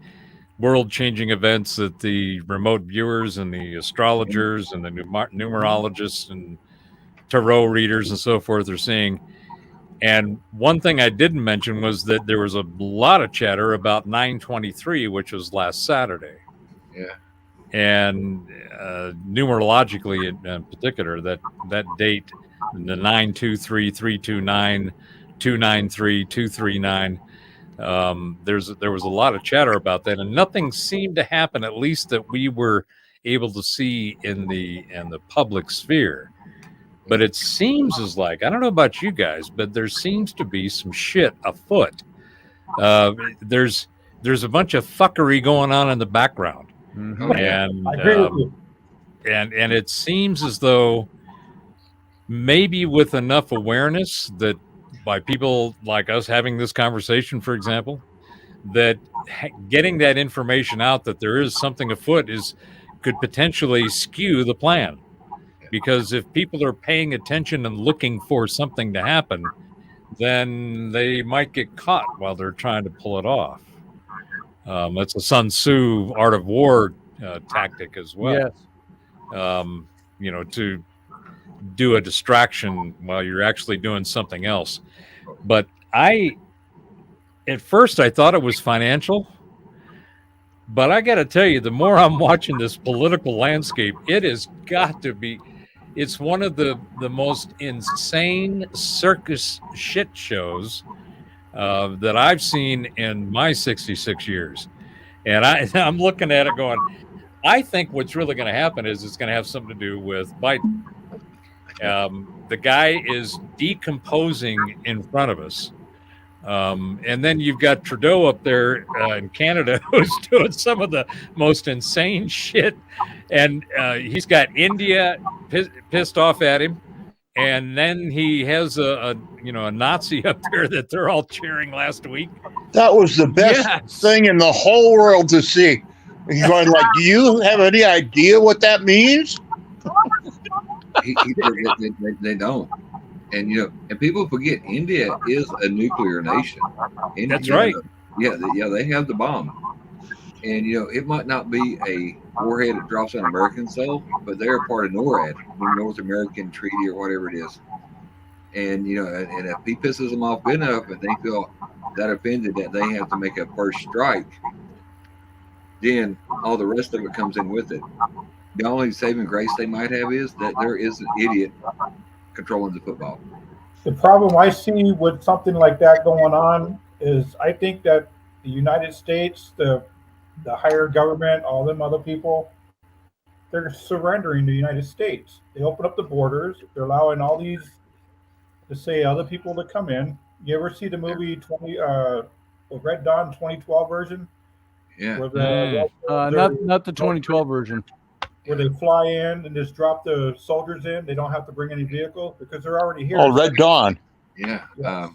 world-changing events that the remote viewers and the astrologers and the numerologists and tarot readers and so forth are seeing. And one thing I didn't mention was that there was a lot of chatter about 9/23, which was last Saturday. Yeah. And numerologically in particular, that date, the 9/23/329, 293/239, there was a lot of chatter about that, and nothing seemed to happen, at least that we were able to see in the public sphere. But it seems as like, I don't know about you guys, but there seems to be some shit afoot. There's a bunch of fuckery going on in the background. Mm-hmm. And I agree with you. And it seems as though maybe with enough awareness that by people like us having this conversation, for example, that getting that information out that there is something afoot could potentially skew the plan. Because if people are paying attention and looking for something to happen, then they might get caught while they're trying to pull it off. That's a Sun Tzu Art of War tactic as well. Yes. To do a distraction while you're actually doing something else. But at first I thought it was financial. But I got to tell you, the more I'm watching this political landscape, it has got to be. It's one of the most insane circus shit shows that I've seen in my 66 years. And I'm looking at it going, I think what's really going to happen is it's going to have something to do with Biden. The guy is decomposing in front of us. And then you've got Trudeau up there in Canada who's doing some of the most insane shit. And he's got India pissed off at him. And then he has a Nazi up there that they're all cheering last week. That was the best thing in the whole world to see. He's going like, do you have any idea what that means? They don't. And and people forget India is a nuclear nation. India, that's right. They have the bomb. And it might not be a warhead that drops on American soil, but they're a part of NORAD, the North American Treaty or whatever it is. And and if he pisses them off enough and they feel that offended that they have to make a first strike, then all the rest of it comes in with it. The only saving grace they might have is that there is an idiot controlling the football. The problem I see with something like that going on is I think that the United States, the higher government, all them other people, they're surrendering the United States. They open up the borders. They're allowing all these, to say, other people to come in. You ever see the movie Red Dawn 2012 version? Yeah. Where Not the 2012 version. Where they fly in and just drop the soldiers in. They don't have to bring any vehicle because they're already here. Oh, Red Dawn. Yeah. Yes.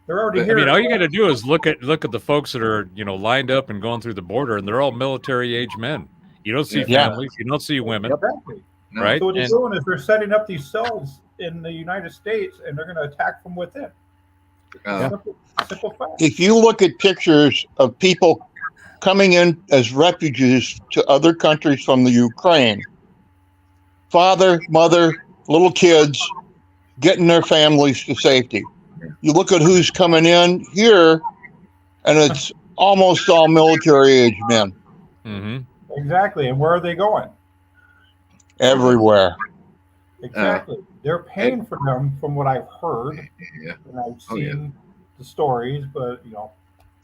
They're already I here. mean, all you got to do is look at the folks that are lined up and going through the border, and they're all military age men. You don't see families, you don't see women, Exactly. right? So what they're doing is they're setting up these cells in the United States, and they're going to attack from within. Simple fact. If you look at pictures of people coming in as refugees to other countries from the Ukraine, father, mother, little kids getting their families to safety. You look at who's coming in here, and it's almost all military age men. Mm-hmm. Exactly. And where are they going? Everywhere. Exactly. They're paying for them, from what I've heard. And I've seen the stories, but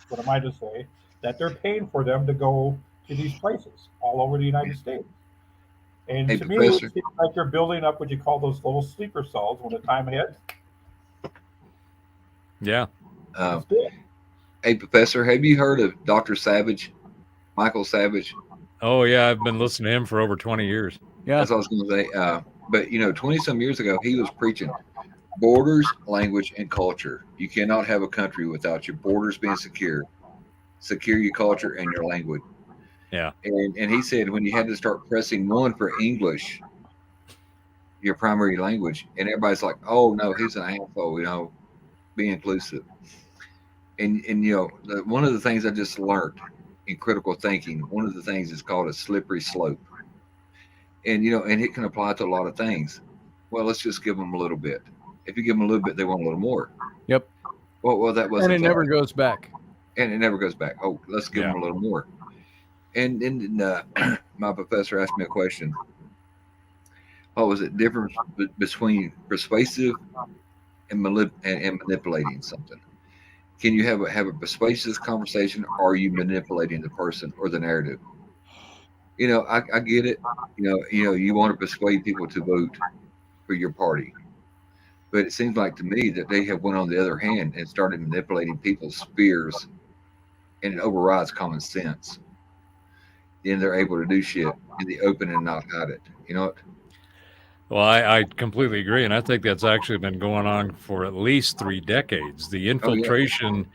what am I to say? That they're paying for them to go to these places all over the United States. And to me, it seems like they're building up what you call those little sleeper cells when the time hits. Yeah. Hey, Professor, have you heard of Dr. Savage, Michael Savage? Oh, yeah. I've been listening to him for over 20 years. Yeah. That's what I was going to say. But 20-some years ago, he was preaching borders, language, and culture. You cannot have a country without your borders being secure. Secure your culture and your language. Yeah. And he said when you had to start pressing one for English, your primary language, and everybody's like, oh, no, he's an asshole, be inclusive. And one of the things I just learned in critical thinking, one of the things is called a slippery slope. And, and it can apply to a lot of things. Well, let's just give them a little bit. If you give them a little bit, they want a little more. Yep. Well, that wasn't. And it never goes back. And it never goes back. Oh, let's give them a little more. And then my professor asked me a question. What was it? Difference between persuasive and manipulating something? Can you have a persuasive conversation, or are you manipulating the person or the narrative? I get it. You want to persuade people to vote for your party, but it seems like to me that they have went on the other hand and started manipulating people's fears, and it overrides common sense. Then they're able to do shit in the open and not hide it. You know what? Well, I completely agree, and I think that's actually been going on for at least 3 decades. The infiltration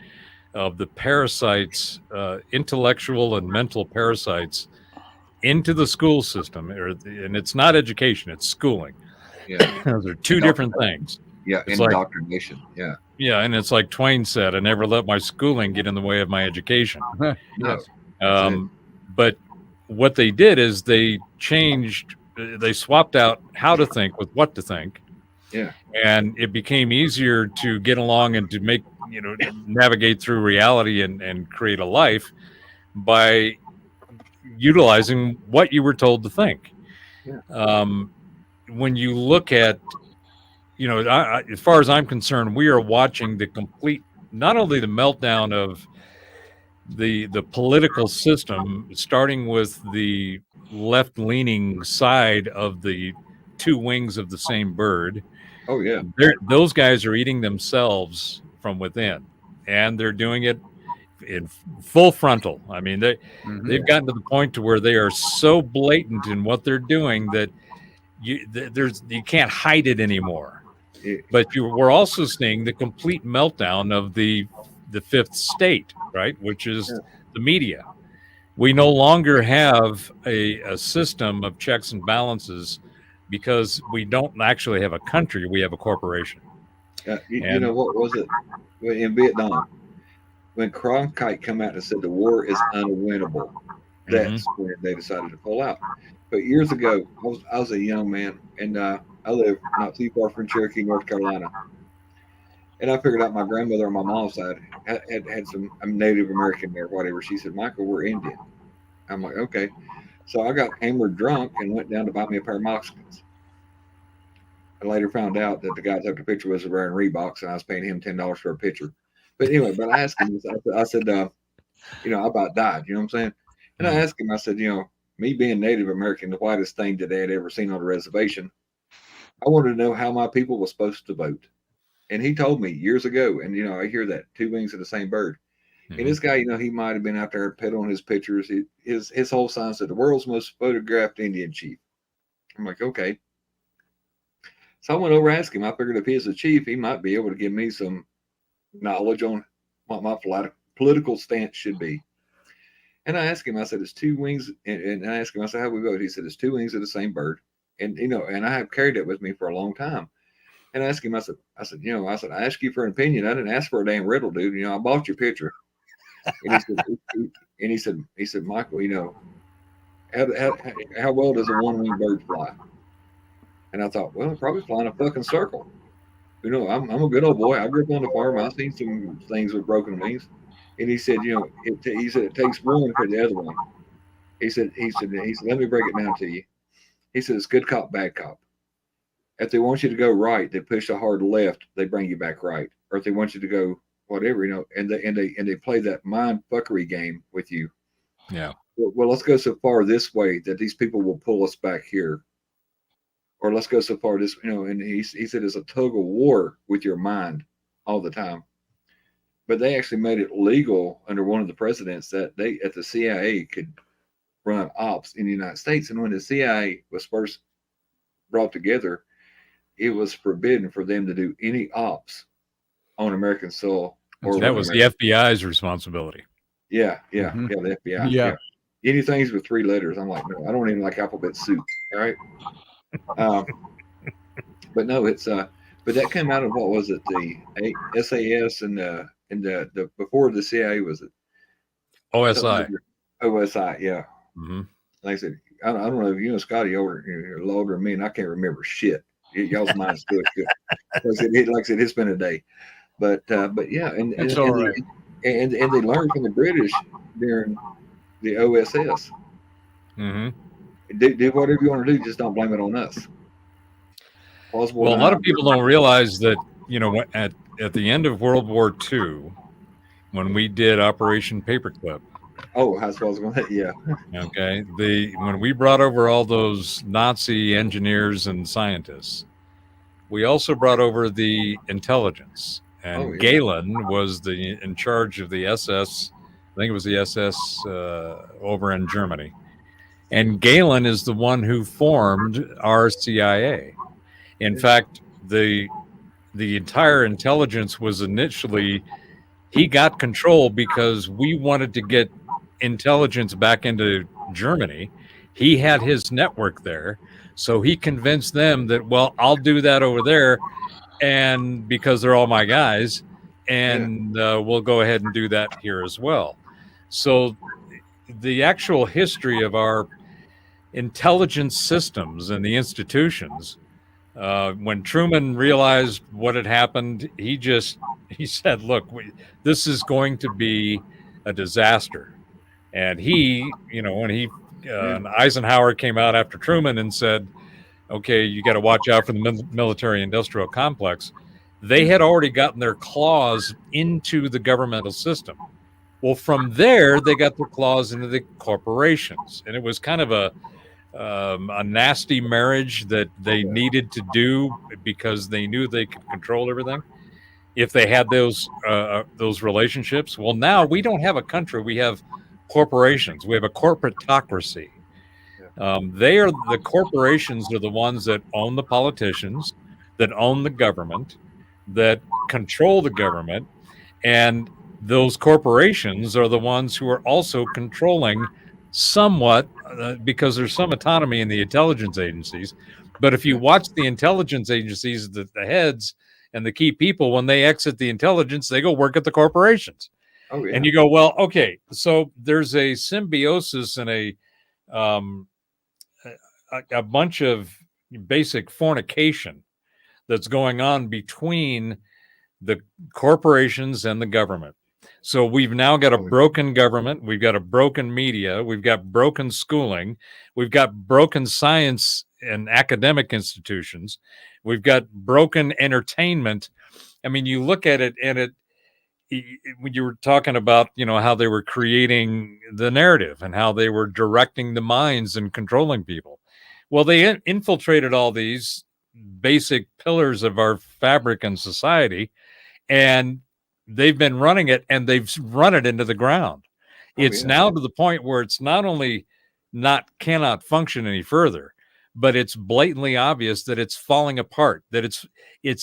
of the parasites, intellectual and mental parasites, into the school system, and it's not education; it's schooling. Yeah, those are two different things. Yeah, it's indoctrination. Yeah, and it's like Twain said: "I never let my schooling get in the way of my education." Yes. But what they did is they swapped out how to think with what to think. Yeah. And it became easier to get along and to make, navigate through reality and create a life by utilizing what you were told to think. Yeah. When you look at, as far as I'm concerned, we are watching the complete, not only the meltdown of the political system, starting with the left-leaning side of the two wings of the same bird. Oh yeah, those guys are eating themselves from within, and they're doing it in full frontal. I mean, they've gotten to the point to where they are so blatant in what they're doing that you can't hide it anymore. Yeah. But we're also seeing the complete meltdown of the fifth state, right, which is the media. We no longer have a system of checks and balances because we don't actually have a country, we have a corporation. You know, what was it in Vietnam? When Cronkite came out and said the war is unwinnable, that's when they decided to pull out. But years ago, I was a young man, and I lived not too far from Cherokee, North Carolina. And I figured out my grandmother on my mom's side had some Native American there, whatever. She said, Michael, we're Indian. I'm like, okay. So I got hammered drunk and went down to buy me a pair of moccasins. I later found out that the guy that took the picture was wearing Reeboks, and I was paying him $10 for a picture. But anyway, but I asked him, I said, you know, I about died. You know what I'm saying? And I asked him, I said, you know, me being Native American, the whitest thing that they had ever seen on the reservation, I wanted to know how my people were supposed to vote. And he told me years ago, and you know, I hear that two wings of the same bird. And this guy, you know, he might have been out there peddling his pictures. His whole sign said the world's most photographed Indian chief. I'm like, okay. So I went over and asked him. I figured if he's a chief, he might be able to give me some knowledge on what my political stance should be. And I asked him, I said, it's two wings. And I asked him, I said, how we vote? He said, it's two wings of the same bird. And, you know, and I have carried it with me for a long time. And I asked him, I said, you know, I asked you for an opinion. I didn't ask for a damn riddle, dude. You know, I bought your picture. And he said, Michael, you know, how well does a one-winged bird fly? And I thought, well, probably flying a fucking circle. You know, I'm a good old boy. I grew up on the farm. I've seen some things with broken wings. And he said, you know, he said it takes one for the other one. He said, let me break it down to you. He said, it's good cop, bad cop. If they want you to go right, they push a hard left, they bring you back right. Or if they want you to go whatever, you know, and they play that mind fuckery game with you. Yeah. Well, let's go so far this way that these people will pull us back here. Or let's go so far this, you know, and he said it's a tug of war with your mind all the time. But they actually made it legal under one of the presidents that they at the CIA could run ops in the United States. And when the CIA was first brought together, it was forbidden for them to do any ops on American soil. Or that was the FBI's responsibility. Yeah, the FBI. Yeah. Anything with three letters, I'm like, no, I don't even like alphabet soup. All right. But no, it's but that came out of what was it, the SAS and the before the CIA was it OSI. OSI, yeah. Mm-hmm. Like I said, I don't know if you know Scotty you're older than me, and I can't remember shit. Y'all's mind's good. Like I said, it's been a day, but yeah, and it's all right. And they learned from the British during the OSS. Mm-hmm. Do whatever you want to do, just don't blame it on us. Well, a lot of people don't realize that, you know, at the end of World War II, when we did Operation Paperclip. Oh, that's what I was going to. Yeah. Okay. When we brought over all those Nazi engineers and scientists, we also brought over the intelligence. And Galen was in charge of the SS. I think it was the SS over in Germany. And Galen is the one who formed our CIA. In fact, the entire intelligence was initially, he got control because we wanted to get intelligence back into Germany. He had his network there. So he convinced them that, well, I'll do that over there. And because they're all my guys, and we'll go ahead and do that here as well. So the actual history of our intelligence systems and the institutions, when Truman realized what had happened, he said, look, this is going to be a disaster. And he, you know, when Eisenhower came out after Truman and said, okay, you got to watch out for the military industrial complex, they had already gotten their claws into the governmental system. Well, from there, they got their claws into the corporations. And it was kind of a nasty marriage that they needed to do because they knew they could control everything if they had those relationships. Well, now we don't have a country. We have corporations. We have a corporatocracy. The corporations are the ones that own the politicians, that own the government, that control the government. And those corporations are the ones who are also controlling somewhat because there's some autonomy in the intelligence agencies. But if you watch the intelligence agencies, the heads and the key people, when they exit the intelligence, they go work at the corporations. Oh, yeah. And you go, well, okay, so there's a symbiosis and a bunch of basic fornication that's going on between the corporations and the government. So we've now got a broken government. We've got a broken media. We've got broken schooling. We've got broken science and academic institutions. We've got broken entertainment. I mean, you look at it and when you were talking about, how they were creating the narrative and how they were directing the minds and controlling people. Well, they infiltrated all these basic pillars of our fabric and society, and they've been running it, and they've run it into the ground. It's now to the point where it's not only cannot function any further, but it's blatantly obvious that it's falling apart, that it's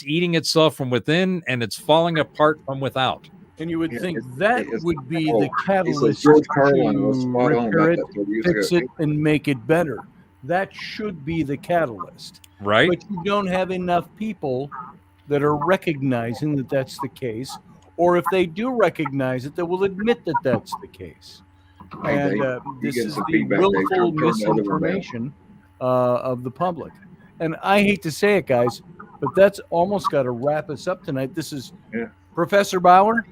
eating itself from within and it's falling apart from without. And you would think that would be the catalyst to repair it, fix it, and make it better. That should be the catalyst. Right. But you don't have enough people that are recognizing that that's the case. Or if they do recognize it, they will admit that that's the case. And this is the willful misinformation of the public. And I hate to say it, guys, but that's almost got to wrap us up tonight. This is Professor Bauer.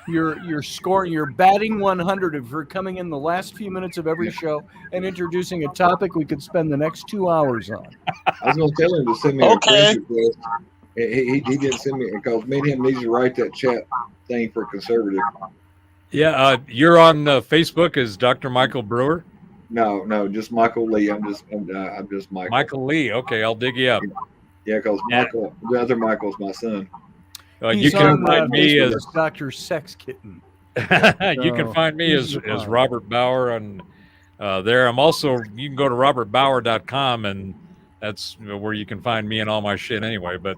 You're scoring. You're batting 100 for coming in the last few minutes of every show and introducing a topic we could spend the next 2 hours on. I was going to tell him to send me a friend request. He didn't send me because me and him needs to write that chat thing for conservative. Yeah, you're on Facebook as Dr. Michael Brewer. No, just Michael Lee. I'm just Michael. Michael Lee. Okay, I'll dig you up. Yeah, because Michael, the other Michael's my son. You can find me as Dr. Sex Kitten. You can find me as Robert Bauer on there. I'm also, you can go to robertbauer.com, and that's where you can find me and all my shit anyway. But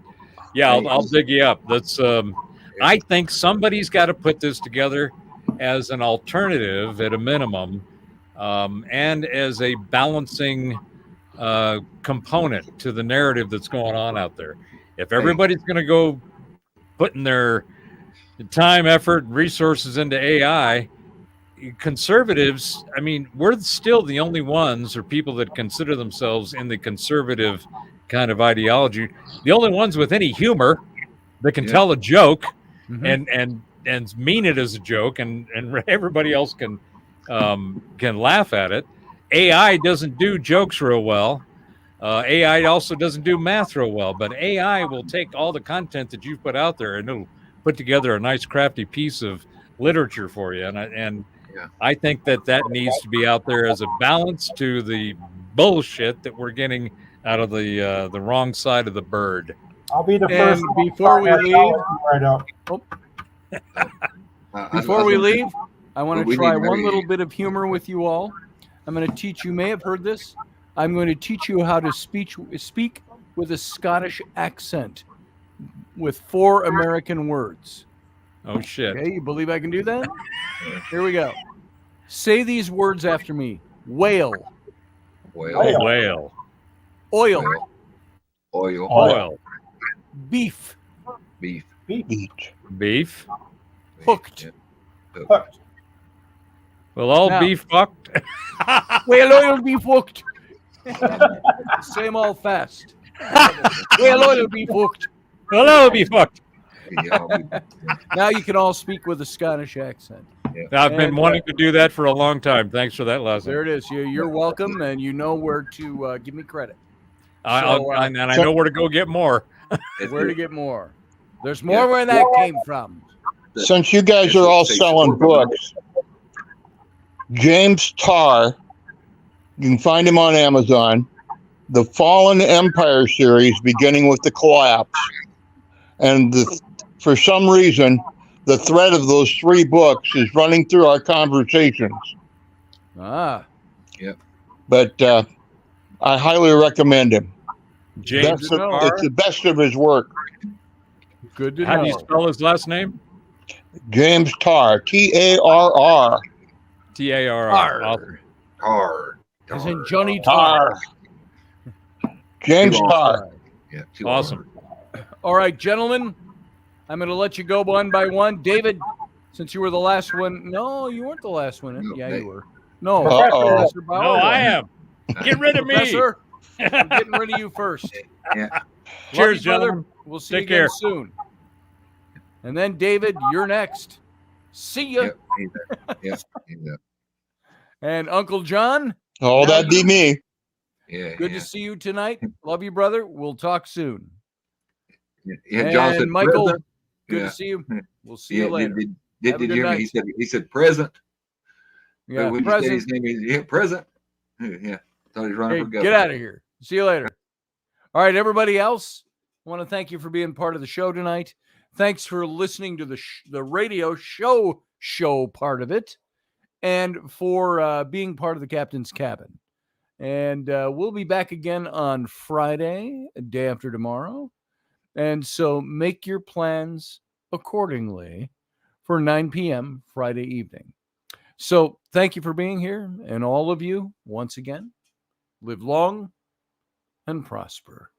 yeah, I'll dig you up. That's I think somebody's got to put this together as an alternative at a minimum, and as a balancing component to the narrative that's going on out there. If everybody's going to go putting their time, effort, and resources into AI, conservatives, I mean, we're still the only ones, or people that consider themselves in the conservative kind of ideology, the only ones with any humor that can tell a joke and mean it as a joke, and everybody else can laugh at it. AI doesn't do jokes real well. AI also doesn't do math real well, but AI will take all the content that you've put out there and it'll put together a nice crafty piece of literature for you. And I think that needs to be out there as a balance to the bullshit that we're getting out of the wrong side of the bird. I'll be the first. Before we leave, right up. Before we leave, I want to try one little bit of humor with you all. I'm going to teach you. May have heard this. I'm going to teach you how to speak with a Scottish accent with 4 American words. Oh, shit. Okay, you believe I can do that? Here we go. Say these words after me. Whale. Whale. Oil. Oil. Beef. Beef. Hooked. Hooked. Well, all be fucked. Whale oil be hooked. Say them all fast. Whale oil be hooked. Well, all be fucked. Now you can all speak with a Scottish accent. I've been wanting to do that for a long time. Thanks for that lesson. There it is. You're welcome, and you know where to give me credit. I know where to go get more. Where to get more. There's more where that came from. Since you guys are all selling books, James Tarr, you can find him on Amazon, the Fallen Empire series, beginning with the collapse. And for some reason, the thread of those 3 books is running through our conversations. Ah. Yep. But I highly recommend him. James Tarr. It's the best of his work. Good to know. How do you spell his last name? James Tarr, T-A-R-R. T-A-R-R. Awesome. Tar. As in Johnny Tarr. James Tarr. Yeah, awesome. All right, gentlemen, I'm going to let you go one by one. David, since you were the last one. No, you weren't the last one. No, you were. No, Professor Bauer. No, I am. Get rid of me. Professor, I'm getting rid of you first. Yeah. Cheers, brother. gentlemen. We'll see Take you again care. soon. And then, David, you're next. See ya. Yep, he's there. Yep, he's there. And Uncle John, Oh, that'd be me. Yeah, good yeah. to see you tonight. Love you, brother. We'll talk soon. Yeah, John said, And Michael, present. good Yeah. to see you. We'll see Yeah, you later. did Have a you good hear me? night. He said present. Yeah, When you said present. his name, yeah, present. Yeah, thought he was running Hey, for governor. get out of here. See you later. All right, everybody else, I want to thank you for being part of the show tonight. Thanks for listening to the radio show part of it, and for being part of the Captain's Cabin. And we'll be back again on Friday, day after tomorrow. And so make your plans accordingly for 9 p.m. Friday evening. So thank you for being here. And all of you, once again, live long and prosper.